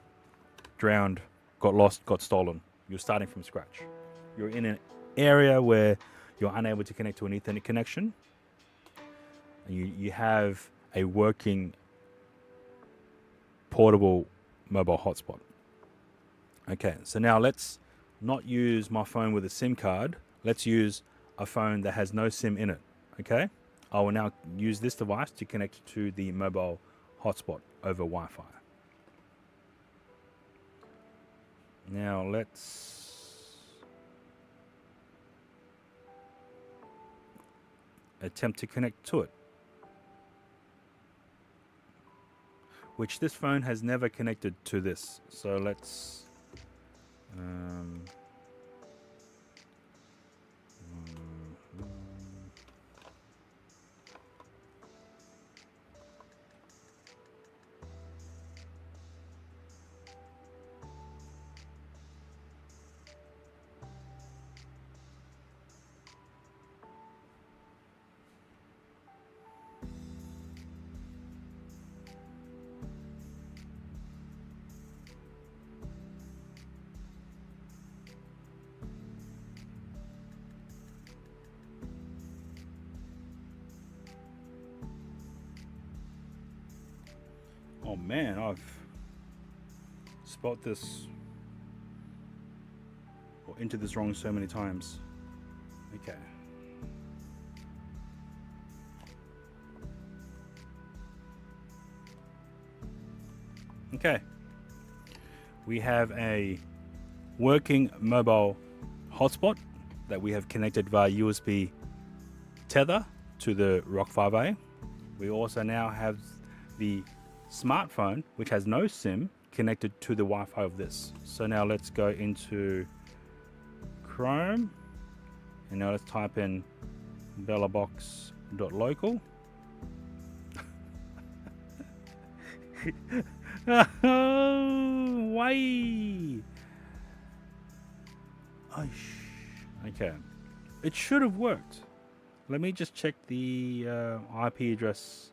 drowned, got lost, got stolen. You're starting from scratch. You're in an area where you're unable to connect to an Ethernet connection. And you have a working portable mobile hotspot. Okay, so now let's not use my phone with a SIM card. Let's use a phone that has no SIM in it. Okay, I will now use this device to connect to the mobile hotspot over Wi-Fi. Now let's attempt to connect to it, which this phone has never connected to this. So let's oh man, I've spelt this or entered this wrong so many times. Okay. Okay. We have a working mobile hotspot that we have connected via USB tether to the Rock 5A. We also now have the smartphone, which has no SIM, connected to the Wi-Fi of this. So now let's go into Chrome, and now let's type in bellabox.local. Why? Okay, it should have worked. Let me just check the IP address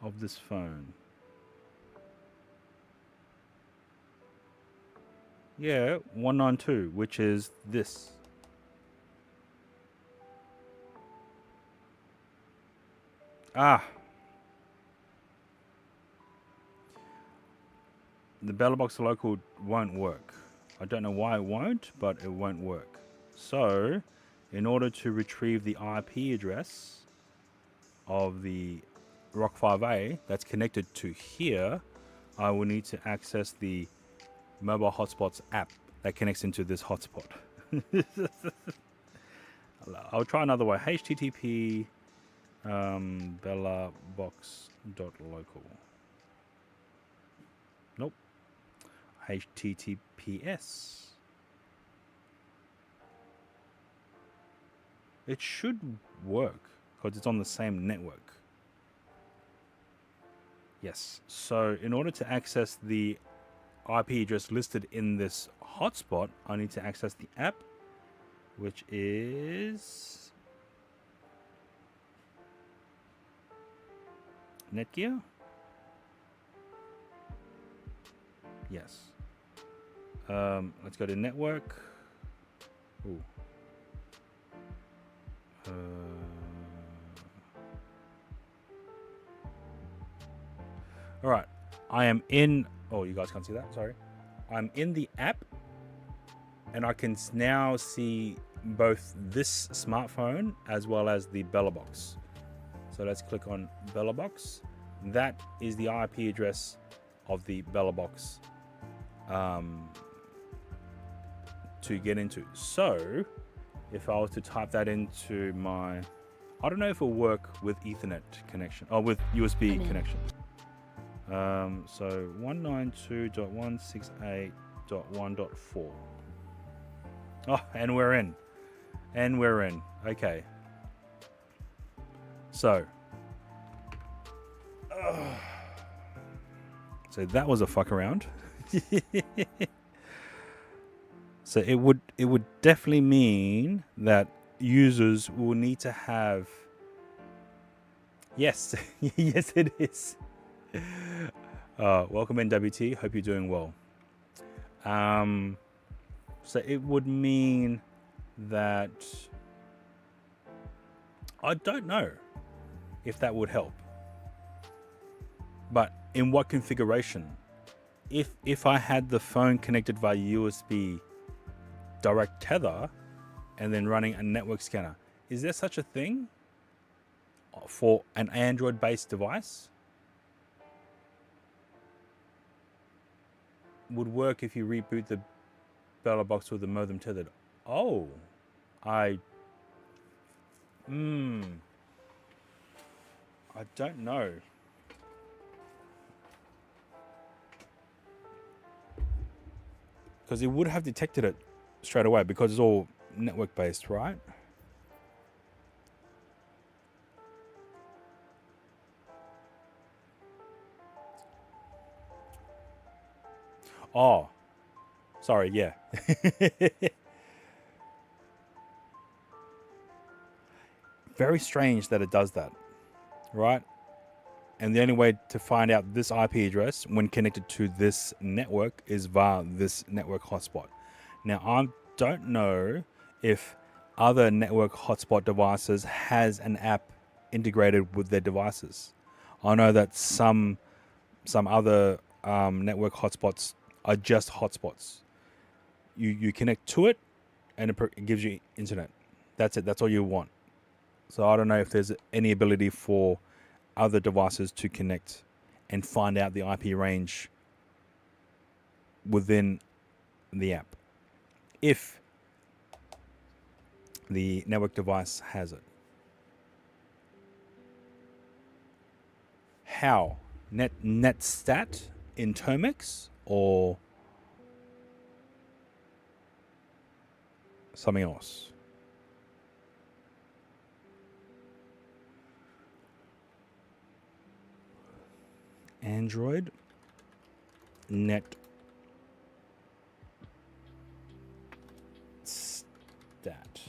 of this phone. Yeah, 192, which is this. Ah. The BellaBox local won't work. I don't know why it won't, but it won't work. So, in order to retrieve the IP address of the Rock 5A that's connected to here, I will need to access the mobile hotspots app that connects into this hotspot. I'll try another way. HTTP bellabox.local. Nope. HTTPS. It should work because it's on the same network. Yes. So in order to access the IP address listed in this hotspot, I need to access the app, which is Netgear. Yes. Let's go to network. Ooh. All right. I am in Oh, you guys can't see that. Sorry. I'm in the app, and I can now see both this smartphone as well as the Bella box. So let's click on Bella box. That is the IP address of the Bella box to get into. So if I was to type that into my, I don't know if it'll work with Ethernet connection or with USB connection. So 192.168.1.4. Oh, and we're in. Okay. So that was a fuck around. So it would definitely mean that users will need to have. Yes, yes it is. Welcome in WT. Hope you're doing well. So it would mean that I don't know if that would help. But in what configuration? If I had the phone connected via USB direct tether and then running a network scanner, is there such a thing for an Android based device? Would work if you reboot the Bella box with the modem tethered. Oh, I don't know. Because it would have detected it straight away because it's all network based, right? Oh, sorry, yeah. Very strange that it does that, right? And the only way to find out this IP address when connected to this network is via this network hotspot. Now, I don't know if other network hotspot devices has an app integrated with their devices. I know that some other network hotspots are just hotspots. You connect to it and it gives you internet. That's it. That's all you want. So I don't know if there's any ability for other devices to connect and find out the IP range within the app if the network device has it. How? Netstat in Termex or something else? Android net stat.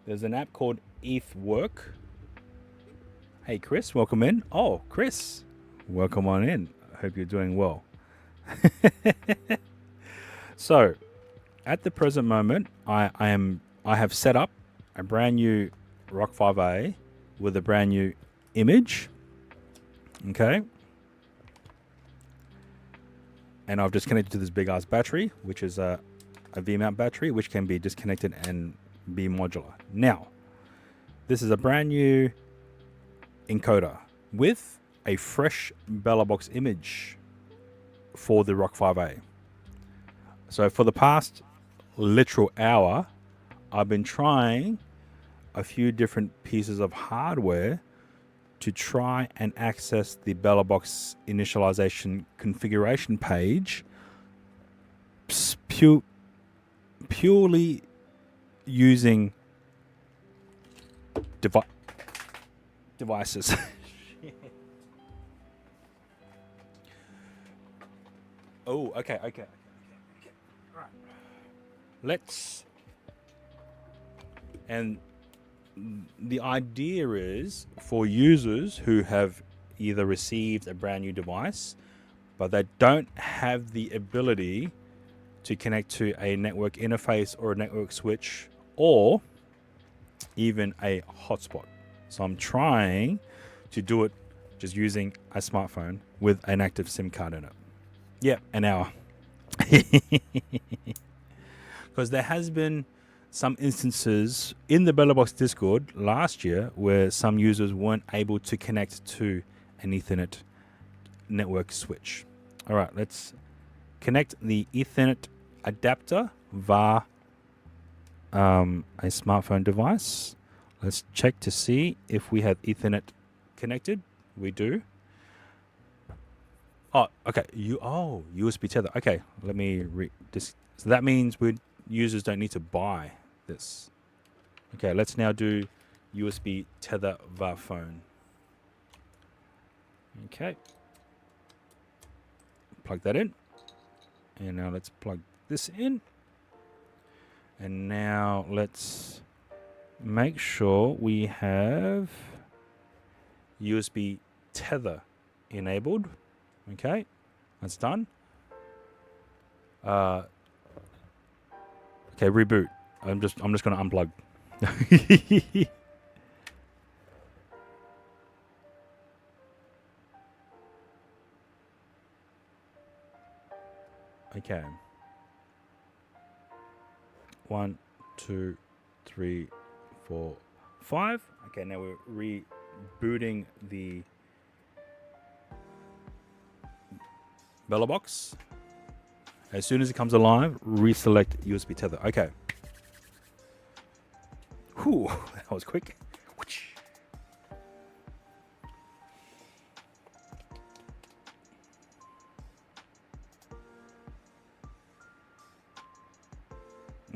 There's an app called ETHWork. Hey Chris, welcome in. Oh, Chris, welcome on in. I hope you're doing well. So, at the present moment, I have set up a brand new Rock 5A with a brand new image. Okay. And I've just connected to this big ass battery, which is a V-mount battery, which can be disconnected and be modular. Now, this is a brand new encoder with a fresh Bella box image for the Rock 5A. So for the past literal hour, I've been trying a few different pieces of hardware to try and access the Bella box initialization configuration page purely using devices. Oh, okay. Right. And the idea is for users who have either received a brand new device, but they don't have the ability to connect to a network interface or a network switch or even a hotspot. So I'm trying to do it just using a smartphone with an active SIM card in it. Yeah, an hour. Because there has been some instances in the BellerBox Discord last year where some users weren't able to connect to an Ethernet network switch. All right, let's connect the Ethernet adapter via a smartphone device. Let's check to see if we have Ethernet connected. We do. Oh, okay. USB tether. Okay, let me so that means users don't need to buy this. Okay, let's now do USB tether via phone. Okay. Plug that in. And now let's plug this in. And now let's make sure we have USB tether enabled. Okay, that's done. Okay, reboot. I'm just going to unplug. Okay. 1, 2, 3, 4, 5. Okay, now we're rebooting the BellerBox. As soon as it comes alive, reselect USB tether. Okay. Whew, that was quick.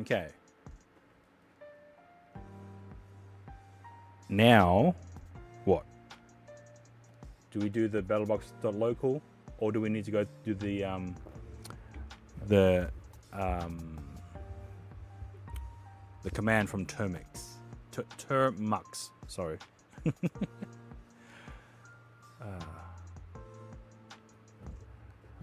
Okay. Now, what? Do we do the BellerBox.local, or do we need to go do the command from Termux? Termux, sorry.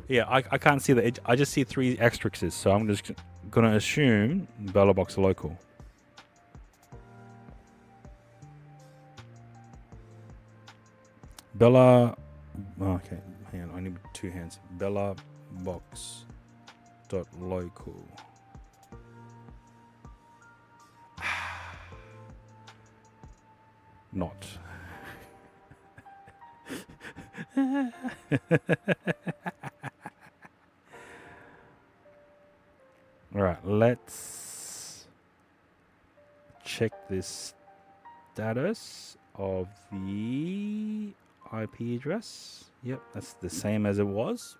Yeah, I can't see the. I just see 3 asterisks, so I'm just gonna assume BellerBox.local. Okay, hang on, I need 2 hands. BellerBox.local. Not. All right, let's check this status of the IP address. Yep, that's the same as it was.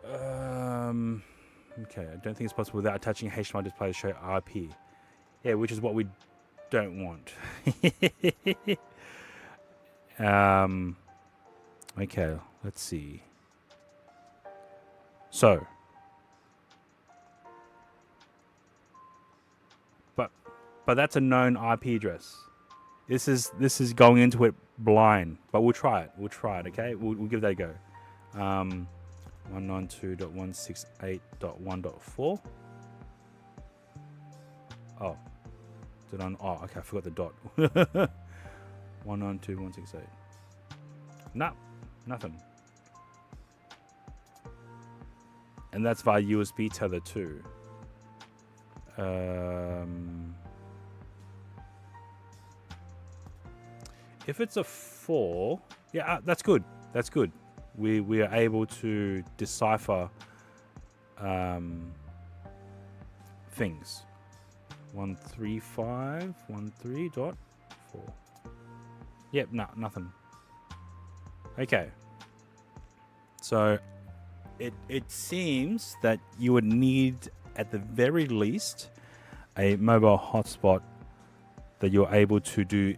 Okay, I don't think it's possible without attaching a HDMI display to show IP. Yeah, which is what we don't want. Okay, let's see. So, but that's a known IP address. This is going into it blind, but we'll try it. Okay, we'll give that a go. 192.168.1.4. Oh, okay, I forgot the dot. 192.168. No, nothing. And that's via USB tether too. If it's a 4, yeah, that's good. That's good. We are able to decipher things. 135.13.4. Yep, no, nothing. Okay. So it seems that you would need, at the very least, a mobile hotspot that you're able to do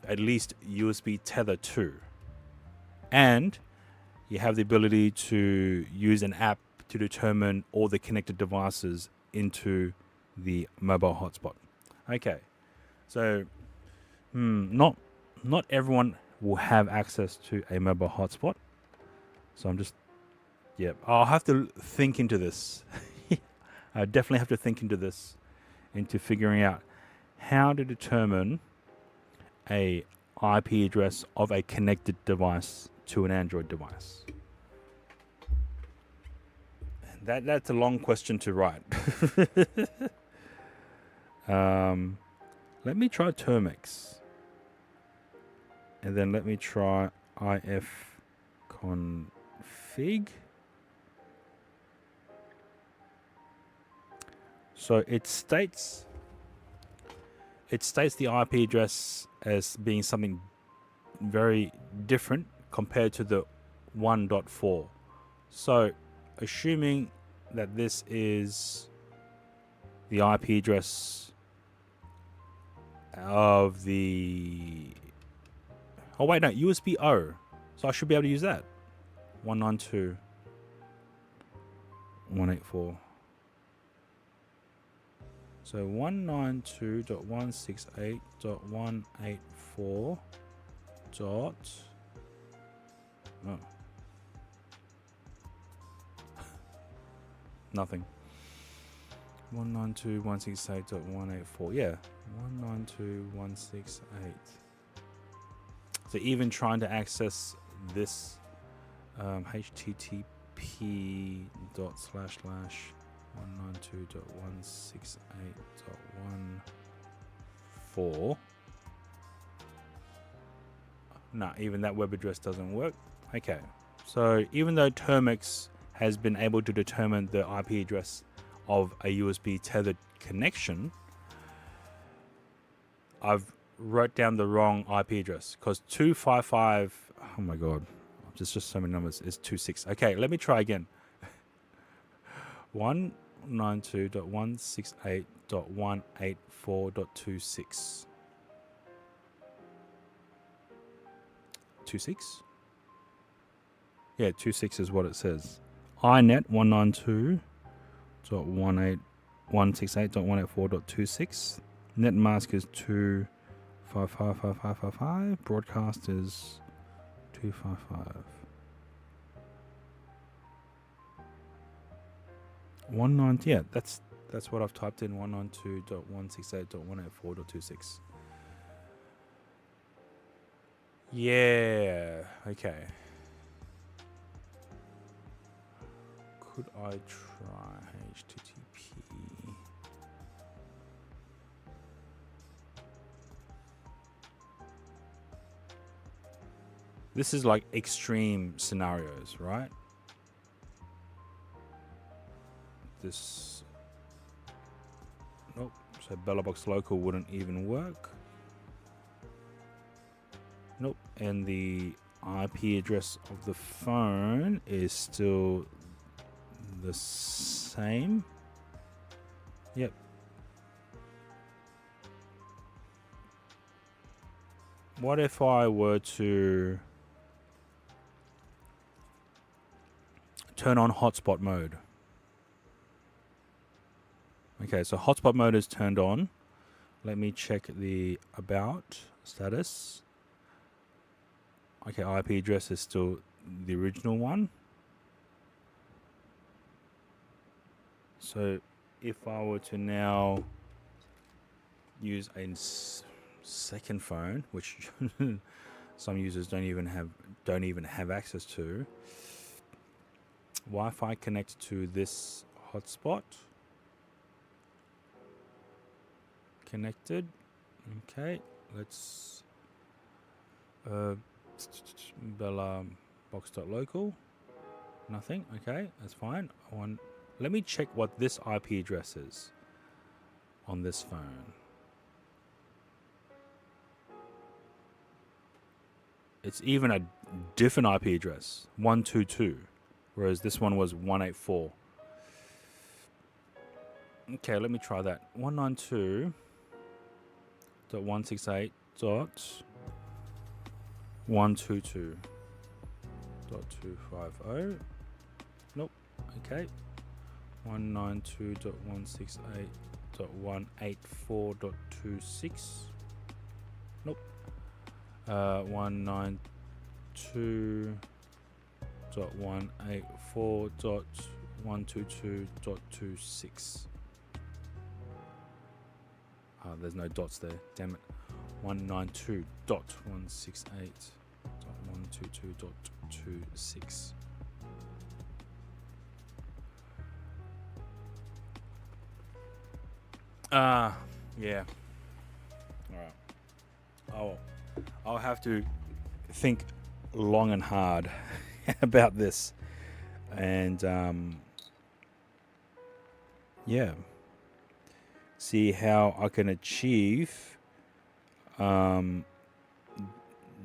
at least USB tether to. And you have the ability to use an app to determine all the connected devices into the mobile hotspot. Okay. So, not everyone will have access to a mobile hotspot. So I'm just, I'll have to think into this. I definitely have to think into this, into figuring out how to determine a IP address of a connected device to an Android device? That's a long question to write. Let me try Termix. And then let me try ifconfig. So it states the IP address as being something very different compared to the 1.4. So assuming that this is the IP address of the... Oh wait, no, USB O. So I should be able to use that. 192.184. So 192.168.184 dot... Oh. Nothing. 192.168.184. Yeah. 192.168. So even trying to access this http dot slash 192.168.1.4. Nah, even that web address doesn't work. Okay. So even though Termix has been able to determine the IP address of a USB tethered connection, I've wrote down the wrong IP address because 255, oh my god, there's just so many numbers, is 26. Okay, let me try again. 192.168.184.26. 26? Yeah, 26 is what it says. iNet 192.168.184.26. Netmask is 2555555. Broadcast is 255. 190. Yeah, that's what I've typed in. 192.168.184.26. Yeah. Okay. Could I try HTTP? This is like extreme scenarios, right? This, nope. So BellaBox Local wouldn't even work. Nope. And the IP address of the phone is still the same. Yep. What if I were to turn on hotspot mode? Okay, so hotspot mode is turned on. Let me check the about status. Okay, IP address is still the original one. So if I were to now use a second phone, which some users don't even have access to, Wi-Fi connect to this hotspot. Connected. Okay, let's BellaBox.local. Nothing. Okay, that's fine. Let me check what this IP address is on this phone. It's even a different IP address, 122, whereas this one was 184. Okay, let me try that. 192.168.122.250. Nope. Okay. 192.168.184.26. Nope. 192.184.122.26. There's no dots there. Damn it. 192.168.122.26. Yeah. All right. I'll have to think long and hard about this, and yeah, see how I can achieve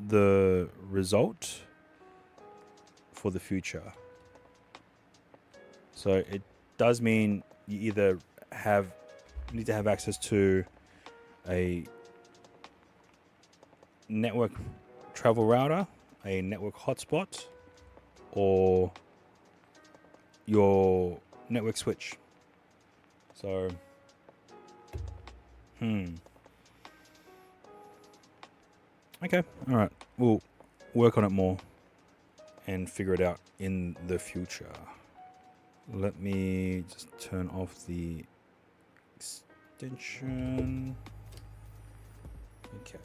the result for the future. So it does mean you either need to have access to a network travel router, a network hotspot, or your network switch. So, okay, all right. We'll work on it more and figure it out in the future. Let me just turn off the extension. Okay.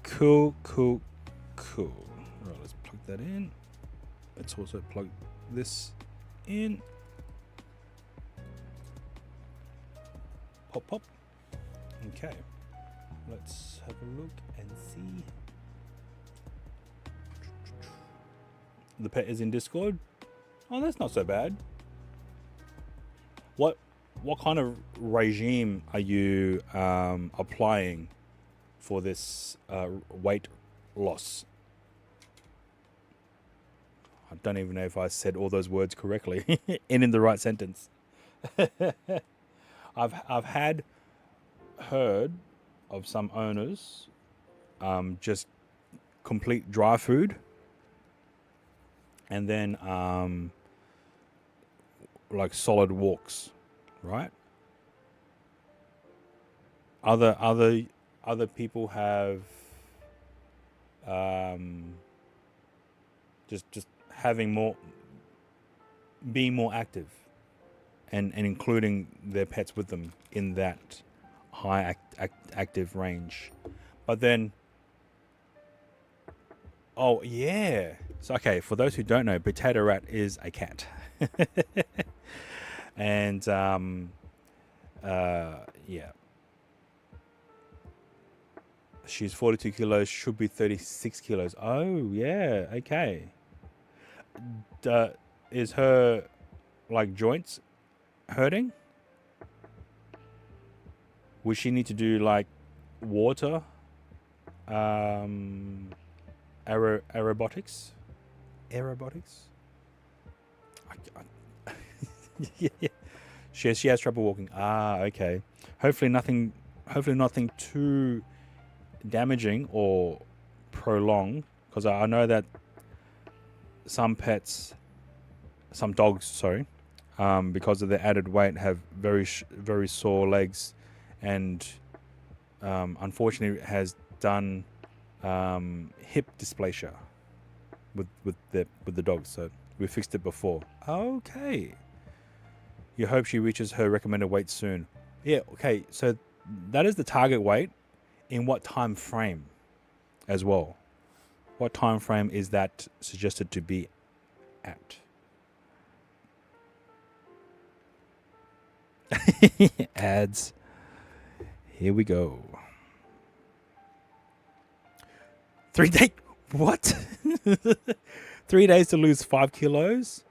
Cool. Right, let's plug that in. Let's also plug this in. Pop. Okay. Let's have a look and see. The pet is in Discord. Oh, that's not so bad. What kind of regime are you applying for this weight loss? I don't even know if I said all those words correctly and in the right sentence. I've heard of some owners just complete dry food and then like solid walks, right? Other people have just having being more active and including their pets with them in that high active range. But then, oh yeah, so okay, for those who don't know, Potato Rat is a cat. And yeah, she's 42 kilos, should be 36 kilos. Oh yeah, okay. Is her like joints hurting? Would she need to do like water aerobotics? Yeah. She has trouble walking. Okay. Hopefully nothing too damaging or prolonged, because I know that some dogs, because of their added weight, have very sore legs, and unfortunately has done hip dysplasia with the dogs. So we fixed it before. Okay. You hope she reaches her recommended weight soon. Yeah. Okay. So that is the target weight. In what time frame, as well? What time frame is that suggested to be at? Ads. Here we go. 3 days. What? 3 days to lose 5 kilos?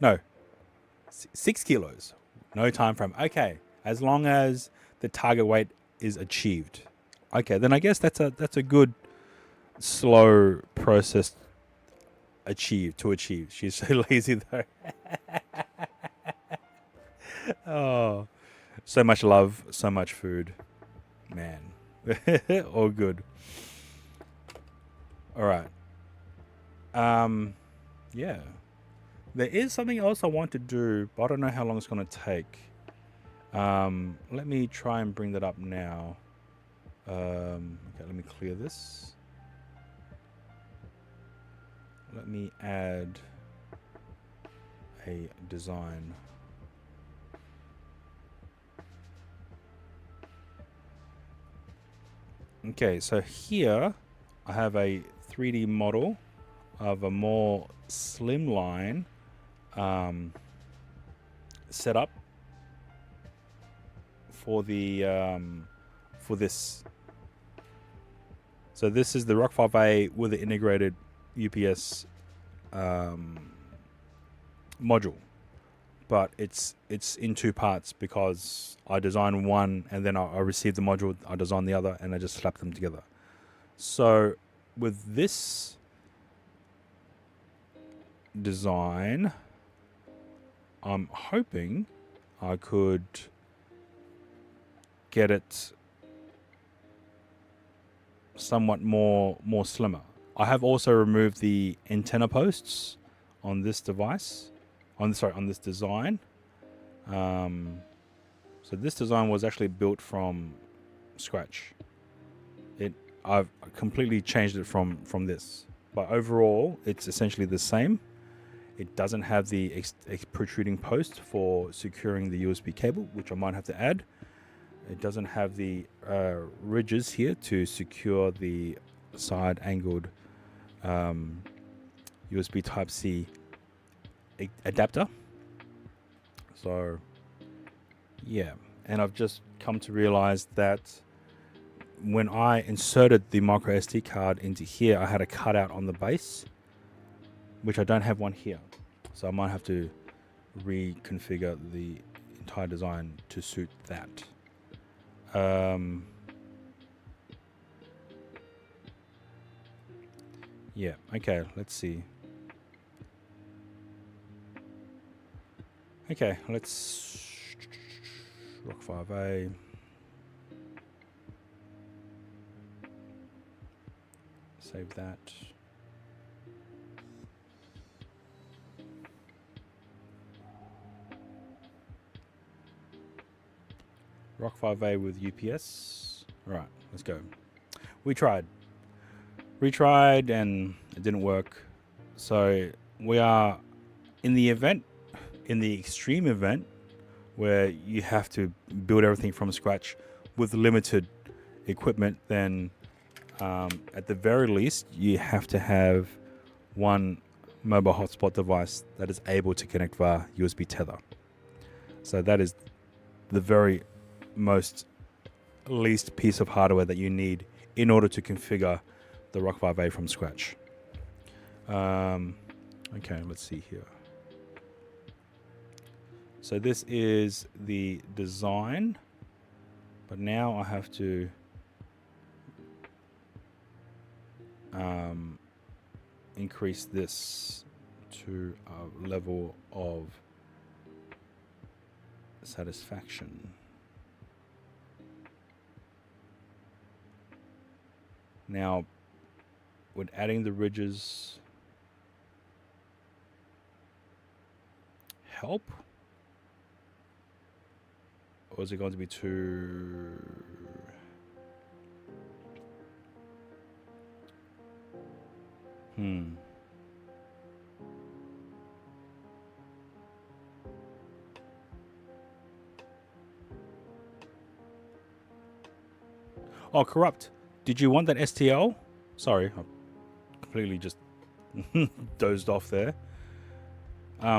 No. 6 kilos. No time frame. Okay. As long as the target weight is achieved. Okay, then I guess that's a good slow process to achieve. She's so lazy though. Oh, so much love, so much food, man. All good. All right. Yeah. There is something else I want to do, but I don't know how long it's going to take. Let me try and bring that up now. Okay, let me clear this. Let me add a design. Okay, so here I have a 3D model of a more slimline setup for the for this. So this is the Rock 5A with the integrated UPS module, but it's in two parts because I designed one and then I received the module, I designed the other, and I just slapped them together. So with this design, I'm hoping I could get it somewhat more slimmer. I have also removed the antenna posts on this device, on this design. So this design was actually built from scratch. I've completely changed it from this, but overall it's essentially the same. It doesn't have the protruding post for securing the USB cable, which I might have to add. It doesn't have the ridges here to secure the side angled USB Type-C adapter. So yeah, and I've just come to realize that when I inserted the micro SD card into here, I had a cutout on the base, which I don't have one here. So I might have to reconfigure the entire design to suit that. Yeah, okay, let's see. Okay, let's Rock 5A. Save that. Rock 5A with UPS. All right, let's go. We retried, and it didn't work. So we are in the extreme event where you have to build everything from scratch with limited equipment. Then at the very least, you have to have one mobile hotspot device that is able to connect via USB tether. So that is the very most least piece of hardware that you need in order to configure the Rock 5A from scratch. Okay, let's see here. So this is the design, but now I have to increase this to a level of satisfaction. Now, would adding the ridges help? Or is it going to be too... Oh, corrupt. Did you want that STL? Sorry, I completely just dozed off there.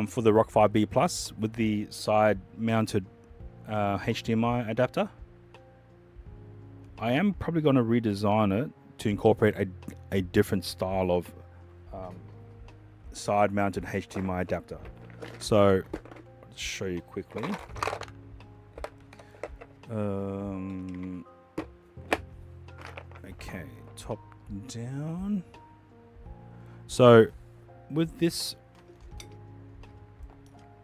For the Rock 5B Plus with the side-mounted HDMI adapter. I am probably going to redesign it to incorporate a different style of side-mounted HDMI adapter. So, I'll show you quickly. Okay, top down. So, with this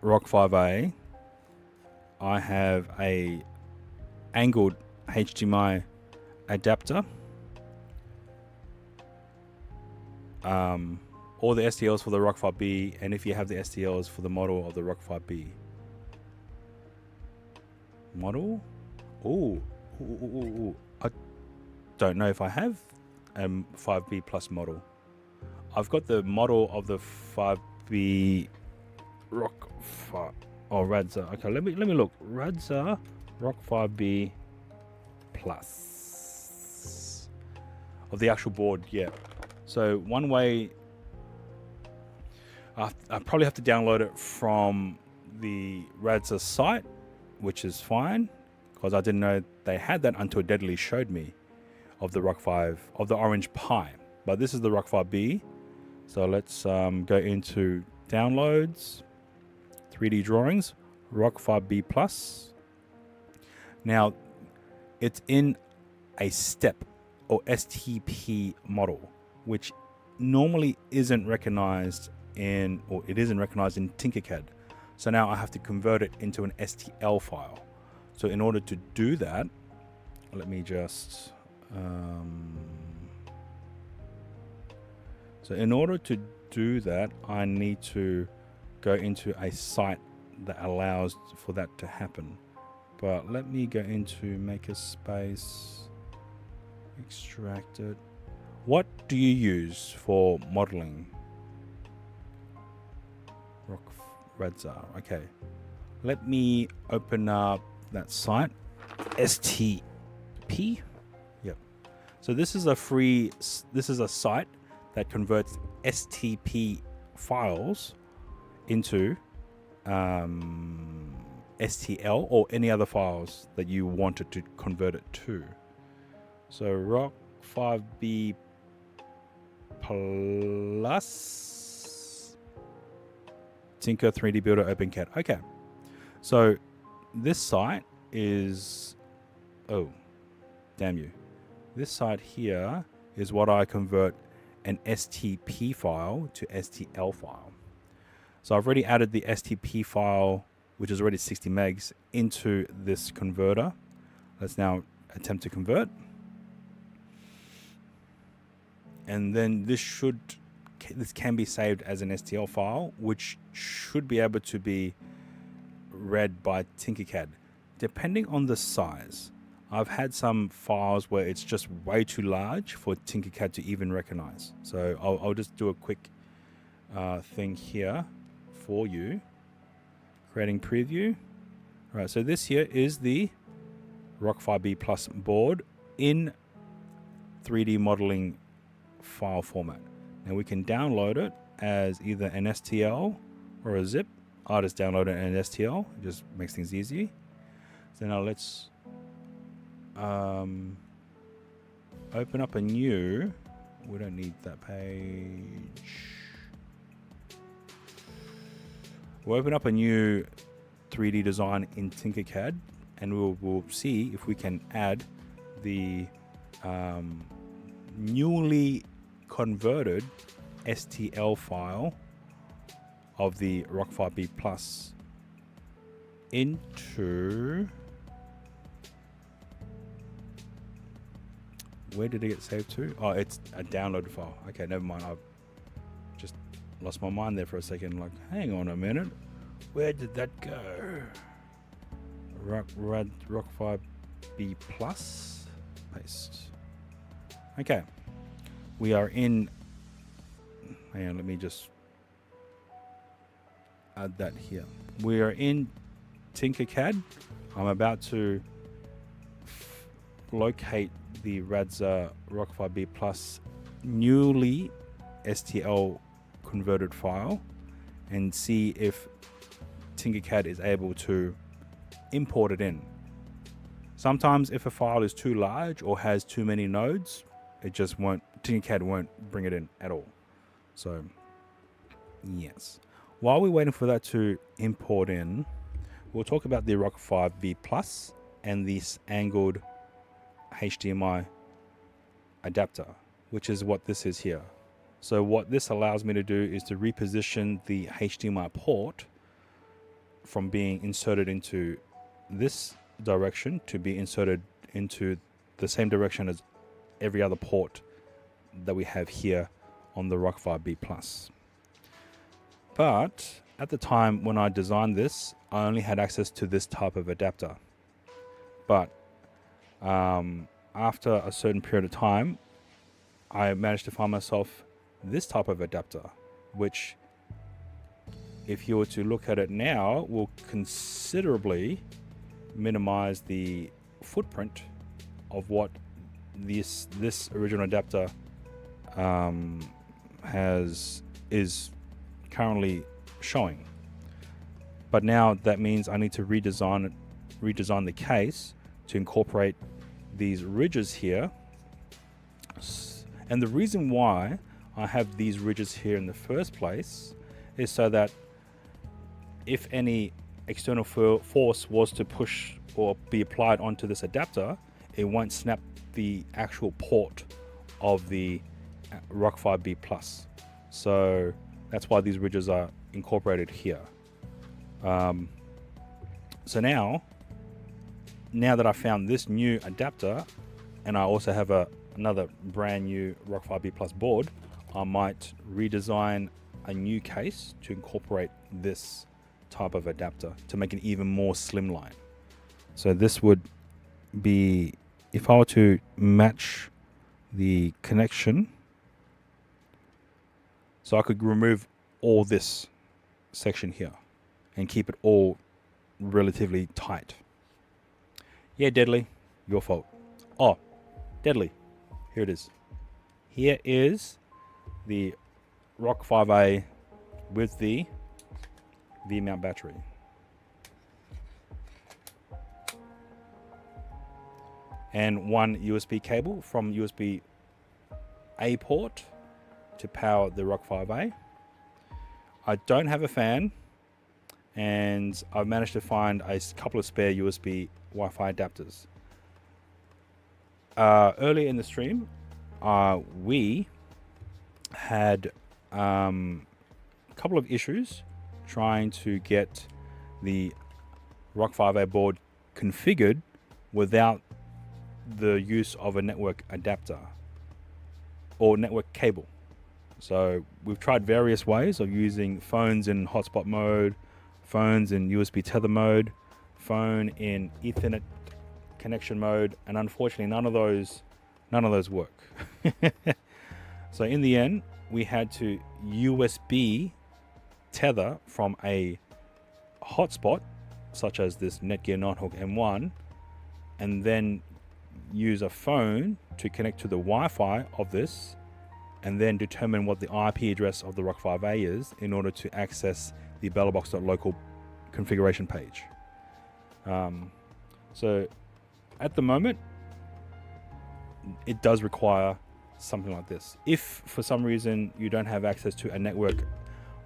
Rock 5A, I have a angled HDMI adapter. All the STLs for the Rock 5B, and if you have the STLs for the model of the Rock 5B. Model? Oh, I don't know if I have a 5B Plus model. I've got the model of the 5B Rock 5. Oh, Radza. Okay, let me look. Radza Rock 5B Plus. of the actual board yet. So one way, I probably have to download it from the Radza site, which is fine, because I didn't know they had that until Deadly showed me of the Rock 5, of the Orange Pi. But this is the Rock 5B. So let's go into downloads, 3D drawings, Rock 5B Plus. Now, it's in a step or STP model, which normally isn't recognized in, or it isn't recognized in Tinkercad. So now I have to convert it into an STL file. So in order to do that, let me just, so in order to do that, I need to go into a site that allows for that to happen. But let me go into Makerspace, extract it. What do you use for modeling? Radza. Okay. Let me open up that site. STP. Yep. So this is a site that converts STP files into STL or any other files that you wanted to convert it to. So Rock 5B Plus Tinker 3D Builder OpenCAD. Okay, so this site is, oh damn you, this site here is what I convert an STP file to STL file. So I've already added the STP file, which is already 60 megs, into this converter. Let's now attempt to convert. And then this can be saved as an STL file, which should be able to be read by Tinkercad, depending on the size. I've had some files where it's just way too large for Tinkercad to even recognize. So I'll just do a quick thing here for you. Creating preview. All right, so this here is the Rock 5B Plus board in 3D modeling file format. Now we can download it as either an STL or a zip. I'll just download it in an STL. It just makes things easy. So now let's open up a new, we don't need that page. We'll open up a new 3D design in Tinkercad, and we'll see if we can add the newly converted STL file of the Rock 5B Plus into, where did it get saved to? Oh, it's a download file. Okay, never mind. I've just lost my mind there for a second. Like, hang on a minute. Where did that go? Rock 5B Plus. Paste. Okay. We are in. Hang on, let me just add that here. We are in Tinkercad. I'm about to locate the Radza Rock 5B Plus newly STL converted file and see if Tinkercad is able to import it in. Sometimes if a file is too large or has too many nodes, it just won't, Tinkercad won't bring it in at all. So yes, while we're waiting for that to import in, we'll talk about the Rock 5B Plus and this angled HDMI adapter, which is what this is here. So what this allows me to do is to reposition the HDMI port from being inserted into this direction to be inserted into the same direction as every other port that we have here on the Rock 5B Plus. But at the time when I designed this, I only had access to this type of adapter. But after a certain period of time, I managed to find myself this type of adapter, which, if you were to look at it now, will considerably minimize the footprint of what this original adapter is currently showing. But now that means I need to redesign the case to incorporate these ridges here. And the reason why I have these ridges here in the first place is so that if any external force was to push or be applied onto this adapter, it won't snap the actual port of the Rock 5B Plus. So that's why these ridges are incorporated here. So now that I found this new adapter, and I also have another brand new Rock 5B Plus board, I might redesign a new case to incorporate this type of adapter to make it even more slimline. So this would be, if I were to match the connection, so I could remove all this section here and keep it all relatively tight. Yeah, Deadly, your fault. Oh, Deadly, here it is. Here is the Rock 5A with the V-mount battery. And one USB cable from USB A port to power the Rock 5A. I don't have a fan, and I've managed to find a couple of spare USB Wi-Fi adapters. Earlier in the stream, we had a couple of issues trying to get the Rock 5A board configured without the use of a network adapter or network cable. So we've tried various ways of using phones in hotspot mode, phones in USB tether mode, phone in Ethernet connection mode, and unfortunately none of those work. So in the end, we had to USB tether from a hotspot such as this Netgear Nighthawk M1, and then use a phone to connect to the Wi-Fi of this, and then determine what the IP address of the Rock 5A is in order to access the BellaBox.local configuration page. So at the moment, it does require something like this. If for some reason you don't have access to a network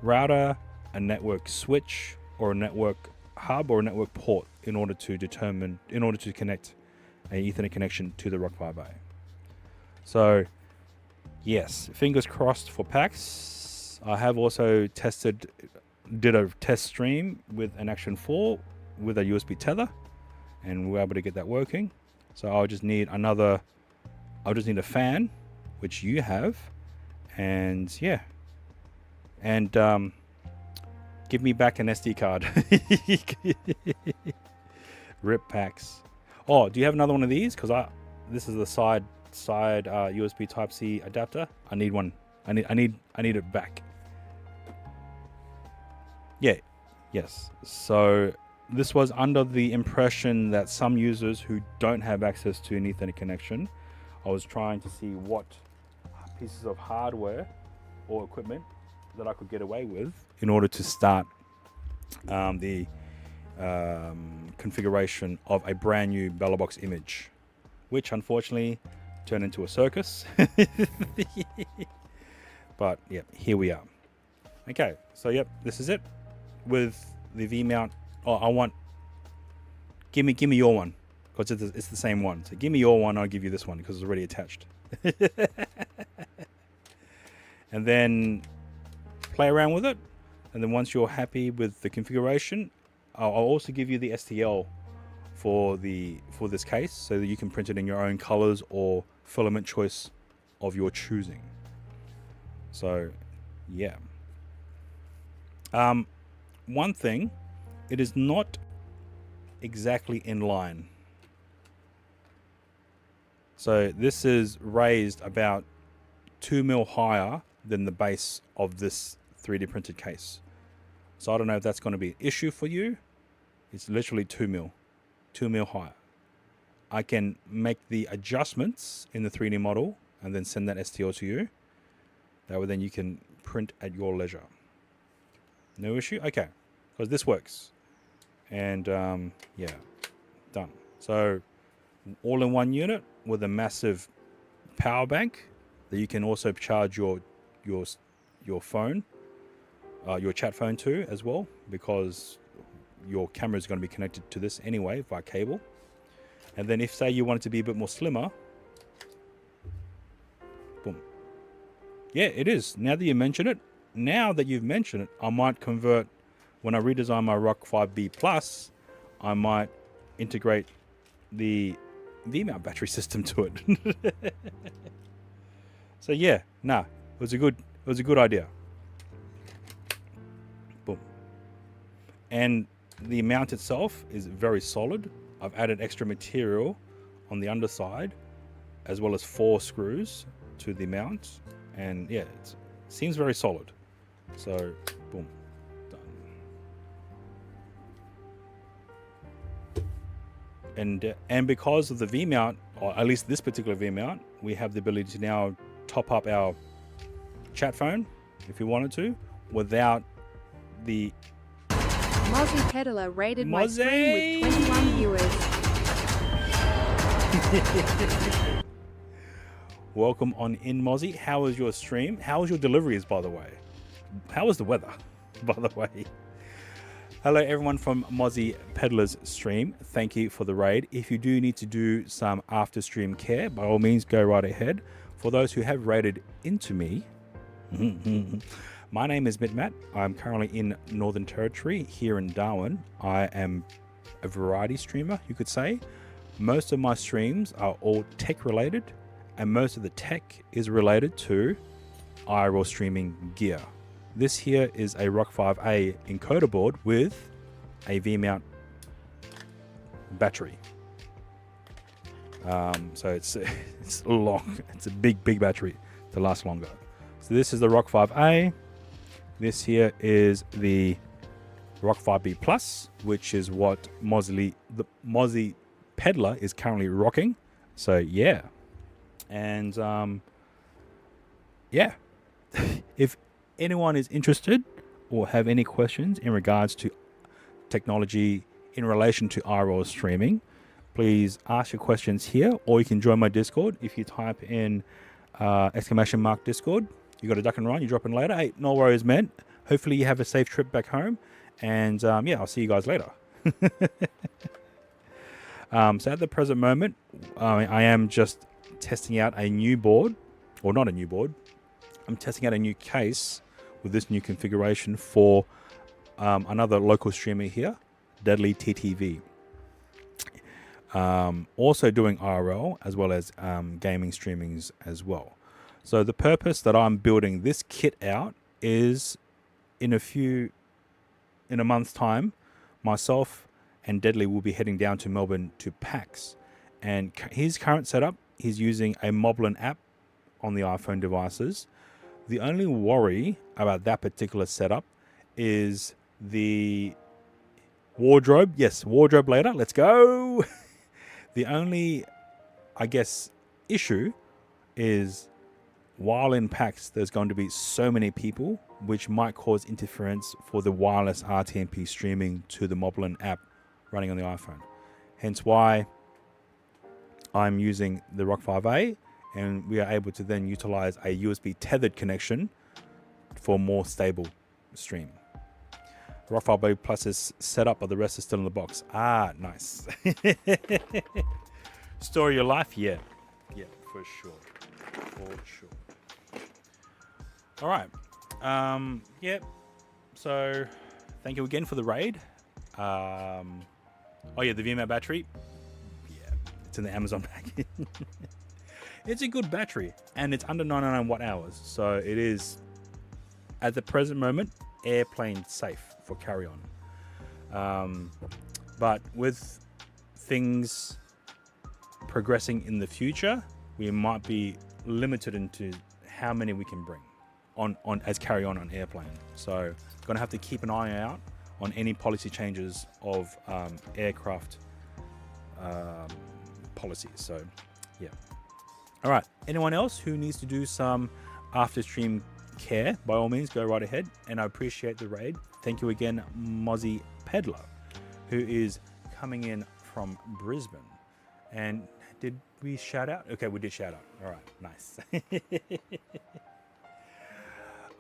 router, a network switch, or a network hub or a network port in order to connect an Ethernet connection to the Rock 5A. So yes, fingers crossed for PAX. I have also did a test stream with an Action 4 with a USB tether, and we were able to get that working. So I'll just need a fan, which you have, and yeah, and give me back an SD card. Rip PAX. Oh, do you have another one of these? Because this is the side USB Type-C adapter. I need one. I need it back. Yeah. Yes. So this was under the impression that some users who don't have access to an Ethernet connection, I was trying to see what pieces of hardware or equipment that I could get away with in order to start the configuration of a brand new BellaBox image, which unfortunately turned into a circus. But yeah, here we are. Okay, so yep, this is it with the V-mount. Oh, give me your one, because it's the same one. So give me your one, I'll give you this one because it's already attached. And then play around with it, and then once you're happy with the configuration, I'll also give you the STL for this case so that you can print it in your own colors or filament choice of your choosing. So yeah. One thing, it is not exactly in line. So this is raised about 2 mil higher than the base of this 3D printed case. So I don't know if that's going to be an issue for you. It's literally 2 mil higher. I can make the adjustments in the 3D model and then send that STL to you. That way then you can print at your leisure. No issue? Okay, because this works. And yeah, done. So all in one unit with a massive power bank that you can also charge your phone, your chat phone to as well, because your camera is going to be connected to this anyway via cable. And then if, say, you want it to be a bit more slimmer, boom. Yeah, it is. Now that you mention it, I might convert, when I redesign my Rock 5B Plus, I might integrate the V-mount battery system to it. So yeah, it was a good idea. Boom. And the mount itself is very solid. I've added extra material on the underside, as well as 4 screws to the mount, and yeah, it seems very solid. So boom, done. And because of the V mount, or at least this particular V mount, we have the ability to now top up our chat phone if we wanted to, without the Mozzie Peddler rated my stream with 21 viewers. Welcome on in, Mozzie. How was your stream? How was your deliveries, by the way? How was the weather, by the way? Hello, everyone from Mozzie Peddler's stream. Thank you for the raid. If you do need to do some after stream care, by all means, go right ahead. For those who have raided into me, my name is Matt. I'm currently in Northern Territory here in Darwin. I am a variety streamer, you could say. Most of my streams are all tech related, and most of the tech is related to IRL streaming gear. This here is a Rock 5A encoder board with a V-mount battery. So it's long. It's a big battery to last longer. So this is the Rock 5A. This here is the Rock 5B Plus, which is what the Mozzie Peddler is currently rocking. So yeah, and yeah, if anyone is interested or have any questions in regards to technology in relation to IRL streaming, please ask your questions here, or you can join my Discord. If you type in !Discord, you got a duck and run, you drop in later. Hey, no worries, man. Hopefully you have a safe trip back home, and yeah, I'll see you guys later. So at the present moment, I am just testing out a new board, or not a new board. I'm testing out a new case with this new configuration for another local streamer here, Deadly TTV. Also doing IRL as well as gaming streamings as well. So the purpose that I'm building this kit out is in a month's time, myself and Deadly will be heading down to Melbourne to PAX. And his current setup, he's using a Moblin app on the iPhone devices. The only worry about that particular setup is the wardrobe. Yes, wardrobe later. Let's go. The only, I guess, issue is while in PAX, there's going to be so many people, which might cause interference for the wireless RTMP streaming to the Moblin app running on the iPhone. Hence why I'm using the Rock 5A, and we are able to then utilize a USB tethered connection for more stable stream. Rock 5A Plus is set up, but the rest is still in the box. Ah, nice. Story of your life? Yeah, for sure. All right. Yep. So thank you again for the raid. Oh yeah, the VMAT battery. Yeah, it's in the Amazon package. It's a good battery, and it's under 99 watt hours. So it is, at the present moment, airplane safe for carry on. But with things progressing in the future, we might be limited into how many we can bring on as carry on airplane. So gonna have to keep an eye out on any policy changes of aircraft policies. So, yeah. All right. Anyone else who needs to do some after stream care, by all means, go right ahead. And I appreciate the raid. Thank you again, Mozzie Peddler, who is coming in from Brisbane. And did we shout out? Okay, we did shout out. All right, nice.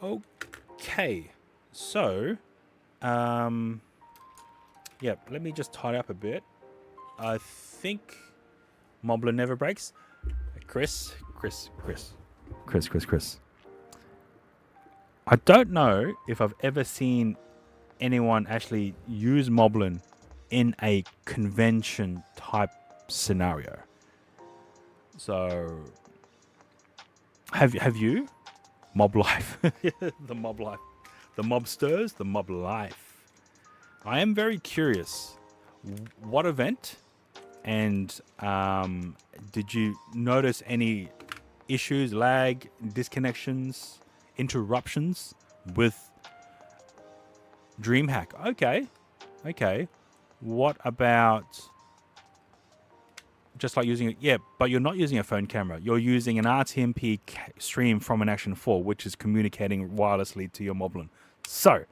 Okay, so, yeah, let me just tie up a bit. I think Moblin never breaks. Chris. I don't know if I've ever seen anyone actually use Moblin in a convention type scenario. So, have you? Mob life. The mob life. The mobsters, the mob life. I am very curious. What event? And did you notice any issues, lag, disconnections, interruptions with DreamHack? Okay. What about just like using it? Yeah, but you're not using a phone camera. You're using an RTMP stream from an Action 4, which is communicating wirelessly to your Moblin. So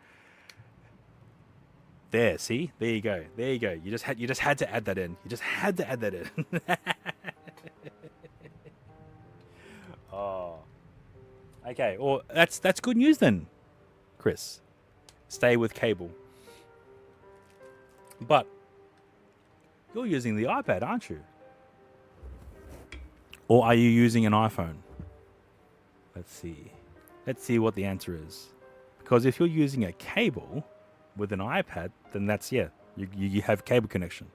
there, see? There you go. You just had to add that in. Oh. Okay, well that's good news then, Chris. Stay with cable. But you're using the iPad, aren't you? Or are you using an iPhone? Let's see what the answer is. Because if you're using a cable with an iPad, then that's, yeah, you have cable connection.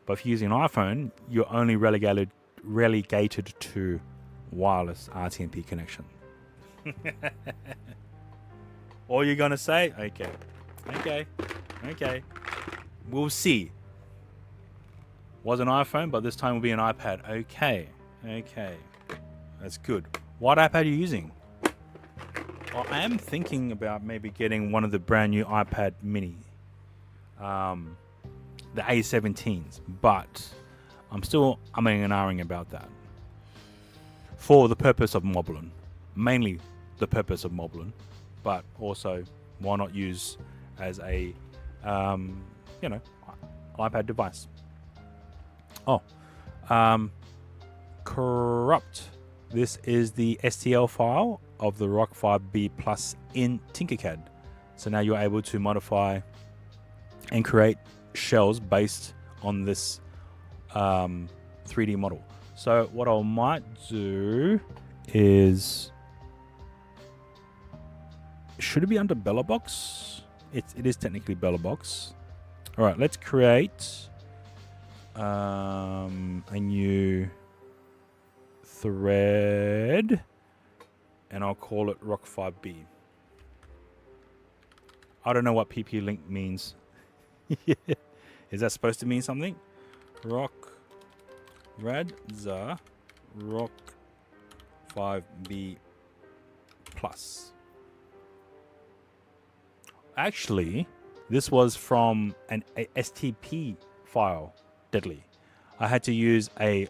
But if you're using an iPhone, you're only relegated to wireless RTMP connection. All you're going to say? Okay. We'll see. Was an iPhone, but this time will be an iPad. Okay. That's good. What iPad are you using? Well, I am thinking about maybe getting one of the brand new iPad mini. The A17s. But I'm still umming and ahhing about that. For the purpose of Moblin. Mainly the purpose of Moblin. But also, why not use as a, iPad device. Corrupt. This is the STL file of the Rock 5B Plus in Tinkercad. So now you're able to modify and create shells based on this 3D model. So what I might do is, should it be under Bellabox? It is technically Bellabox. All right, let's create a new thread, and I'll call it Rock 5B. I don't know what PP link means. Is that supposed to mean something? Rock Radza Rock 5B Plus. Actually, this was from a STP file, Deadly. I had to use a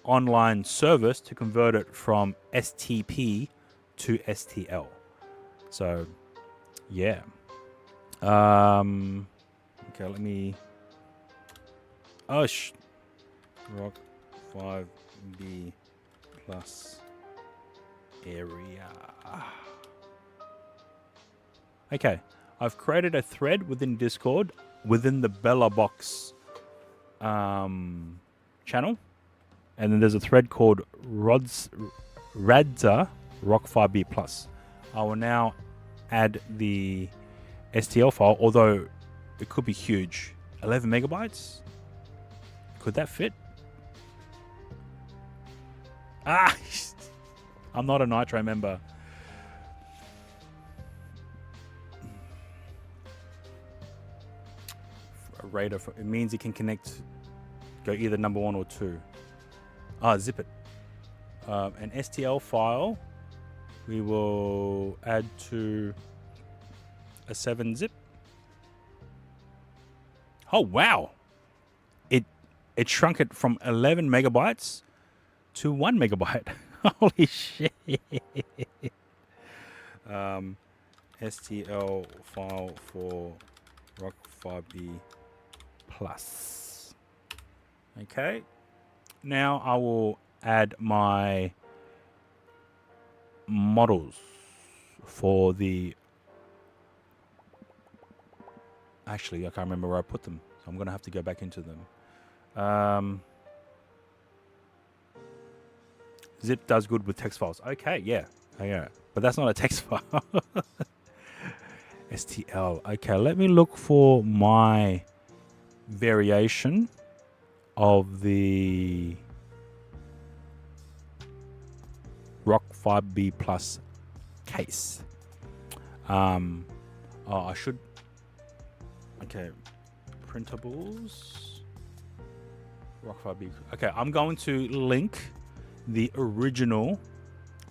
online service to convert it from STP to STL. So, yeah. Okay, let me... Rock 5B Plus area. Okay, I've created a thread within Discord within the Bellabox channel, and then there's a thread called Radza Rock 5B Plus. I will now add the STL file, although it could be huge. 11 megabytes? Could that fit? I'm not a Nitro member. A Raider, it means you can connect, go either number 1 or 2. Zip it. An STL file we will add to a 7-zip. Oh wow, it shrunk it from 11 megabytes to 1 megabyte. Holy shit. STL file for Rock 5B Plus. Okay. Now I will add my models for the... Actually, I can't remember where I put them, so I'm going to have to go back into them. Zip does good with text files. Okay, yeah. But that's not a text file. STL. Okay, let me look for my variation of the Rock 5B Plus case. I should... Okay, printables. Rock 5B. Okay, I'm going to link the original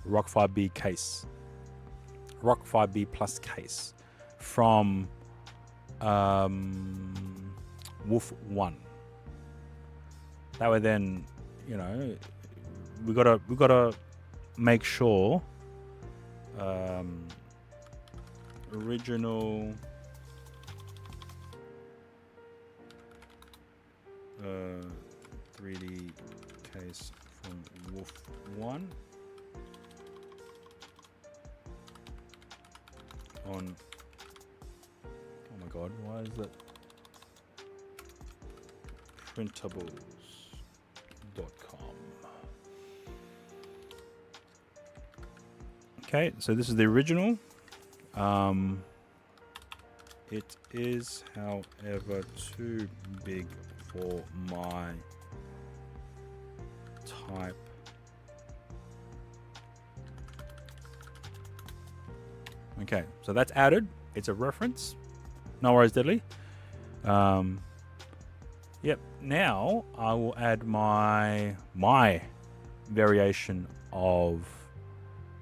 Rock 5B case. Rock 5B Plus case from Wolf 1. That way then, you know, we gotta make sure original 3D case from Wolf 1 on... Oh my god, why is that? Printables.com. Okay, so this is the original. It is, however, too big for my type. Okay, so that's added. It's a reference. No worries, Deadly. Yep. Now I will add my variation of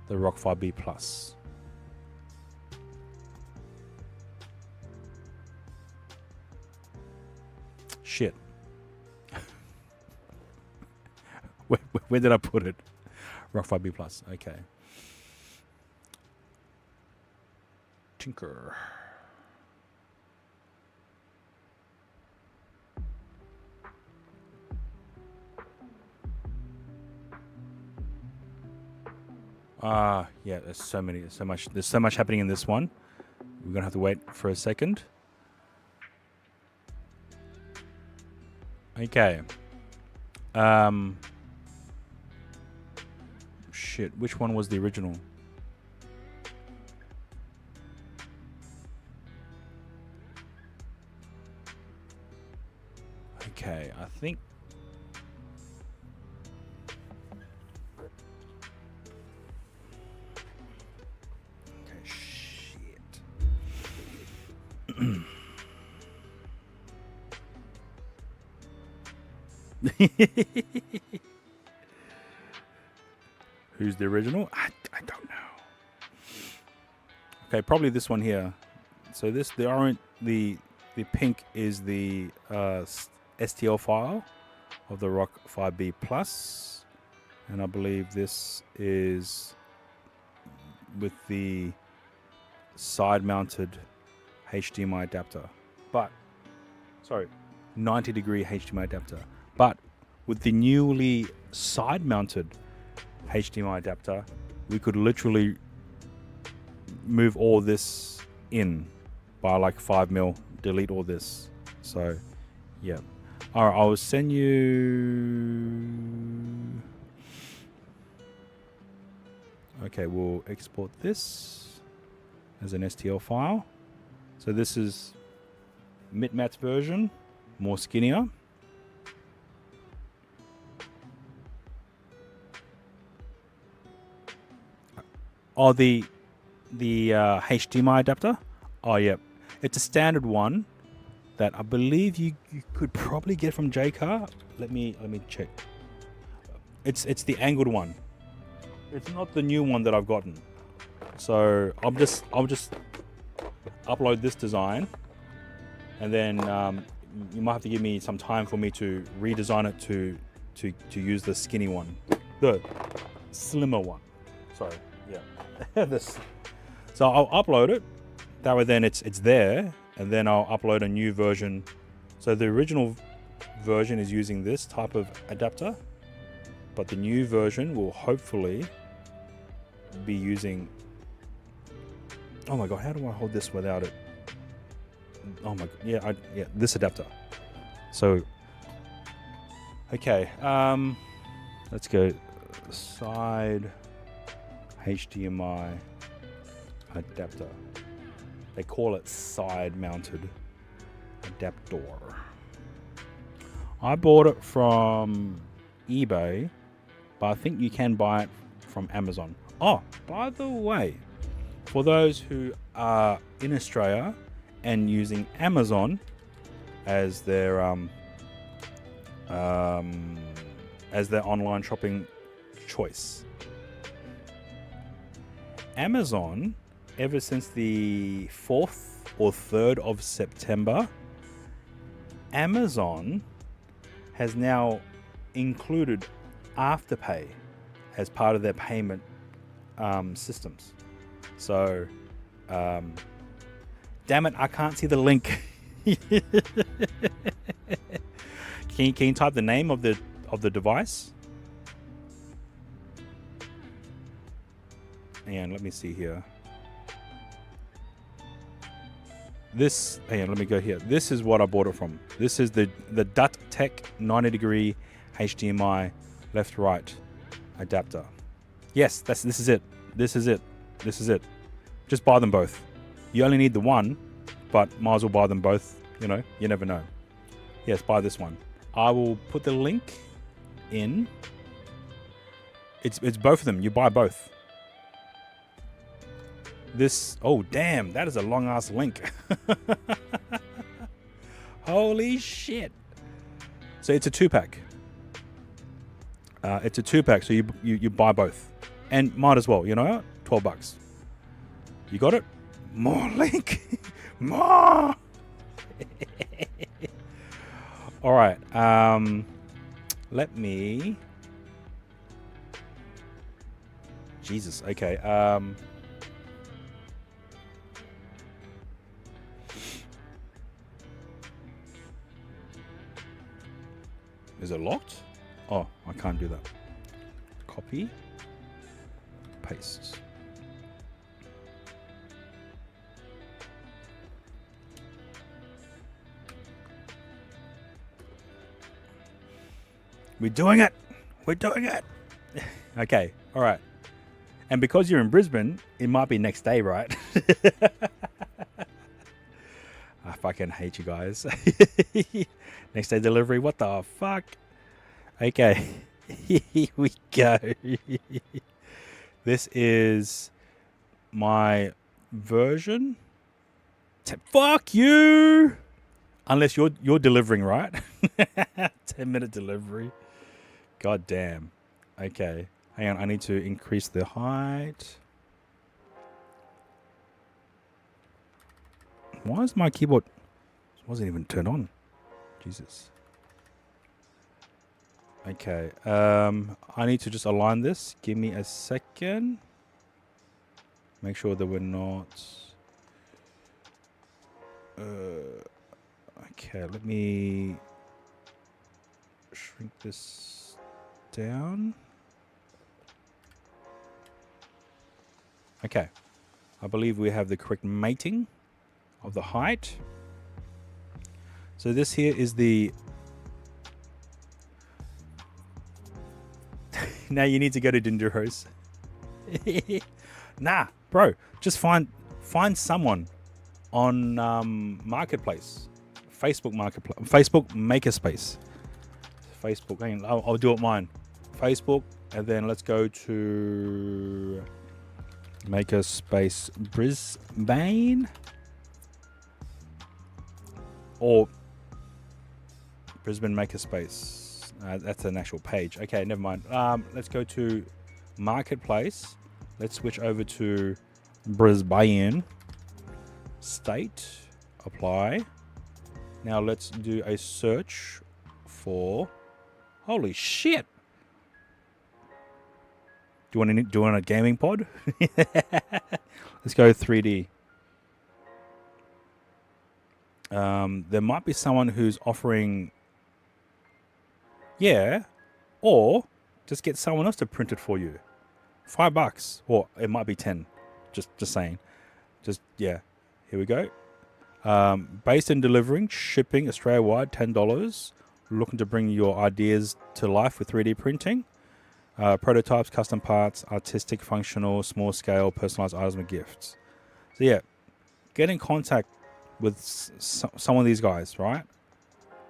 the Rock 5B Plus. Shit. Where did I put it? Rock 5B Plus. Okay. Tinker. Yeah, there's so much happening in this one. We're gonna have to wait for a second. Okay. Shit, which one was the original? Okay, I think... Okay, shit. Who's the original? I don't know. Okay, probably this one here. So this, the orange, the pink is the STL file of the Rock 5B Plus, and I believe this is with the side-mounted HDMI adapter. But, sorry, 90-degree HDMI adapter. But with the newly side-mounted HDMI adapter, we could literally move all this in by like 5mm, delete all this. So, yeah. All right, I'll send you... Okay, we'll export this as an STL file. So this is Mitmat's version, more skinnier. Oh, the HDMI adapter. Oh, yeah, it's a standard one that I believe you could probably get from JCar. Let me check. It's the angled one. It's not the new one that I've gotten. So I'll just upload this design, and then you might have to give me some time for me to redesign it to use the skinny one, the slimmer one. Sorry, yeah, this. So I'll upload it. That way, then it's there, and then I'll upload a new version. So the original version is using this type of adapter, but the new version will hopefully be using. Oh my god, how do I hold this without it? Oh my, yeah, this adapter. So, okay, let's go side HDMI adapter. They call it side mounted adapter. I bought it from eBay, but I think you can buy it from Amazon. Oh, by the way, for those who are in Australia and using Amazon as their online shopping choice, Amazon, ever since the 4th or 3rd of September, Amazon has now included Afterpay as part of their payment systems. So, damn it, I can't see the link. Can you type the name of the device? And let me see here. Hang on, let me go here. This is what I bought it from. This is the DUT Tech 90-degree HDMI left-right adapter. Yes, this is it. This is it. This is it. Just buy them both. You only need the one, but might as well buy them both. You know, you never know. Yes, buy this one. I will put the link in. It's both of them. You buy both. This, oh damn, that is a long ass link. Holy shit. So it's a 2-pack. It's a 2-pack, so you buy both. And might as well, you know, $12. You got it? More link. More. All right. Let me. Jesus. Okay. Is it locked? Oh, I can't do that. Copy. Paste. We're doing it. We're doing it. Okay. All right. And because you're in Brisbane, it might be next day, right? I fucking hate you guys. Next day delivery. What the fuck? Okay. Here we go. This is my version. Fuck you. Unless you're delivering, right? 10-minute delivery. God damn. Okay. Hang on. I need to increase the height. Why is my keyboard... It wasn't even turned on. Jesus. Okay. I need to just align this. Give me a second. Make sure that we're not... okay, let me shrink this down. Okay. I believe we have the correct mating of the height. So this here is the... Now you need to go to Dinderhouse. Nah, bro. Just find someone on Marketplace. Facebook Marketplace. Facebook Makerspace. Facebook. Hang on, I'll do it mine. Facebook. And then let's go to Makerspace Brisbane. Or Brisbane Makerspace. That's an actual page. Okay, never mind. Let's go to Marketplace. Let's switch over to Brisbane. State. Apply. Now let's do a search for. Holy shit! Do you want a gaming pod? Let's go 3D. There might be someone who's offering. Yeah, or just get someone else to print it for you. $5, or it might be 10. Just saying. Yeah. Here we go. Based in delivering, shipping Australia-wide, $10. Looking to bring your ideas to life with 3D printing. Prototypes, custom parts, artistic, functional, small scale, personalized items and gifts. So yeah, get in contact with some of these guys, right?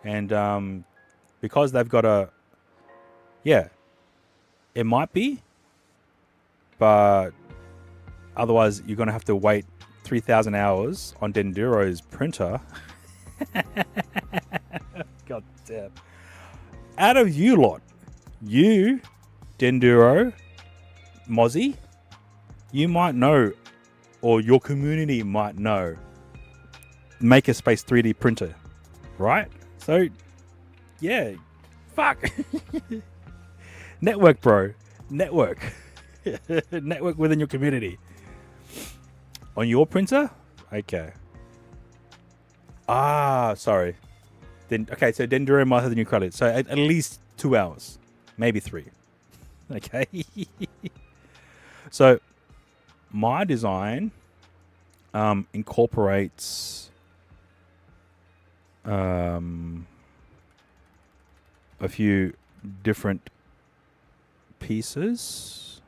And because they've got it might be, but otherwise you're going to have to wait 3,000 hours on Denduro's printer. God damn. Out of you lot, you, Denduro, Mozzie, you might know, or your community might know, Makerspace 3D printer, right? So, yeah, fuck. Network, bro. Network. Network within your community. On your printer? Okay. Sorry. So Denduro might have the new credit. So at least 2 hours. Maybe 3. Okay. So my design incorporates a few different pieces.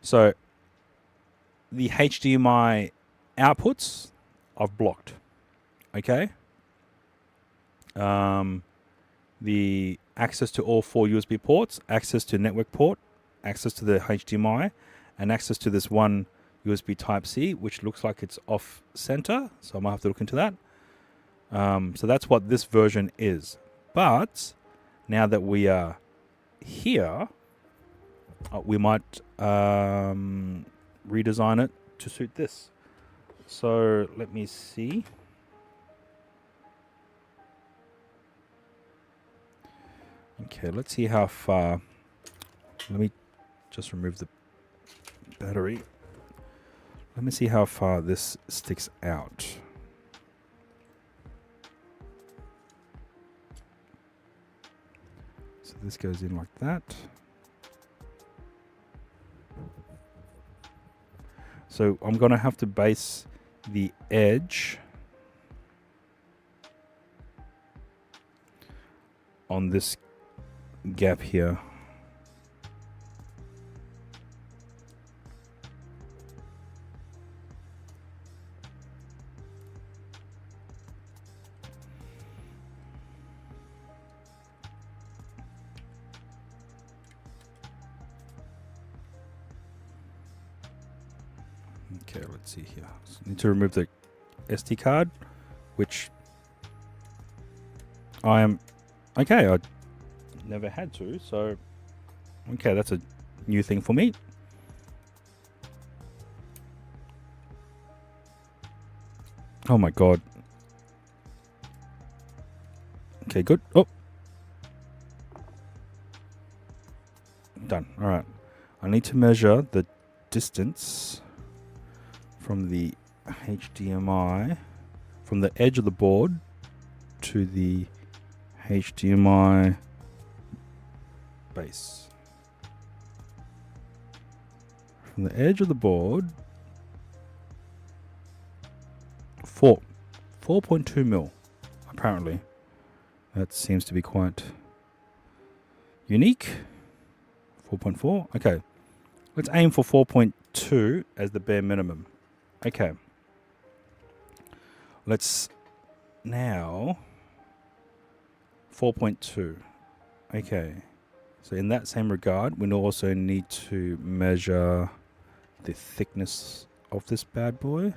So the HDMI outputs I've blocked. Okay. The access to all 4 USB ports, access to network port, access to the HDMI, and access to this one USB Type-C, which looks like it's off center. So I might have to look into that. So that's what this version is. But now that we are here, we might redesign it to suit this. So let me see. Okay, let's see how far. Let me just remove the battery. Let me see how far this sticks out. So this goes in like that. So I'm going to have to base the edge on this gap here. Okay, let's see here. So I need to remove the SD card, which I am okay. I never had to, so okay, that's a new thing for me. Oh my god. Okay, good. Oh, done. All right. I need to measure the distance from the HDMI, from the edge of the board to the HDMI base. From the edge of the board, 4.2 mil, apparently. That seems to be quite unique. 4.4, okay. Let's aim for 4.2 as the bare minimum. Okay. Let's now 4.2. Okay. So in that same regard, we also need to measure the thickness of this bad boy.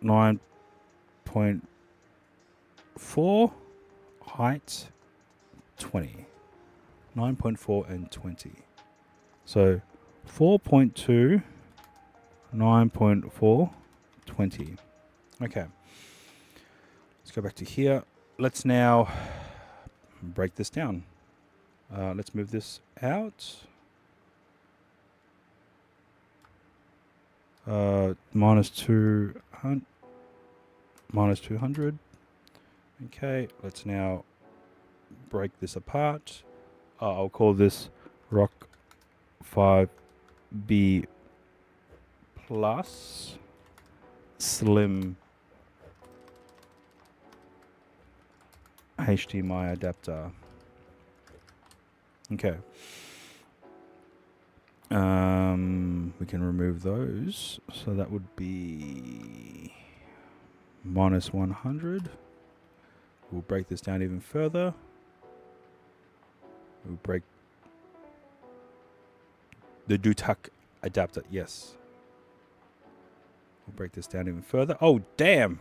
9.4, height 20. 9.4 and 20. So 4.2 9.4, 20. Okay. Let's go back to here. Let's now break this down. Let's move this out. Minus 200. Minus 200. Okay, let's now break this apart. I'll call this rock 5B plus slim HDMI adapter. Okay. We can remove those. So that would be minus 100. We'll break this down even further. We'll break the Dutak adapter. Yes. We'll break this down even further. Oh, damn.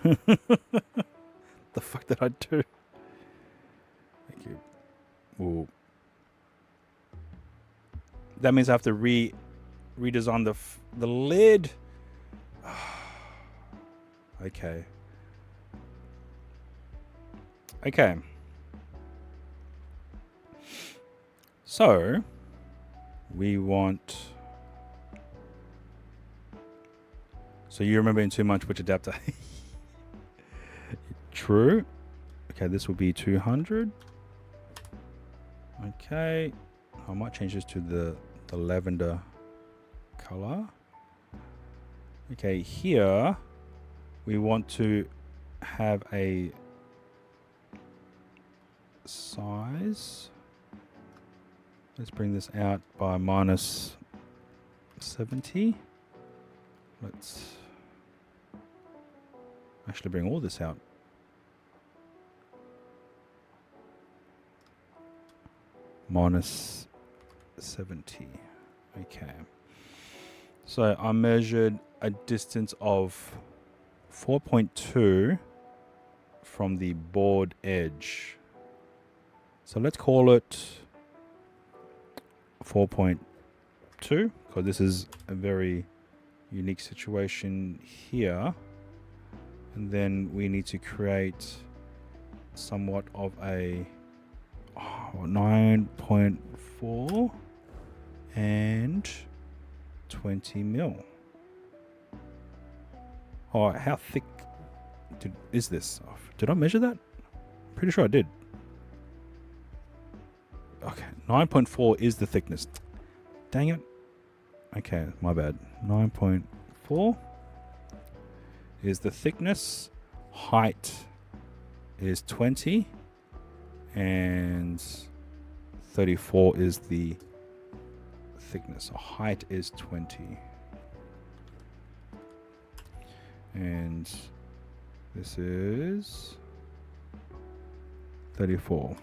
The fuck did I do? Thank you. We'll that means I have to redesign the lid. Okay. Okay. So we want. So you remember in 2 months which adapter? True. Okay, this will be 200. Okay. I might change this to the lavender color. Okay, here we want to have a size. Let's bring this out by minus 70. Let's actually bring all this out. Minus 70. Okay. So I measured a distance of 4.2 from the board edge. So let's call it 4.2 because this is a very unique situation here. And then we need to create somewhat of a 9.4 and 20 mil. Oh, how thick is this? Did I measure that? Pretty sure I did. Okay, 9.4 is the thickness. Dang it. Okay, my bad. 9.4 is the thickness. Height is 20. And 34 is the thickness. So height is 20. And this is 34.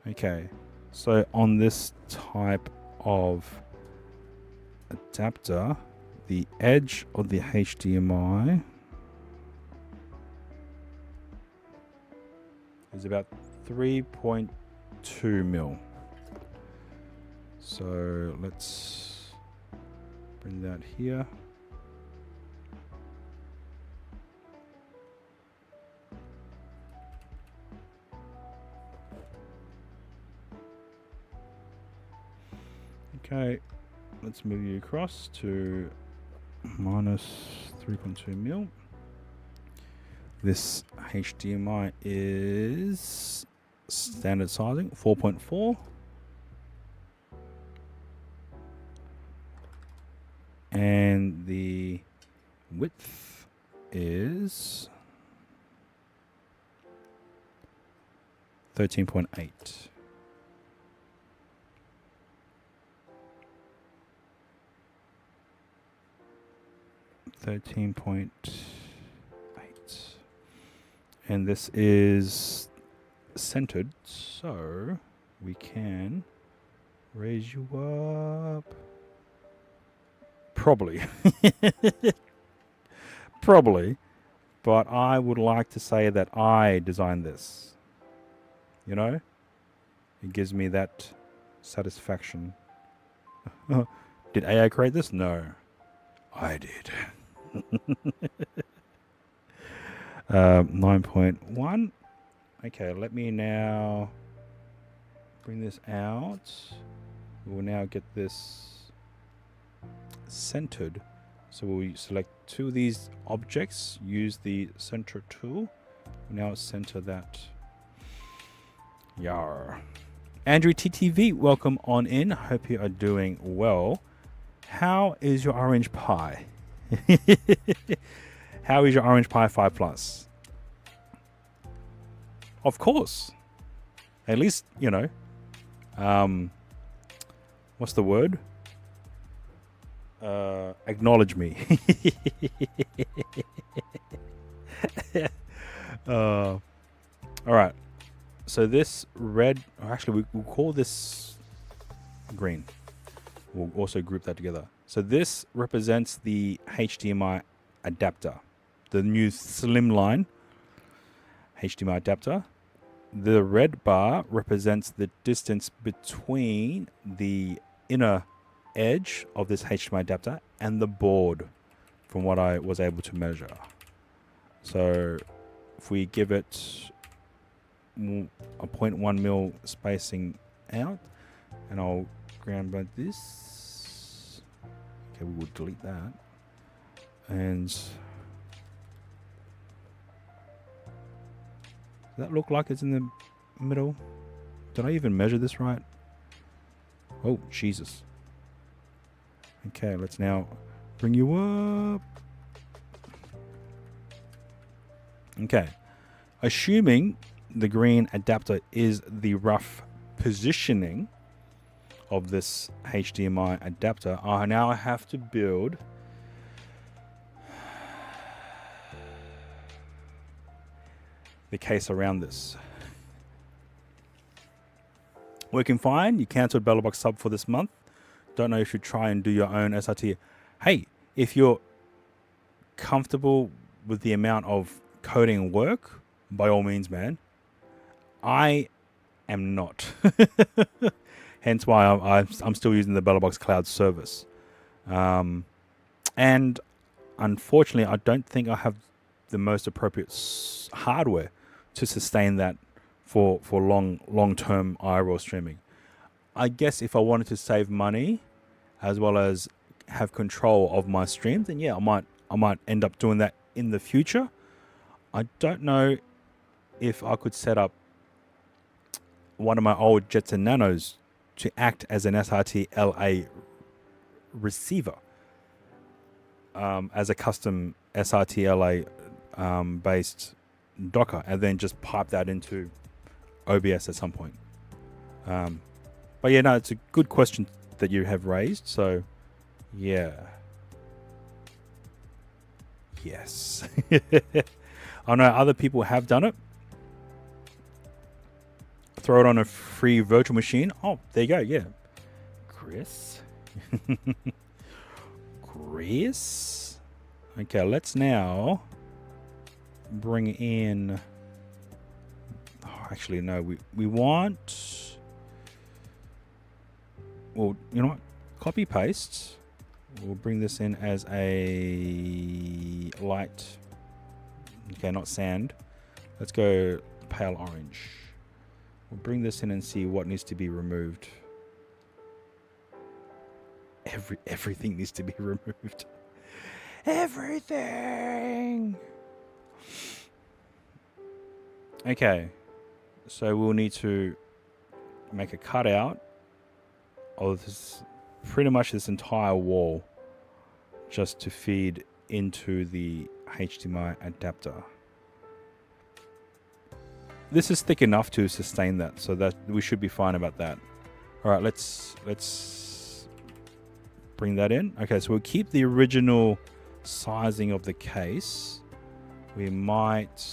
Okay. So on this type of adapter, the edge of the HDMI is about 3.2 mil. So let's bring that here. Okay, let's move you across to minus 3.2 mil. This HDMI is standard sizing, 4.4. And the width is 13.8. And this is centered, so we can raise you up. Probably. Probably. But I would like to say that I designed this. You know? It gives me that satisfaction. Did AI create this? No. I did. 9.1. Okay, let me now bring this out. We'll now get this centered. So we'll select two of these objects, use the center tool. Now center that. Yar. Andrew TTV, welcome on in. Hope you are doing well. How is your orange pie? How is your orange pie 5 Plus? Of course. At least, you know, what's the word? Acknowledge me. All right. So this red, actually, we'll call this green. We'll also group that together. So this represents the HDMI adapter, the new slimline HDMI adapter. The red bar represents the distance between the inner edge of this HDMI adapter and the board from what I was able to measure. So if we give it a 0.1 mil spacing out, and I'll ground by this. Okay, we will delete that. And does that look like it's in the middle? Did I even measure this right? Oh, Jesus. Okay, let's now bring you up. Okay. Assuming the green adapter is the rough positioning of this HDMI adapter, I now have to build the case around this. Working fine. You cancelled BellerBox sub for this month. Don't know if you try and do your own SRT. Hey, if you're comfortable with the amount of coding work, by all means, man. I am not. Hence why I'm still using the BellerBox cloud service. And unfortunately, I don't think I have the most appropriate hardware to sustain that for long-term IRL streaming. I guess if I wanted to save money as well as have control of my stream, then yeah, I might end up doing that in the future. I don't know if I could set up one of my old Jetson Nanos to act as an SRT LA receiver, as a custom SRT LA based Docker, and then just pipe that into OBS at some point. But yeah, no, it's a good question that you have raised. So yeah. Yes. I know other people have done it. Throw it on a free virtual machine. Oh, there you go. Yeah. Chris. Chris. Okay, let's now bring in... Oh, actually, no. We want... Well, you know what? Copy paste. We'll bring this in as a light... Okay, not sand. Let's go pale orange. We'll bring this in and see what needs to be removed. Everything needs to be removed. Everything! Okay. So we'll need to make a cutout of this, pretty much this entire wall, just to feed into the HDMI adapter. This is thick enough to sustain that, so that we should be fine about that. All right, let's bring that in. Okay, so we'll keep the original sizing of the case. We might...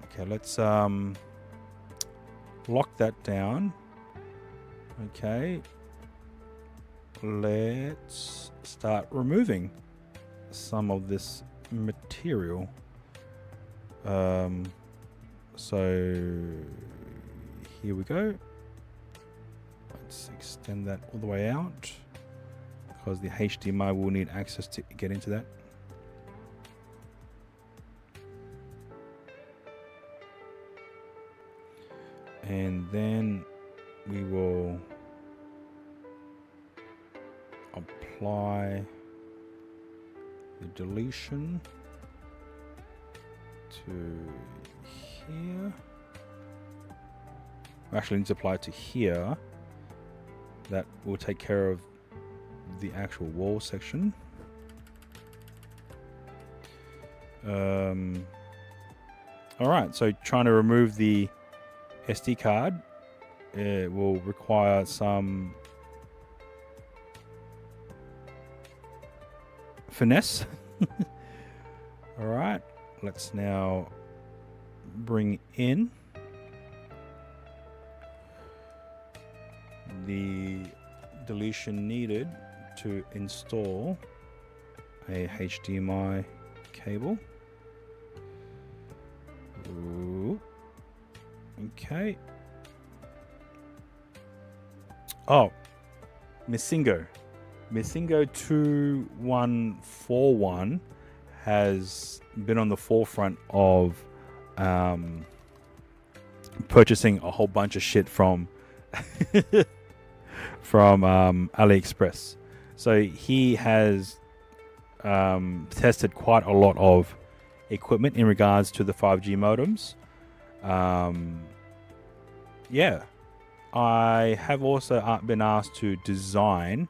Okay, let's lock that down. Okay. Let's start removing some of this material. So here we go. Let's extend that all the way out. because the HDMI will need access to get into that. And then we will apply the deletion to here. We actually need to apply it to here. That will take care of the actual wall section. Alright, so trying to remove the SD card, it will require some finesse. Alright, let's now bring in the deletion needed to install a HDMI cable. Ooh. Okay. Oh, Missingo 2141 has been on the forefront of purchasing a whole bunch of shit from AliExpress. So he has tested quite a lot of equipment in regards to the 5G modems. Yeah, I have also been asked to design.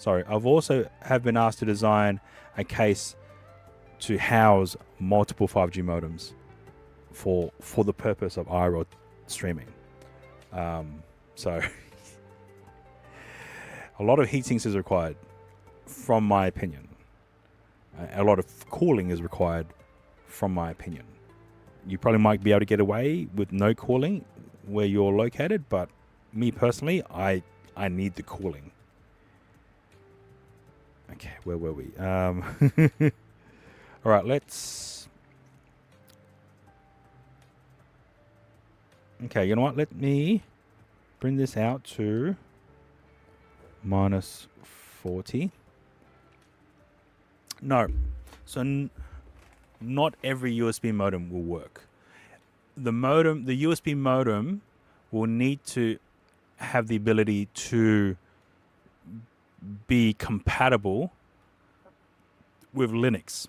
I've also have been asked to design a case to house multiple 5G modems for the purpose of IRL streaming. So a lot of heat sinks is required, from my opinion. A lot of cooling is required, from my opinion. You probably might be able to get away with no cooling where you're located, but me personally, I need the cooling. Okay, where were we? All right, let's... Okay, you know what? Let me bring this out to minus 40. No. So not every USB modem will work. The USB modem will need to have the ability to be compatible with Linux,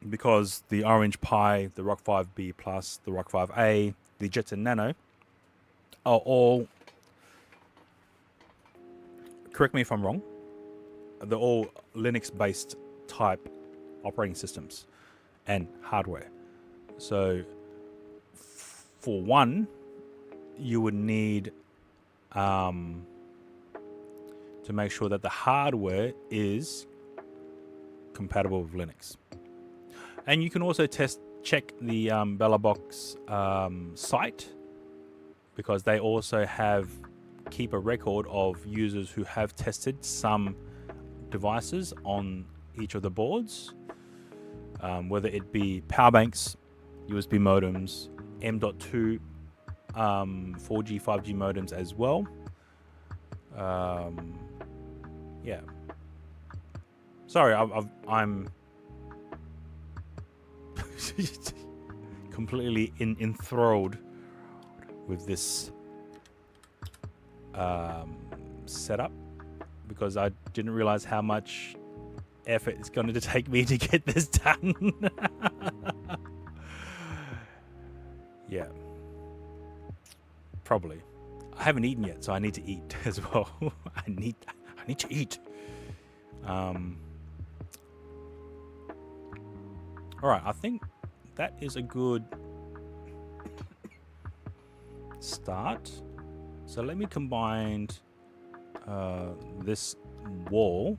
because the Orange Pi, the Rock 5B Plus, the Rock 5A, the Jetson Nano are all, correct me if I'm wrong, they're all Linux-based type operating systems and hardware. So for one, you would need to make sure that the hardware is compatible with Linux. And you can also check the BellaBox site, because they also keep a record of users who have tested some devices on each of the boards, whether it be power banks, USB modems, M.2 4G, 5G modems as well. Yeah. Sorry, I'm completely enthralled with this setup, because I didn't realize how much effort it's going to take me to get this done. Yeah, probably. I haven't eaten yet, so I need to eat as well. I need to eat. All right, I think that is a good start. So let me combine this wall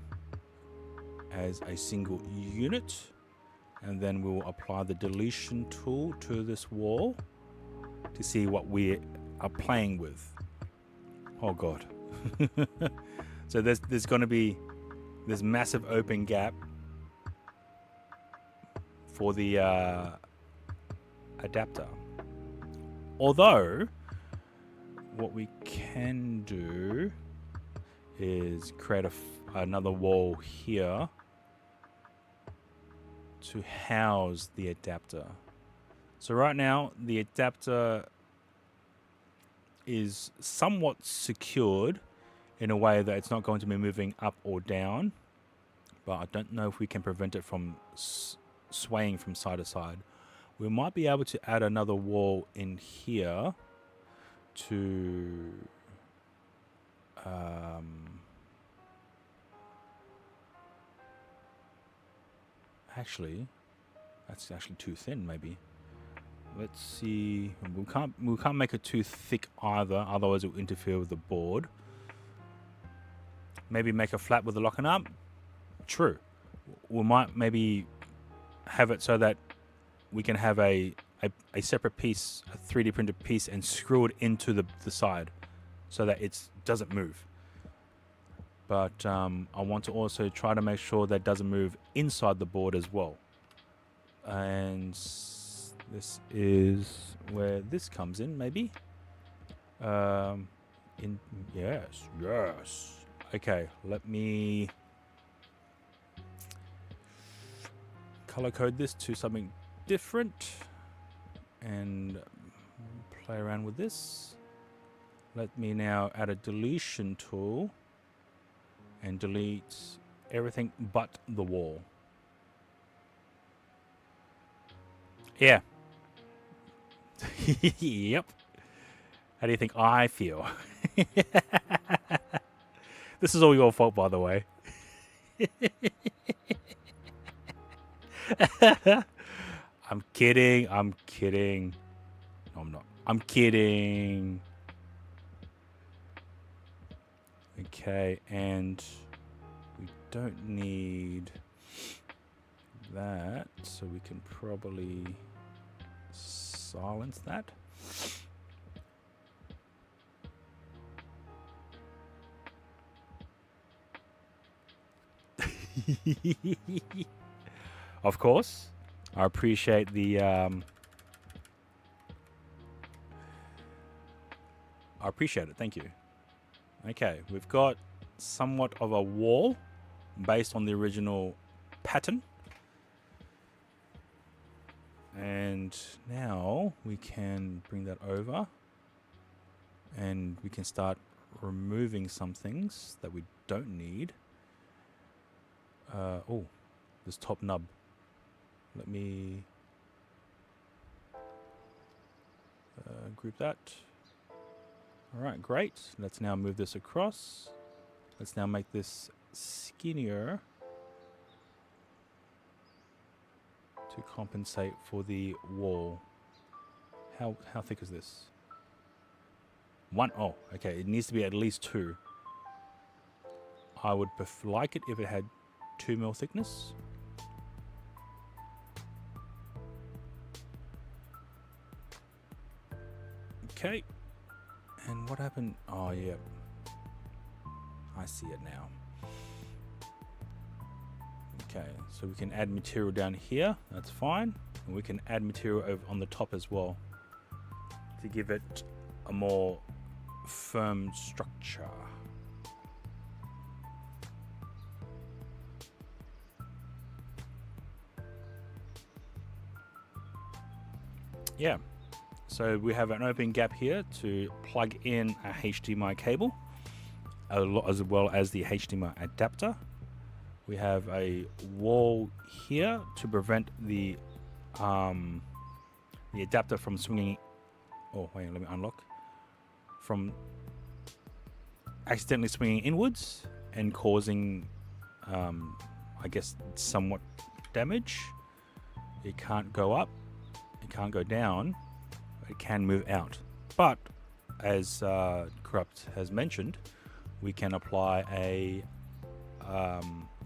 as a single unit, and then we'll apply the deletion tool to this wall to see what we are playing with. Oh god. So there's going to be this massive open gap for the adapter. Although what we can do is create another wall here to house the adapter. So right now the adapter is somewhat secured in a way that it's not going to be moving up or down, but I don't know if we can prevent it from swaying from side to side. We might be able to add another wall in here to actually, that's actually too thin. Maybe let's see. We can't make it too thick either, otherwise it will interfere with the board. Maybe make a flat with the locking arm. True. We might maybe have it so that we can have a separate piece, a 3D printed piece, and screw it into the side so that it doesn't move. But I want to also try to make sure that it doesn't move inside the board as well. And this is where this comes in, maybe. Yes. Okay, let me color code this to something different and play around with this. Let me now add a deletion tool and delete everything but the wall. Yeah. Yep. How do you think I feel? This is all your fault, by the way. I'm kidding. I'm kidding. No, I'm not. I'm kidding. Okay, and we don't need that, so we can probably silence that. Of course, I appreciate the I appreciate it. Thank you. Okay, we've got somewhat of a wall based on the original pattern. And now we can bring that over and we can start removing some things that we don't need. Oh, this top nub. Let me group that. All right, great. Let's now move this across. Let's now make this skinnier to compensate for the wall. How thick is this? 1. Oh, okay. It needs to be at least 2. I would like it if it had 2 mil thickness. Okay. And what happened? Oh, yeah. I see it now. Okay, so we can add material down here. That's fine. And we can add material over on the top as well to give it a more firm structure. Yeah. So we have an open gap here to plug in a HDMI cable, as well as the HDMI adapter. We have a wall here to prevent the adapter from swinging. Oh wait, let me unlock. From accidentally swinging inwards and causing, I guess, somewhat damage. It can't go up. It can't go down. It can move out, but as Corrupt has mentioned, we can apply a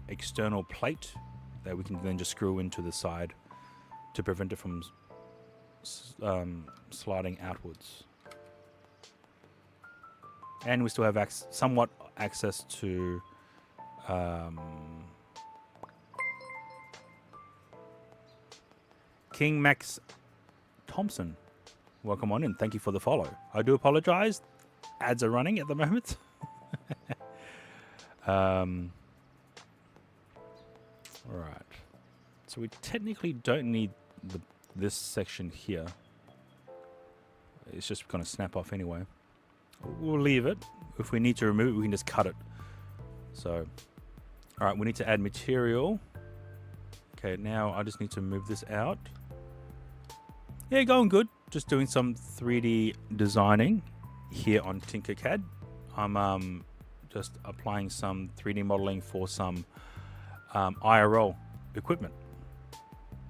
external plate that we can then just screw into the side to prevent it from sliding outwards. And we still have somewhat access to King Max Thompson. Welcome on in. Thank you for the follow. I do apologize. ads are running at the moment. All right. So we technically don't need this section here. It's just going to snap off anyway. We'll leave it. If we need to remove it, we can just cut it. So, all right, we need to add material. Okay, now I just need to move this out. Yeah, going good. Just doing some 3D designing here on Tinkercad. I'm just applying some 3D modeling for some IRL equipment.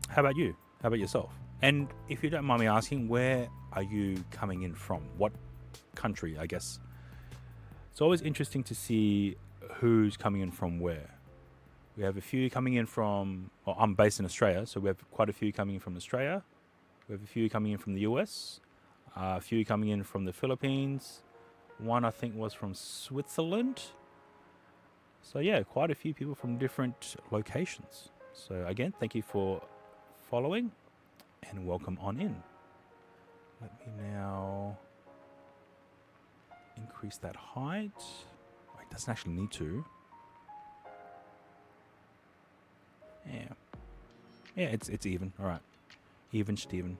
How about you? How about yourself? And if you don't mind me asking, where are you coming in from? What country, I guess? It's always interesting to see who's coming in from where. We have a few coming in from, well, I'm based in Australia, so we have quite a few coming in from Australia. We have a few coming in from the US, a few coming in from the Philippines. One I think was from Switzerland. So yeah, quite a few people from different locations. So again, thank you for following and welcome on in. Let me now increase that height. Oh, it doesn't actually need to. Yeah, it's even. All right, even Steven.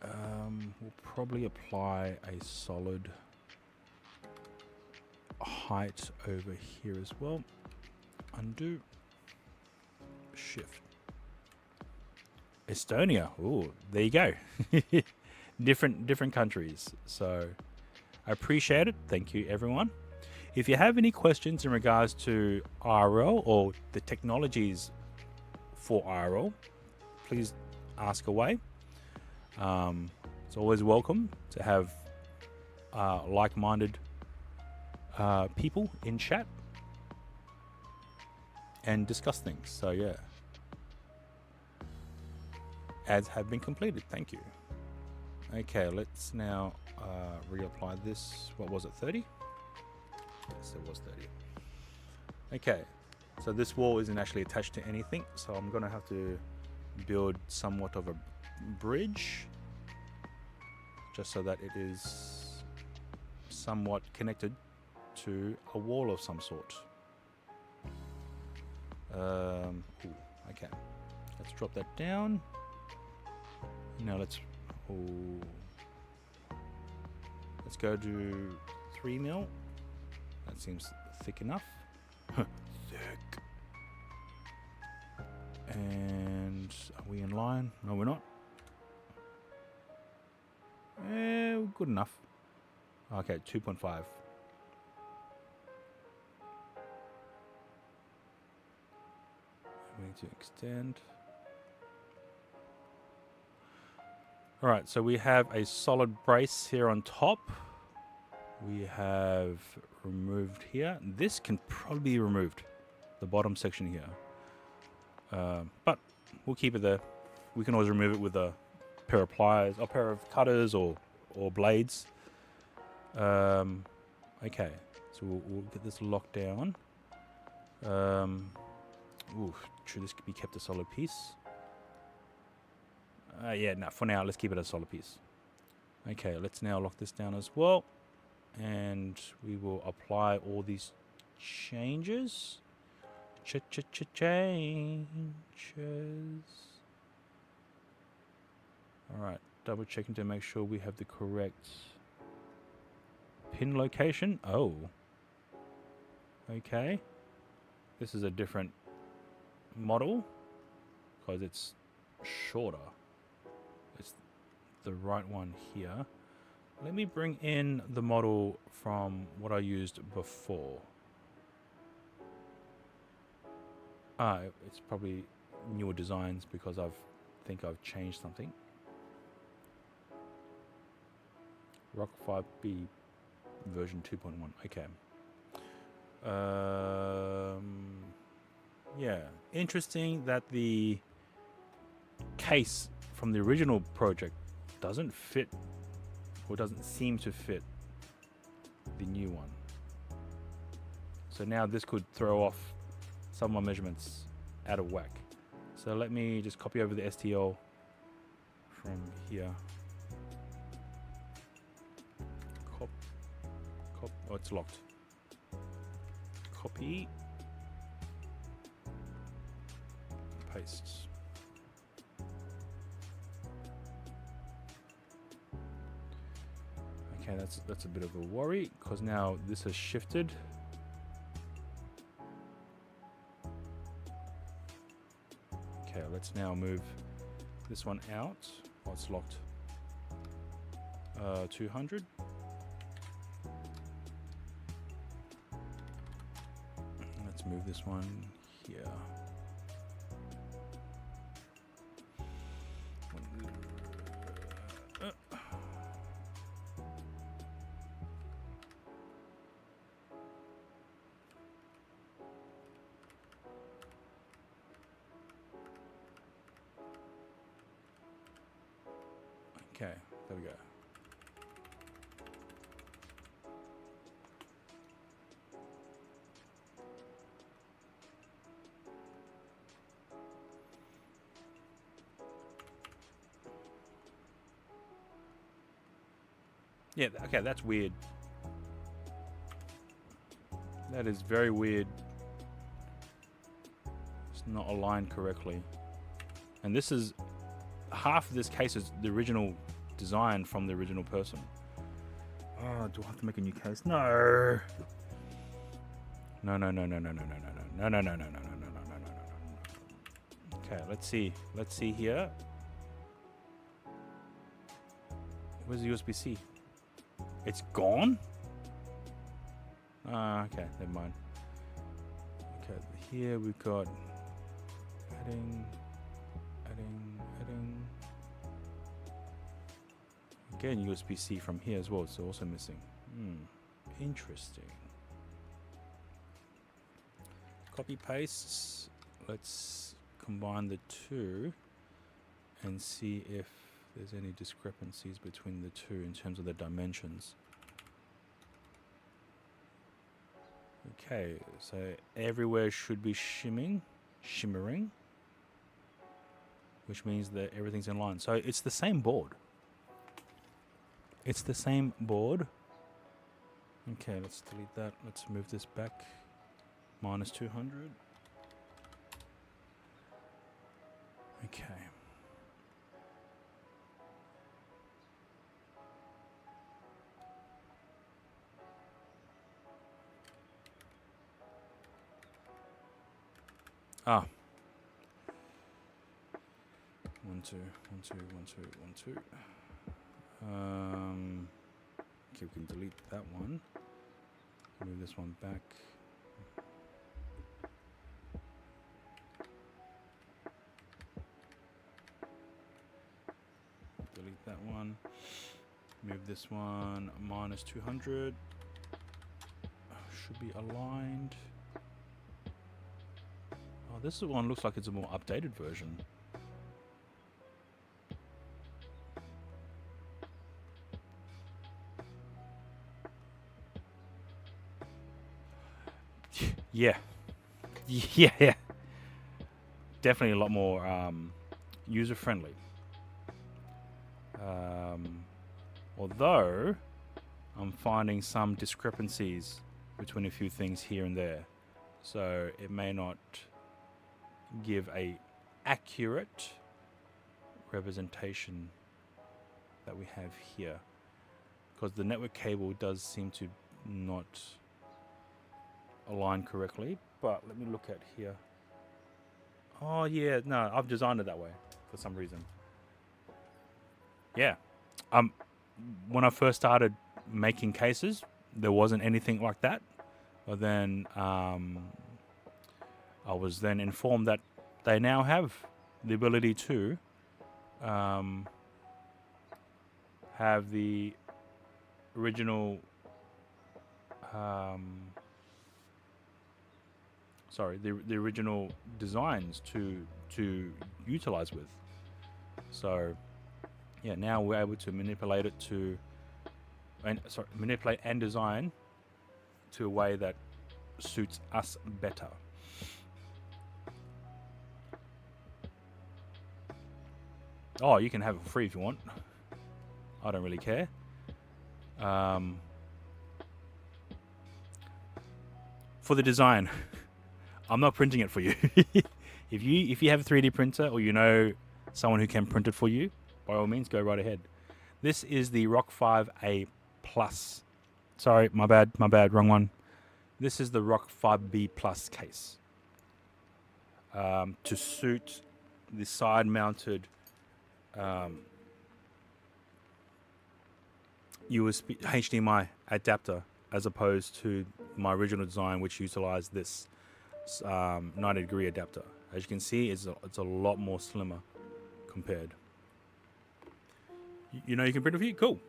We'll probably apply a solid height over here as well. Undo. Shift. Estonia. Oh, there you go. different countries. So I appreciate it. Thank you, everyone. If you have any questions in regards to IRL or the technologies for IRL, please ask away. It's always welcome to have like-minded people in chat and discuss things. So yeah, ads have been completed. Thank you. Okay, let's now reapply this. What was it, 30? Yes, it was 30. Okay, so this wall isn't actually attached to anything, so I'm gonna have to build somewhat of a bridge just so that it is somewhat connected to a wall of some sort. Okay, let's drop that down. Now let's go to 3 mil. That seems thick enough. Thick. And are we in line? No, we're not. Good enough. Okay, 2.5. We need to extend. All right, so we have a solid brace here on top. We have removed here. This can probably be removed, the bottom section here. But we'll keep it there. We can always remove it with a pair of pliers, a pair of cutters or blades. Okay, so we'll get this locked down. Should this be kept a solid piece? Yeah, no, for now, let's keep it a solid piece. Okay, let's now lock this down as well. And we will apply all these changes. Changes. All right, double checking to make sure we have the correct pin location. Oh. Okay. This is a different model because it's shorter. It's the right one here. Let me bring in the model from what I used before. It's probably newer designs because I think I've changed something. Rock 5B version 2.1. Okay. Yeah, interesting that the case from the original project doesn't fit, or doesn't seem to fit, the new one. So now this could throw off some of my measurements out of whack. So let me just copy over the STL from here. it's locked. Copy. Paste. Okay, that's a bit of a worry because now this has shifted. Okay, let's now move this one out. Oh, it's locked. 200. Let's move this one here. Okay, there we go. Yeah, okay, that's weird. That is very weird. It's not aligned correctly. And this is half of this case is the original design from the original person. Oh, do I have to make a new case? No. No. Okay, let's see. Let's see here. Where's the USB-C? It's gone? Okay, never mind. Okay, here we've got adding. Again, USB-C from here as well, it's also missing. Interesting. Copy pastes. Let's combine the two and see if there's any discrepancies between the two in terms of the dimensions. Okay, so everywhere should be shimmering, which means that everything's in line. So it's the same board. It's the same board. Okay, let's delete that. Let's move this back. Minus 200. Okay. Ah. 1, 2, 1, 2, 1, 2, 1, 2. Okay, we can delete that one. Move this one back. Delete that one. Move this one minus 200. Should be aligned. Oh, this one looks like it's a more updated version. Yeah. Yeah. Definitely a lot more user-friendly. Although, I'm finding some discrepancies between a few things here and there. So, it may not give a accurate representation that we have here. Because the network cable does seem to not align correctly, but let me look at here. Oh yeah, no, I've designed it that way for some reason. Yeah, when I first started making cases, there wasn't anything like that. But then I was then informed that they now have the ability to have the original the original designs to utilize with. So yeah, now we're able to manipulate it to manipulate and design to a way that suits us better. Oh, you can have it for free if you want. I don't really care. for the design. I'm not printing it for you. If you have a 3D printer, or you know someone who can print it for you, by all means, go right ahead. This is the Rock 5A Plus. Sorry, my bad, wrong one. This is the Rock 5B Plus case. To suit the side-mounted USB HDMI adapter, as opposed to my original design, which utilized this 90-degree adapter. As you can see, it's a lot more slimmer compared. You know you can print it for you? Cool.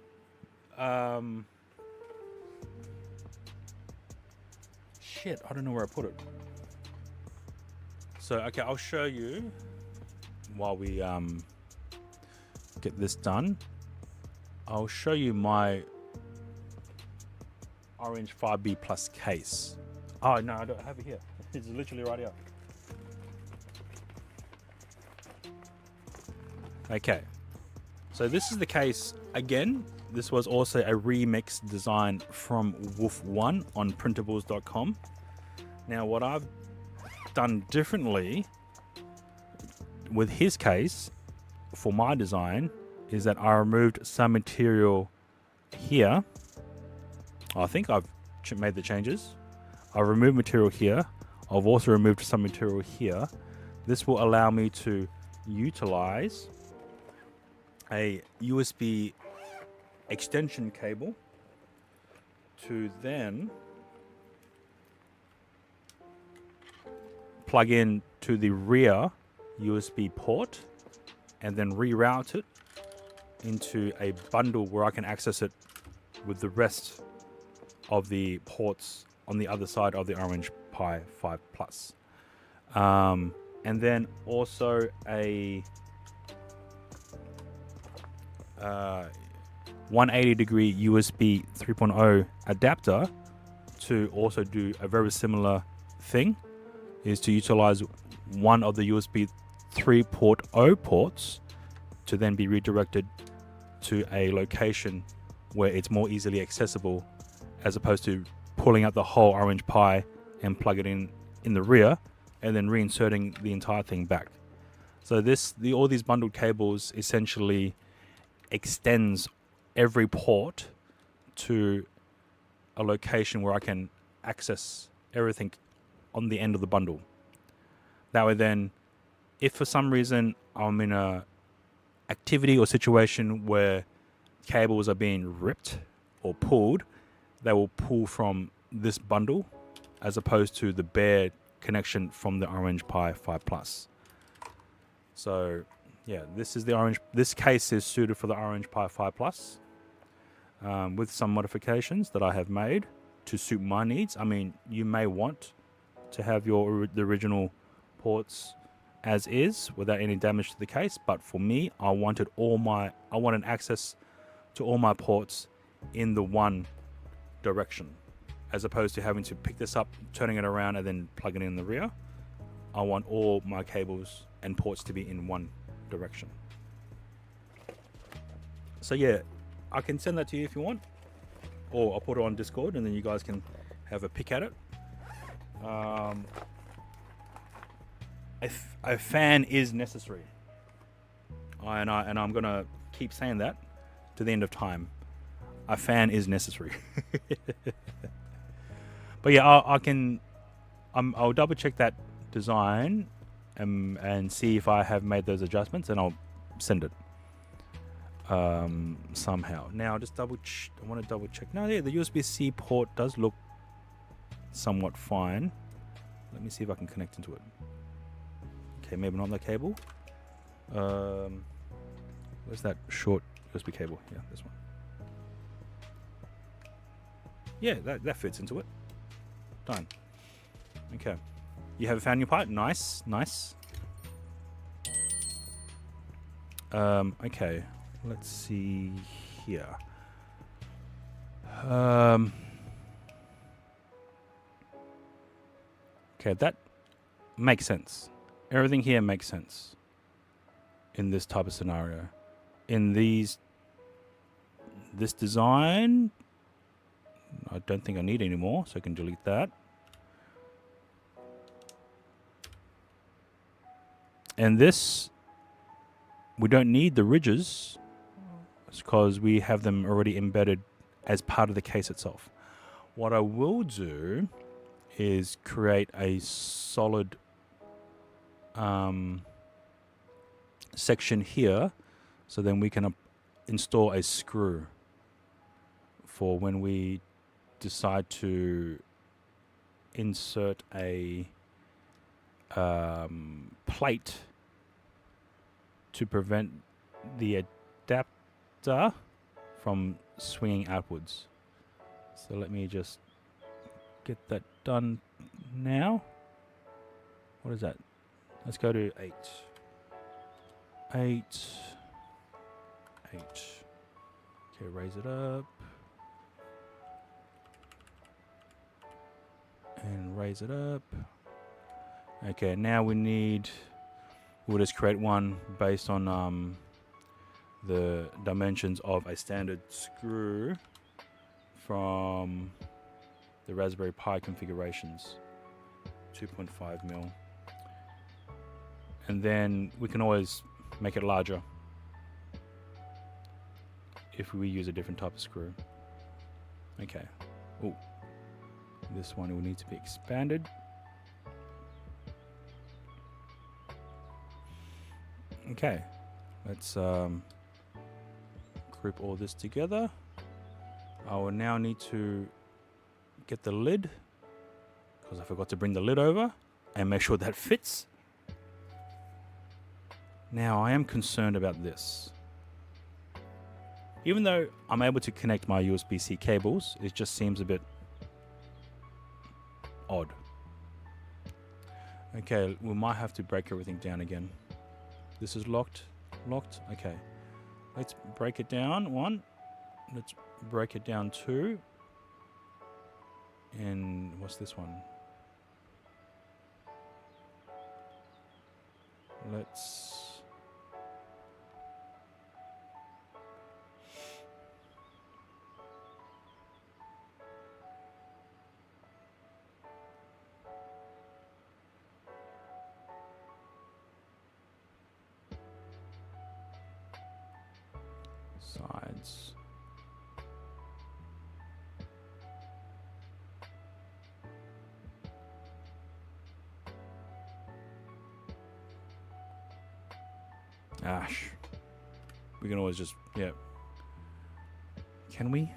Shit, I don't know where I put it. So, okay, I'll show you while we get this done. I'll show you my orange 5B Plus case. Oh, no, I don't have it here. It's literally right here. Okay. So this is the case. Again, this was also a remix design from Wolf1 on printables.com. Now, what I've done differently with his case for my design is that I removed some material here. I think I've made the changes. I've removed material here. I've also removed some material here. This will allow me to utilize a USB extension cable to then plug in to the rear USB port and then reroute it into a bundle where I can access it with the rest of the ports on the other side of the Orange Pi 5 Plus. And then also a 180-degree USB 3.0 adapter to also do a very similar thing, is to utilize one of the USB 3.0 ports to then be redirected to a location where it's more easily accessible, as opposed to pulling out the whole Orange Pi and plug it in the rear and then reinserting the entire thing back. So all these bundled cables essentially extends every port to a location where I can access everything on the end of the bundle. That way then, if for some reason I'm in a activity or situation where cables are being ripped or pulled, they will pull from this bundle as opposed to the bare connection from the Orange Pi 5 Plus. So yeah, this case is suited for the Orange Pi 5 Plus, with some modifications that I have made to suit my needs. I mean, you may want to have the original ports as is without any damage to the case, but for me, I wanted access to all my ports in the one direction, as opposed to having to pick this up, turning it around, and then plug it in the rear. I want all my cables and ports to be in one direction. So yeah, I can send that to you if you want, or I'll put it on Discord and then you guys can have a pick at it. A fan is necessary, and I'm gonna keep saying that to the end of time. A fan is necessary. But yeah, I'll double check that design and see if I have made those adjustments, and I'll send it somehow. Now, just I want to double check. No, yeah, the USB-C port does look somewhat fine. Let me see if I can connect into it. Okay, maybe not on the cable. Where's that short USB cable? Yeah, this one. Yeah, that fits into it. Done. Okay. You have found your part? Nice. Okay. Let's see here. Okay, that makes sense. Everything here makes sense in this type of scenario. In this design, I don't think I need any more, so I can delete that. And this, we don't need the ridges because we have them already embedded as part of the case itself. What I will do is create a solid section here, so then we can install a screw for when we decide to insert a plate to prevent the adapter from swinging outwards. So let me just get that done now. What is that? Let's go to 8. 8. 8. Okay, raise it up. And raise it up. Okay, now we'll just create one based on the dimensions of a standard screw from the Raspberry Pi configurations, 2.5 mil. And then we can always make it larger if we use a different type of screw. Okay. Oh, this one will need to be expanded. Okay, let's group all this together. I will now need to get the lid, because I forgot to bring the lid over, and make sure that fits. Now I am concerned about this. Even though I'm able to connect my USB-C cables, it just seems a bit odd. Okay, we might have to break everything down again. This is locked. Okay, let's break it down. 1. Let's break it down 2. And what's this one? Let's sides. Ash. We can always just, yeah. Can we?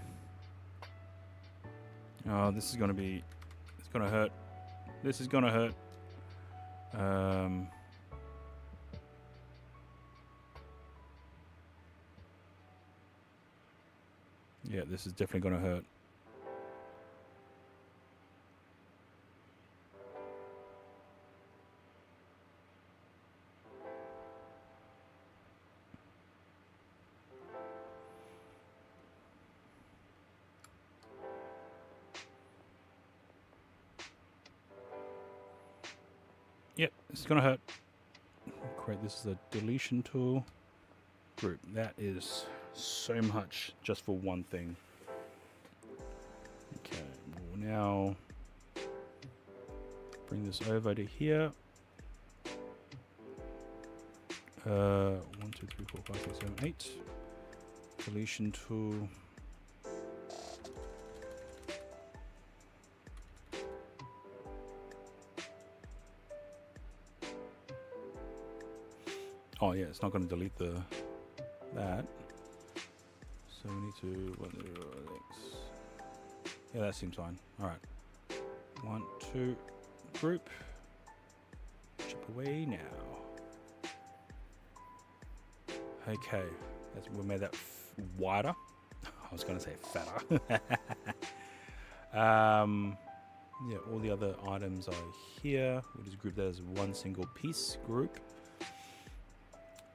Oh, this is gonna be, it's gonna hurt. This is gonna hurt. Yeah, this is definitely gonna hurt. Yep, it's gonna hurt. Great, this is a deletion tool. Group. That is so much just for one thing. Okay, we'll now bring this over to here. 1, 2, 3, 4, 5, 6, 7, 8. Deletion tool. Oh yeah, it's not going to delete that. So we need to. Yeah, that seems fine. All right. 1, 2, group. Chip away now. Okay, we made that wider. I was going to say fatter. Yeah, all the other items are here. We'll just group that as one single piece group.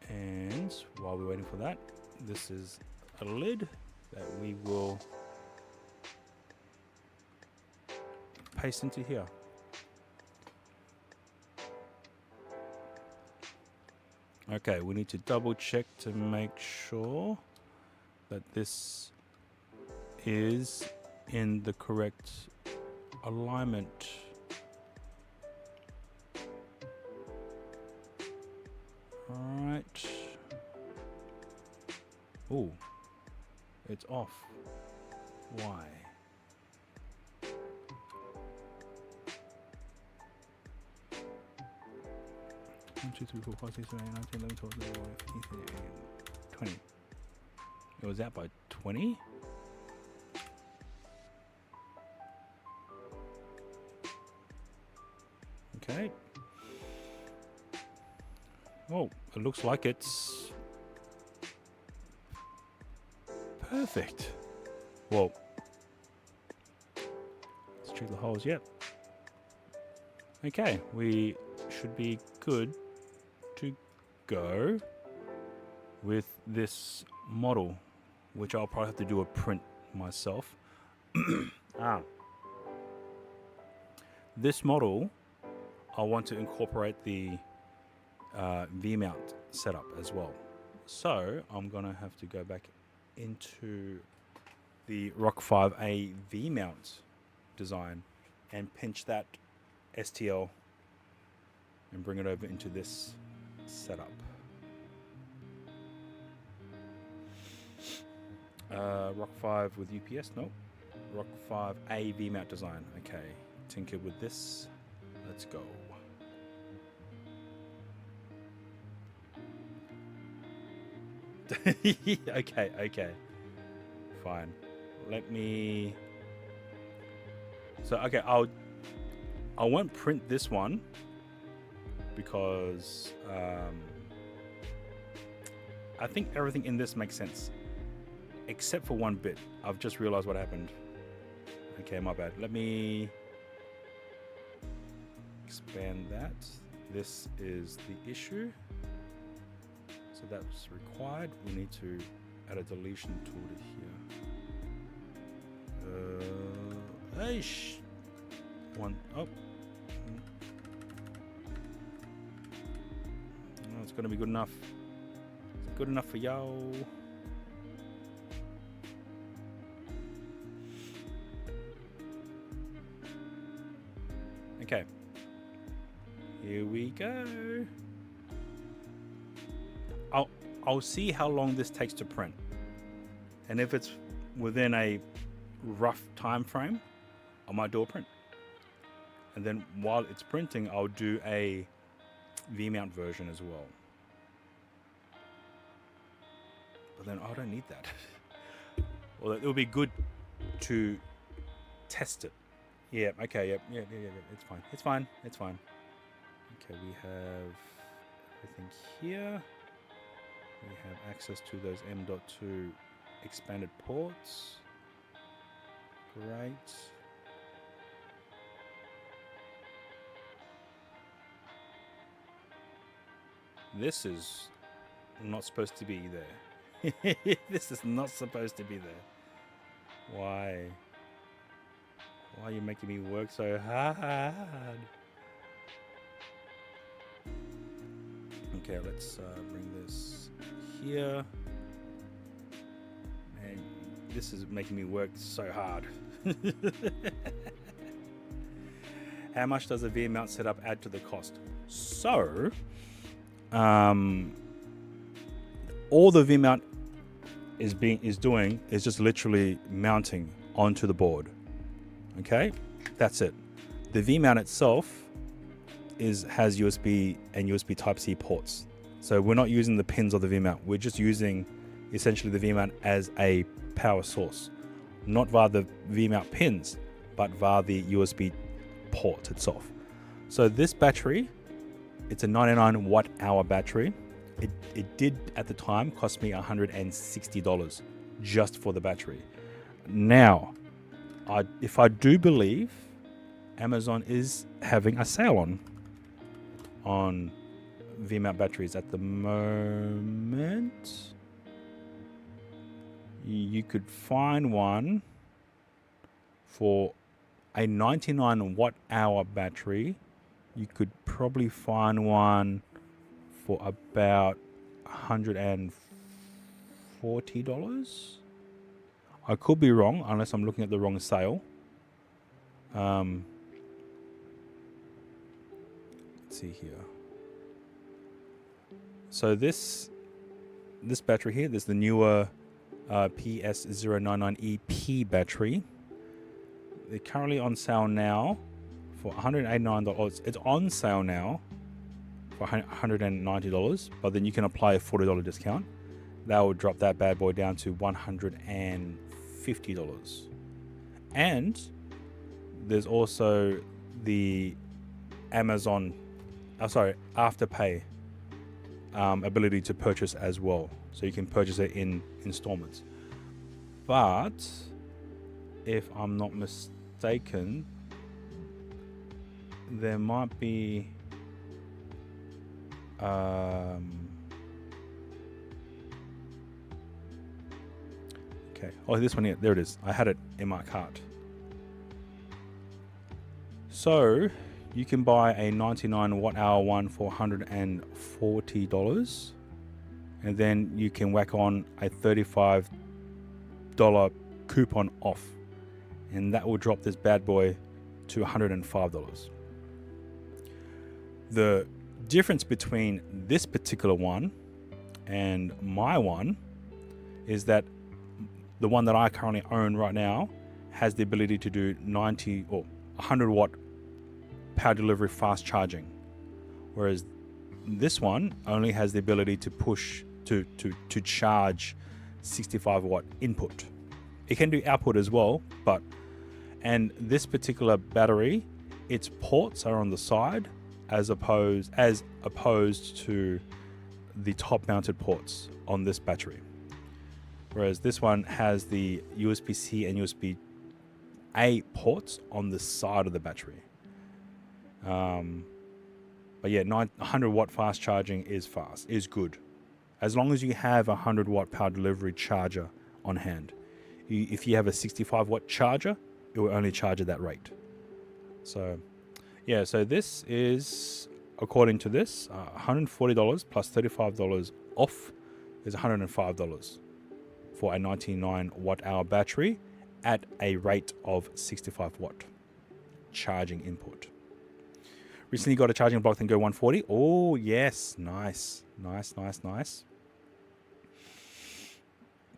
And while we're waiting for that, this is a lid that we will paste into here. Okay, we need to double check to make sure that this is in the correct alignment. Alright. Oh, it's off. Why? 1, 2, 3, 4, 5, 6, 7, 8, 9, 10, 11, 12, 13, 14, 15, 16, 20. It was out by 20? Okay. Oh, it looks like it's perfect. Well, let's check the holes. Yep. Okay, we should be good to go with this model, which I'll probably have to do a print myself. This model, I want to incorporate the V-mount setup as well. So I'm gonna have to go back into the Rock 5A V-mount design and pinch that STL and bring it over into this setup. Rock 5 with UPS, no. Rock 5A V-mount design. Okay, tinker with this. Let's go. Okay. Fine. Let me... So, okay, I won't print this one because I think everything in this makes sense. Except for one bit. I've just realized what happened. Okay, my bad. Let me expand that. This is the issue. So that's required. We need to add a deletion tool to here. One up. Oh, it's gonna be good enough. It's good enough for y'all. Okay. Here we go. I'll see how long this takes to print, and if it's within a rough time frame, I might do a print, and then while it's printing, I'll do a V-mount version as well. But then I don't need that. Well, it would be good to test it. Yeah. Okay. Yep. Yeah. It's fine. Okay, we have everything here. We have access to those M.2 expanded ports. Great. This is not supposed to be there. This is not supposed to be there. Why? Why are you making me work so hard? Okay, let's bring this here. Man, this is making me work so hard. How much does a V-mount setup add to the cost? So, all the V-mount is doing is just literally mounting onto the board. Okay, that's it. The V-mount itself has USB and USB Type-C ports. So we're not using the pins of the V-mount. We're just using essentially the V-mount as a power source, not via the V-mount pins, but via the USB port itself. So this battery, it's a 99 watt hour battery. It did at the time cost me $160 just for the battery. Now, if I do believe Amazon is having a sale on V-mount batteries at the moment. You could find one for a 99 watt hour battery. You could probably find one for about $140. I could be wrong unless I'm looking at the wrong sale. Let's see here. So this battery here, there's the newer PS099EP battery. They're currently on sale now for $189. It's on sale now for $190, but then you can apply a $40 discount. That will drop that bad boy down to $150. And there's also the Amazon, Afterpay ability to purchase as well. So you can purchase it in installments. But if I'm not mistaken, there might be okay. Oh, this one here. There it is. I had it in my cart. So you can buy a 99 watt hour one for $140, and then you can whack on a $35 coupon off, and that will drop this bad boy to $105. The difference between this particular one and my one is that the one that I currently own right now has the ability to do 90 or 100 watt power delivery fast charging, whereas this one only has the ability to push to charge 65 watt input. It can do output as well, and this particular battery, its ports are on the side as opposed to the top mounted ports on this battery, whereas this one has the USB-C and USB-A ports on the side of the battery. But yeah, 100 watt fast charging is good, as long as you have a 100 watt power delivery charger on hand. If you have a 65 watt charger, it will only charge at that rate. So yeah, so this is, according to this, $140 plus $35 off is $105 for a 99 watt hour battery at a rate of 65 watt charging input. Recently got a charging block that can go 140. Oh yes, nice.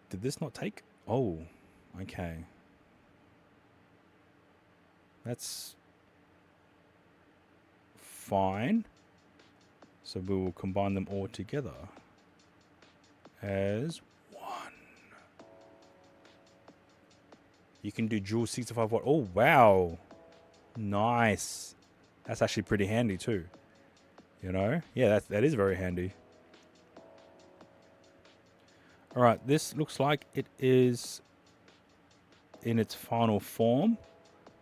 Did this not take? Oh, okay. That's fine. So we will combine them all together as one. You can do dual 65 watt. Oh wow, nice. That's actually pretty handy too. You know, yeah, that is very handy. All right, this looks like it is in its final form,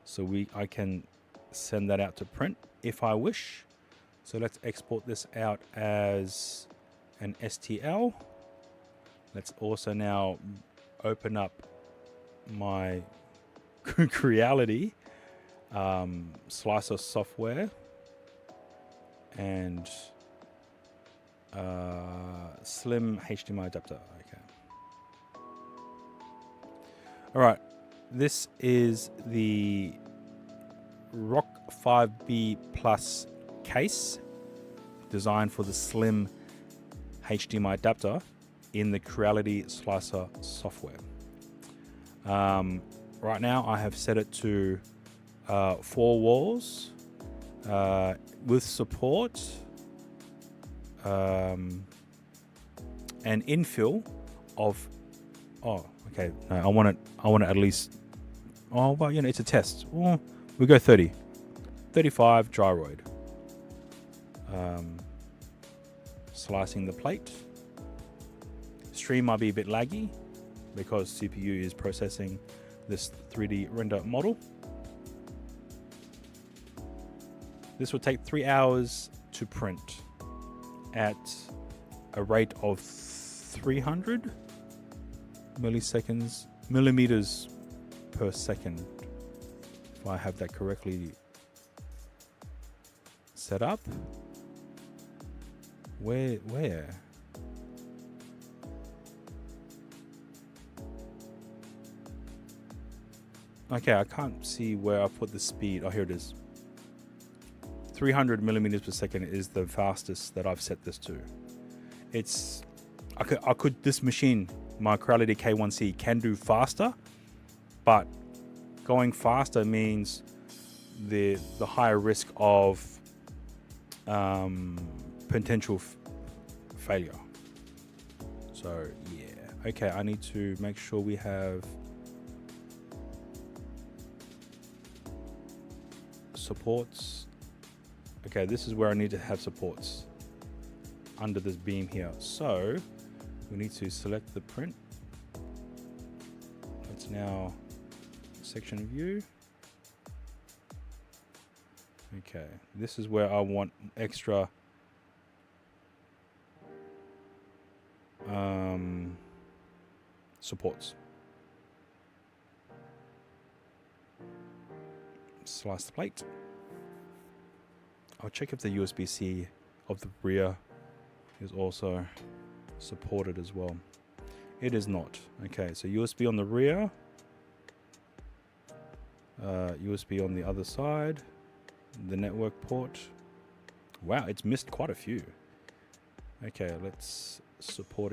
so I can send that out to print if I wish. So let's export this out as an STL. Let's also now open up my Creality slicer software and slim HDMI adapter. Okay. All right. This is the Rock 5B Plus case designed for the slim HDMI adapter in the Creality slicer software. Right now I have set it to 4 walls with support and infill of okay, no, I want it at least, well, you know, it's a test. Well, we go 30 35 gyroid. Slicing the plate. Stream might be a bit laggy because CPU is processing this 3D render model. This will take 3 hours to print at a rate of 300 millimeters per second, if I have that correctly set up. Where? Okay, I can't see where I put the speed. Oh, here it is. 300 millimeters per second is the fastest that I've set this to. it's I could this machine, my Creality K1C, can do faster, but going faster means the higher risk of potential failure. So yeah, okay, I need to make sure we have supports. Okay, this is where I need to have supports under this beam here. So we need to select the print. It's now section view. Okay, this is where I want extra supports. Slice the plate. I'll check if the USB-C of the rear is also supported as well. It is not. Okay, so USB on the rear, USB on the other side, the network port. Wow, it's missed quite a few. Okay, let's support